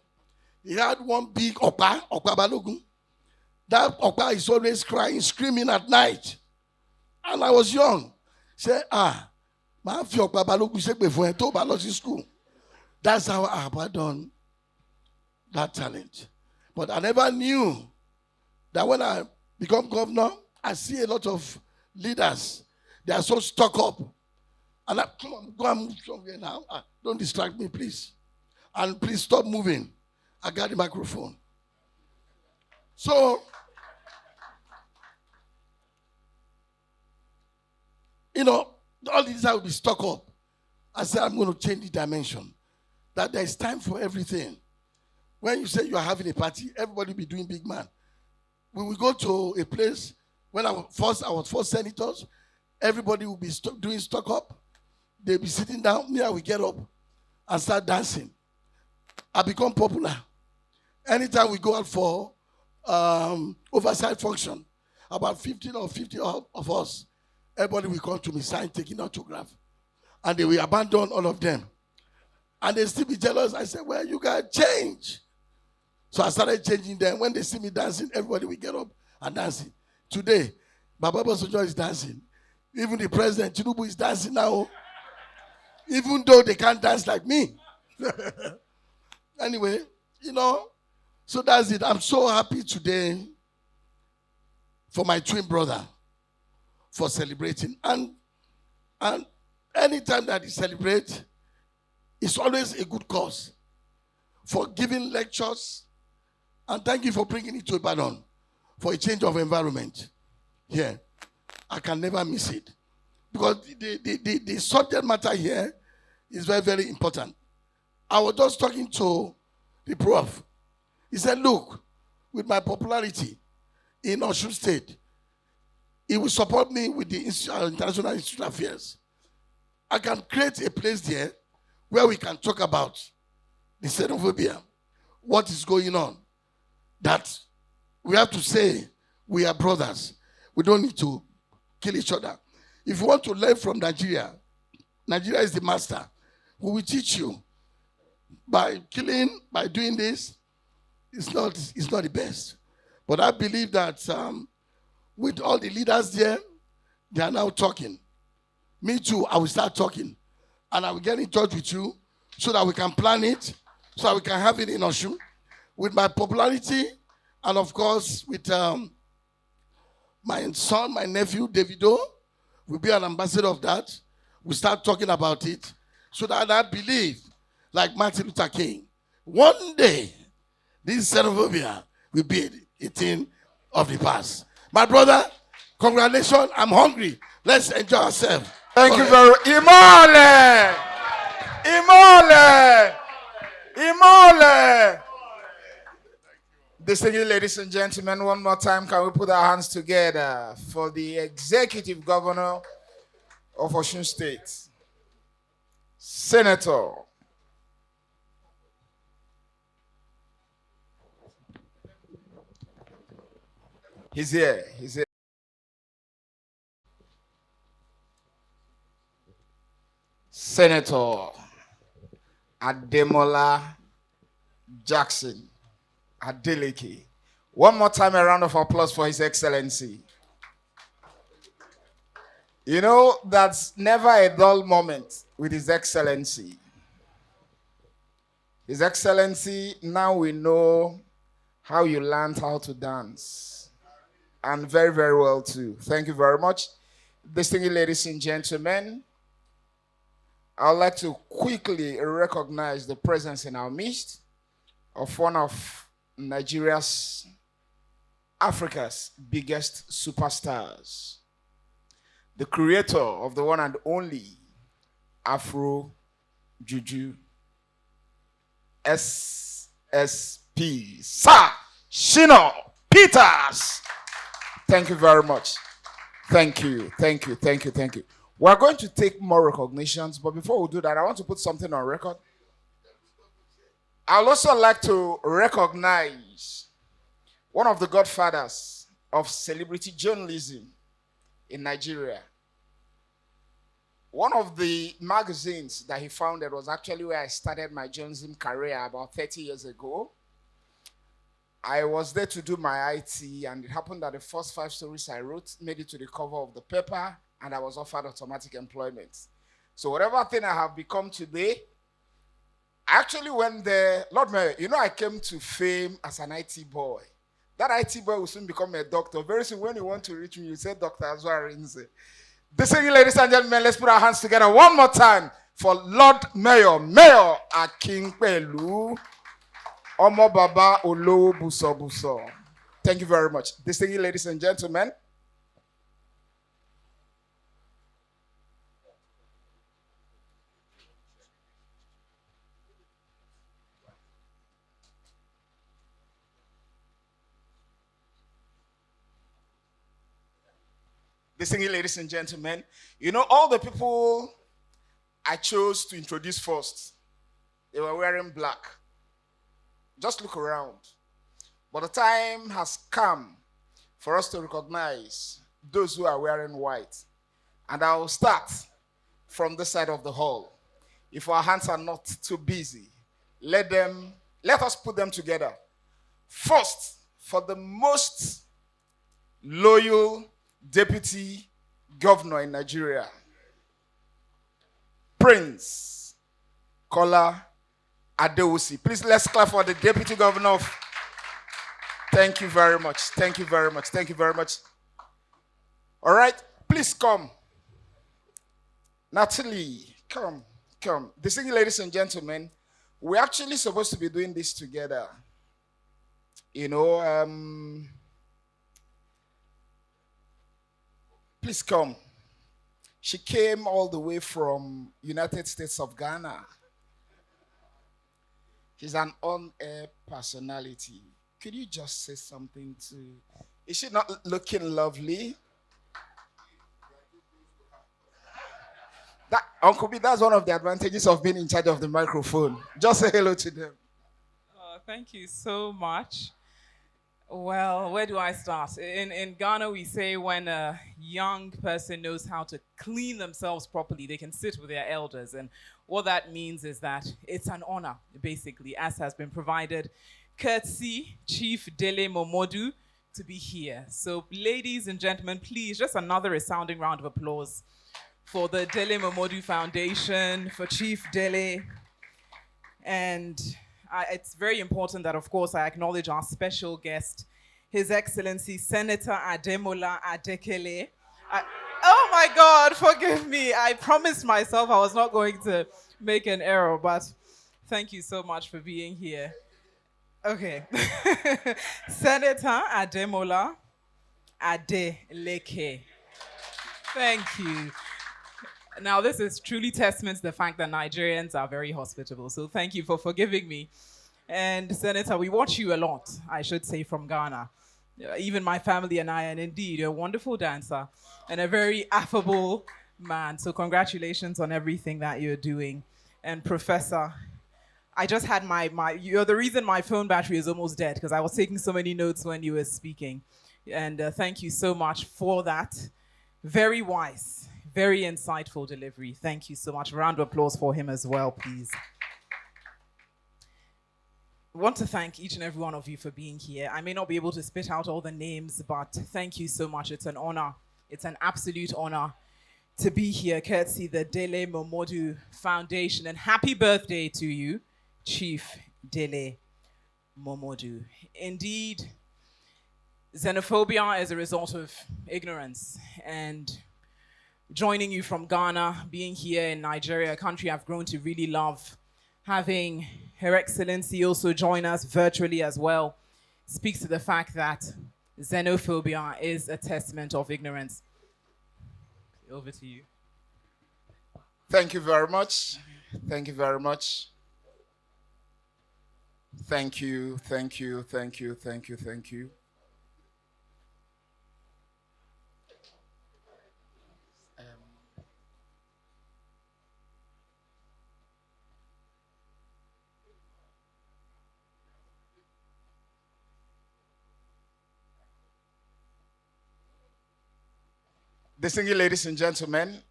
He had one big Okpa Balogun. That Okpa is always crying, screaming at night. And I was young. Say, my fi Okpa Balogun shake before I told biology school. That's how I abandoned that talent. But I never knew that when I become governor, I see a lot of leaders. They are so stuck up. And come on, go and move somewhere now. Don't distract me, please. And please stop moving. I got the microphone. So, all these I will be stuck up. I said, I'm going to change the dimension. That there is time for everything. When you say you are having a party, everybody will be doing big man. We will go to a place, when I was first senators, everybody will be doing stock up. They'll be sitting down, me I will get up and start dancing. I become popular. Anytime we go out for oversight function, about 15 or 50 of us, everybody will come to me, sign, taking autograph. And they will abandon all of them. And they still be jealous. I said, well, you guys change. So I started changing them. When they see me dancing, everybody will get up and dancing. Today, Baba Sojo is dancing. Even the president, Tinubu, is dancing now. Even though they can't dance like me. Anyway, so that's it. I'm so happy today for my twin brother for celebrating. And anytime that he celebrates, it's always a good cause for giving lectures. And thank you for bringing it to Ibadan for a change of environment here. I can never miss it. Because the subject matter here is very, very important. I was just talking to the prof. He said, look, with my popularity in Osun State, he will support me with the International Institute of Affairs. I can create a place there where we can talk about the xenophobia, what is going on, that we have to say we are brothers. We don't need to kill each other. If you want to learn from Nigeria, Nigeria is the master. We will teach you. By killing, by doing this, it's not the best. But I believe that with all the leaders there, they are now talking. Me too, I will start talking. And I will get in touch with you so that we can plan it, so that we can have it in Osun. With my popularity, and of course, with my son, my nephew, Davido, will be an ambassador of that. We start talking about it, so that I believe, like Martin Luther King, one day, this xenophobia will be a thing of the past. My brother, congratulations, I'm hungry. Let's enjoy ourselves. Thank you very much. Imole! Imole! Imole! Distinguished ladies and gentlemen, one more time, can we put our hands together for the Executive Governor of Osun State? Senator. He's here. He's here. Senator Ademola Jackson Adeleke. One more time, a round of applause for His Excellency. You know, that's never a dull moment with His Excellency. His Excellency, now we know how you learned how to dance. And very, very well too. Thank you very much. Distinguished ladies and gentlemen, I would like to quickly recognize the presence in our midst of one of Nigeria's, Africa's biggest superstars, the creator of the one and only Afro Juju, SSP, Sir Shino Peters. Thank you very much. Thank you. We're going to take more recognitions, but before we do that, I want to put something on record. I'd also like to recognize one of the godfathers of celebrity journalism in Nigeria. One of the magazines that he founded was actually where I started my journalism career about 30 years ago. I was there to do my IT, and it happened that the first 5 stories I wrote made it to the cover of the paper, and I was offered automatic employment. So whatever thing I have become today, I actually went there. Lord Mayor, you know, I came to fame as an IT boy. That IT boy will soon become a doctor. Very soon, when you want to reach me, you say Dr. Azwarinze. Distinguished ladies and gentlemen, let's put our hands together one more time for Lord Mayor, Mayor Akinpelu Omo Baba Olowo Buso Buso. Thank you very much. Distinguished ladies and gentlemen, you know, all the people I chose to introduce first, they were wearing black. Just look around. But the time has come for us to recognize those who are wearing white. And I will start from this side of the hall. If our hands are not too busy, let us put them together. First, for the most loyal deputy governor in Nigeria, Prince Kola Adewusi. Please, let's clap for the deputy governor. Thank you very much. Thank you very much. Thank you very much. All right, please come. Natalie, come. Distinguished ladies and gentlemen, we're actually supposed to be doing this together. You know, please come. She came all the way from United States of Ghana. She's an on-air personality. Could you just say something to... Is she not looking lovely? That, Uncle B, that's one of the advantages of being in charge of the microphone. Just say hello to them. Thank you so much. Well, where do I start? In Ghana, we say when a young person knows how to clean themselves properly, they can sit with their elders. And what that means is that it's an honor, basically, as has been provided, courtesy Chief Dele Momodu, to be here. So, ladies and gentlemen, please, just another resounding round of applause for the Dele Momodu Foundation, for Chief Dele. And it's very important that, of course, I acknowledge our special guest, His Excellency Senator Ademola Adekele. Oh my God, forgive me. I promised myself I was not going to make an error, but thank you so much for being here. Okay. Senator Ademola Adeleke. Thank you. Now, this is truly testament to the fact that Nigerians are very hospitable. So thank you for forgiving me. And Senator, we watch you a lot, I should say, from Ghana. Even my family and I, and indeed, you're a wonderful dancer and a very affable man. So congratulations on everything that you're doing. and Professor. I just had you're the reason my phone battery is almost dead because I was taking so many notes when you were speaking. And thank you so much for that. Very wise, very insightful delivery. Thank you so much. Round of applause for him as well, please. I want to thank each and every one of you for being here. I may not be able to spit out all the names, but thank you so much. It's an honor. It's an absolute honor to be here, courtesy the Dele Momodu Foundation. And happy birthday to you, Chief Dele Momodu. Indeed, xenophobia is a result of ignorance. And joining you from Ghana, being here in Nigeria, a country I've grown to really love, having Her Excellency also join us virtually as well, speaks to the fact that xenophobia is a testament of ignorance. Over to you. Thank you very much. Thank you very much. Thank you, thank you, thank you, thank you, thank you. Distinguished ladies and gentlemen,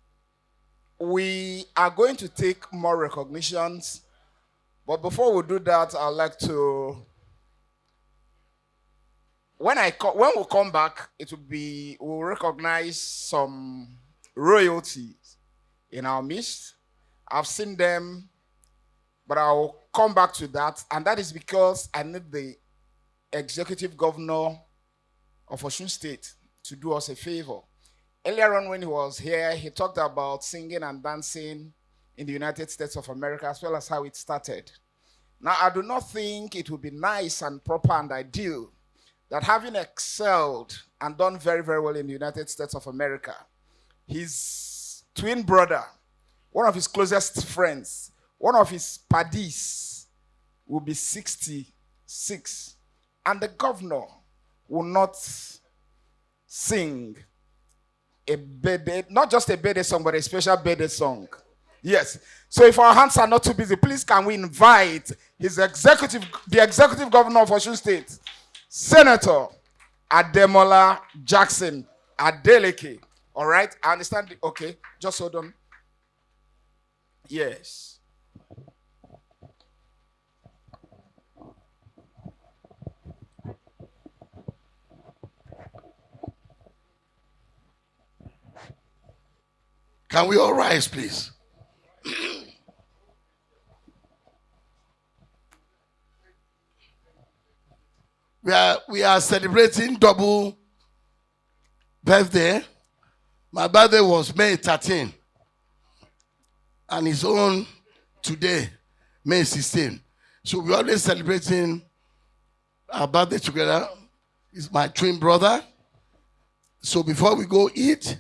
we are going to take more recognitions, but before we do that, I'd like to, when we come back, we'll recognize some royalties in our midst. I've seen them, but I'll come back to that, and that is because I need the executive governor of Osun State to do us a favor. Earlier on when he was here, he talked about singing and dancing in the United States of America, as well as how it started. Now, I do not think it would be nice and proper and ideal that having excelled and done very, very well in the United States of America, his twin brother, one of his closest friends, one of his paddies, will be 66, and the governor will not sing a birthday, not just a birthday song, but a special birthday song. Yes. So if our hands are not too busy, please can we invite the executive governor of Osun State, Senator Ademola Jackson Adeleke. All right? I understand. Okay. Just hold on. Yes. Can we all rise, please? We are celebrating double birthday. My birthday was May 13, and his own today, May 16. So we're always celebrating our birthday together. He's my twin brother. So before we go eat,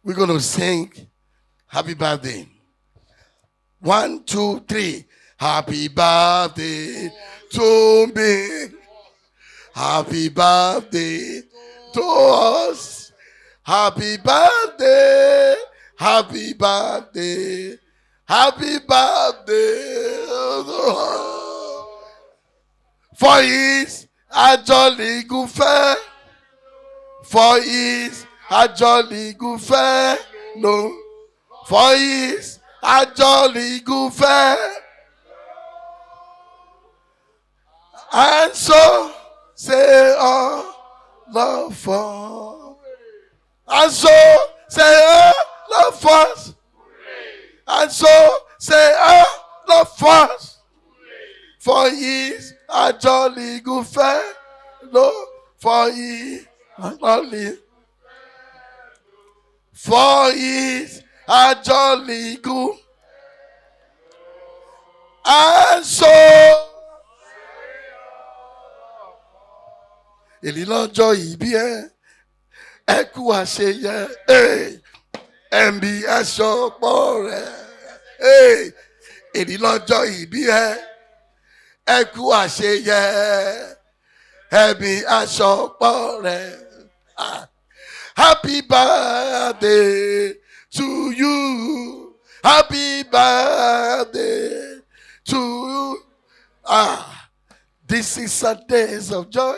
we're going to sing happy birthday. 1, 2, 3. Happy birthday to me. Happy birthday to us. Happy birthday. Happy birthday. Happy birthday. For it's a jolly good fair. For it's a jolly good fair. No. For it's a jolly good fair. And so say all love for. And so say all love for. And so say all love for. For it's a jolly good fair. No. For it's a jolly. For it's a jolly good. And so èlì lọ́jọ́ ìbí ẹ kú àṣeyẹ ẹ̀mí aṣọ pọ̀ rẹ̀ èlì lọ́jọ́ ìbí ẹ kú àṣeyẹ ẹ̀mí aṣọ pọ̀ rẹ̀. Happy birthday to you. Happy birthday to you. This is a days of joy.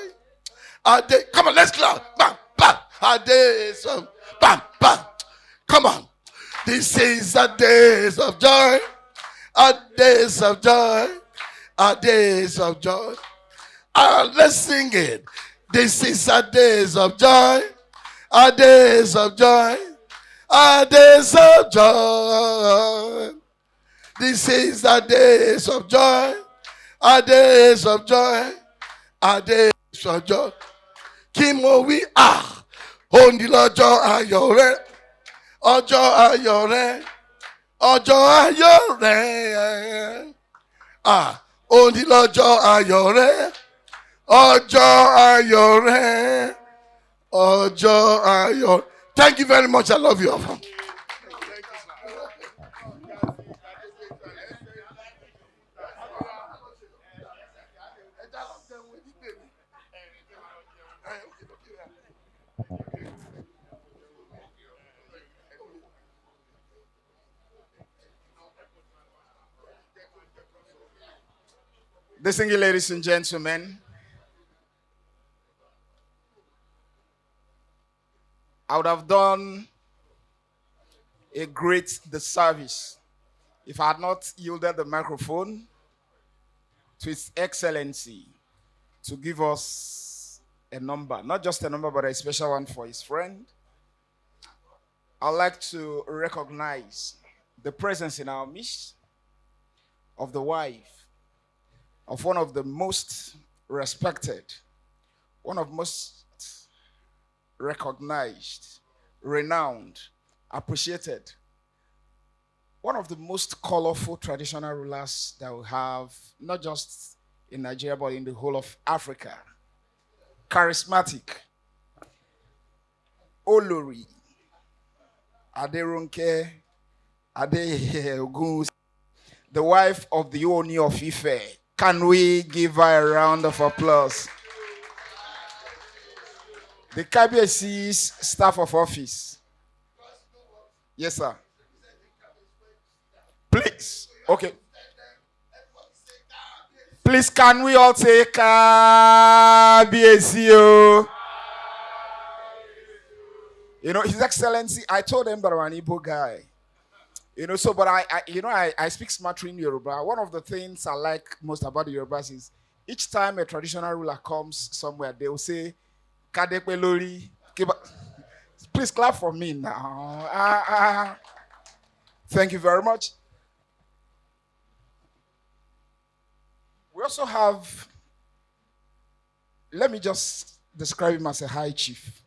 Come on, let's clap. Bam, bam. A days of bam, bam. Come on. This is a days of joy. A days of joy. A days of joy. Let's sing it. This is a days of joy. A days of joy. A days of joy. This is a days of joy. A days of joy. A days of joy. Kí mo wí òní lọ́jọ́ ayọ̀ rẹ. Ọjọ́ ayọ̀ rẹ. Ọjọ́ ayọ̀ rẹ. Òní lọ́jọ́ ayọ̀ rẹ. Ọjọ́ ayọ̀ rẹ. Ọjọ́ ayọ̀. Thank you very much. I love you. Listen, ladies and gentlemen. I would have done a great disservice if I had not yielded the microphone to His Excellency to give us a number. Not just a number, but a special one for his friend. I'd like to recognize the presence in our midst of the wife of one of the most respected, one of most recognized, renowned, appreciated, one of the most colorful traditional rulers that we have, not just in Nigeria, but in the whole of Africa. Charismatic. Olori. Aderonke. Ogun. The wife of the Oni of Ife. Can we give her a round of applause? The KBSC's staff of office. Yes, sir. Please. Okay. Please, can we all say KBSC? You know, His Excellency, I told him that I'm an Igbo guy. You know, so, but I speak smattering Yoruba. One of the things I like most about the Yorubas is each time a traditional ruler comes somewhere, they will say, Kadepe Lori. Please clap for me now. Thank you very much. We also have, let me just describe him as a high chief.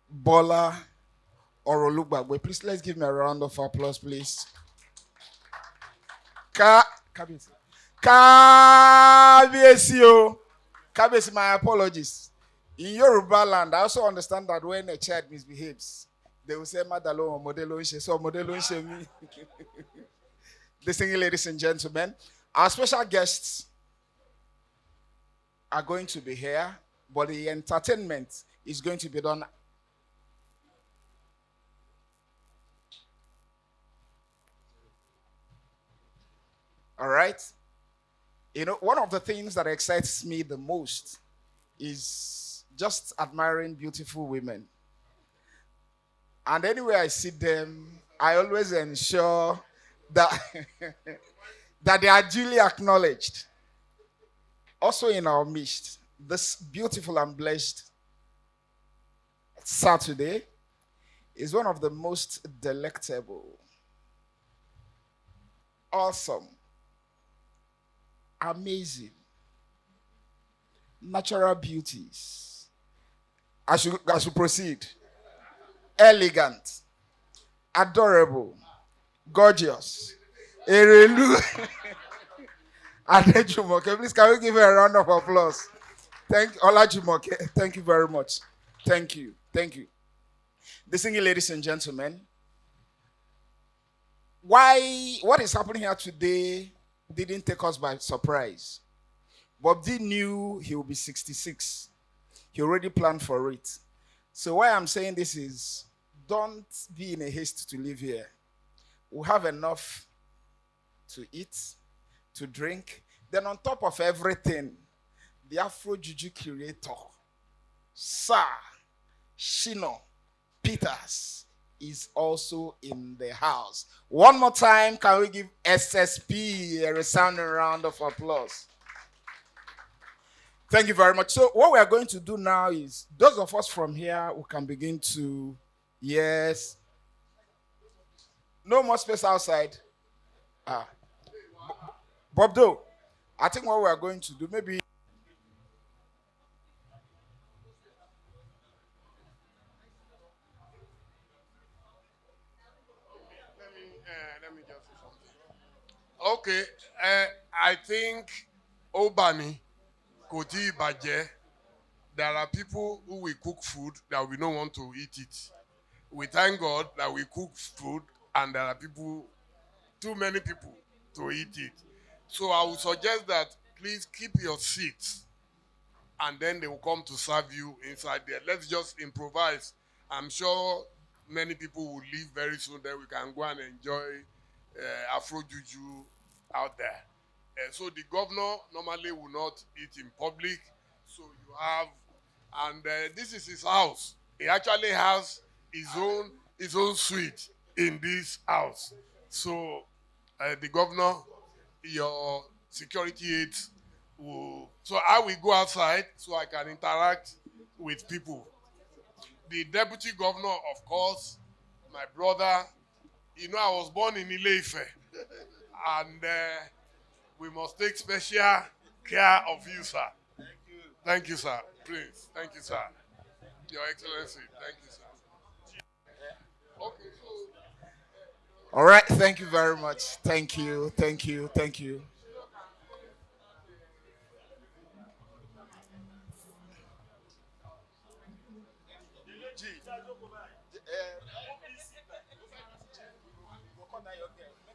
Bola Orolugbagbe. Please, let's give me a round of applause, please. Kabiyesi. Kabiyesi, my apologies. In Yoruba land, I also understand that when a child misbehaves, they will say, Madalo modelo nse, so modelo nse me. Listening, ladies and gentlemen, our special guests are going to be here, but the entertainment is going to be done. All right? You know, one of the things that excites me the most is just admiring beautiful women. And anywhere I see them, I always ensure that, that they are duly acknowledged. Also in our midst, this beautiful and blessed Saturday is one of the most delectable, awesome, amazing, natural beauties. I should proceed. Elegant, adorable, gorgeous. Erelu. Adejumoke. Please, can we give her a round of applause? Thank you, Olajumoke. Thank you very much. Thank you. Thank you. Listening, ladies and gentlemen, what is happening here today didn't take us by surprise. Bob D knew he would be 66. He already planned for it. So why I'm saying this is, don't be in a haste to leave here. We have enough to eat, to drink. Then on top of everything, the Afro Juju curator, Sir Shino Peters, is also in the house. One more time, can we give SSP a resounding round of applause? Thank you very much. So what we are going to do now is, those of us from here, we can begin to, yes. No more space outside. Bob Do, I think what we are going to do, maybe let me just say something. Okay, I think Obani, Koti Baje, there are people who will cook food that we don't want to eat it. We thank God that we cook food and there are people, too many people to eat it. So I would suggest that please keep your seats and then they will come to serve you inside there. Let's just improvise. I'm sure many people will leave very soon. Then we can go and enjoy Afro Juju out there. So the governor normally will not eat in public. So you have, and this is his house. He actually has his own suite in this house. So the governor, your security aides will. So I will go outside so I can interact with people. The deputy governor, of course, my brother. You know, I was born in Ile-Ife, and we must take special care of you, sir. Thank you, sir. Prince. Thank you, sir. Your Excellency. Thank you, sir. Okay, so. all right. Thank you very much. Thank you. Thank you. Thank you.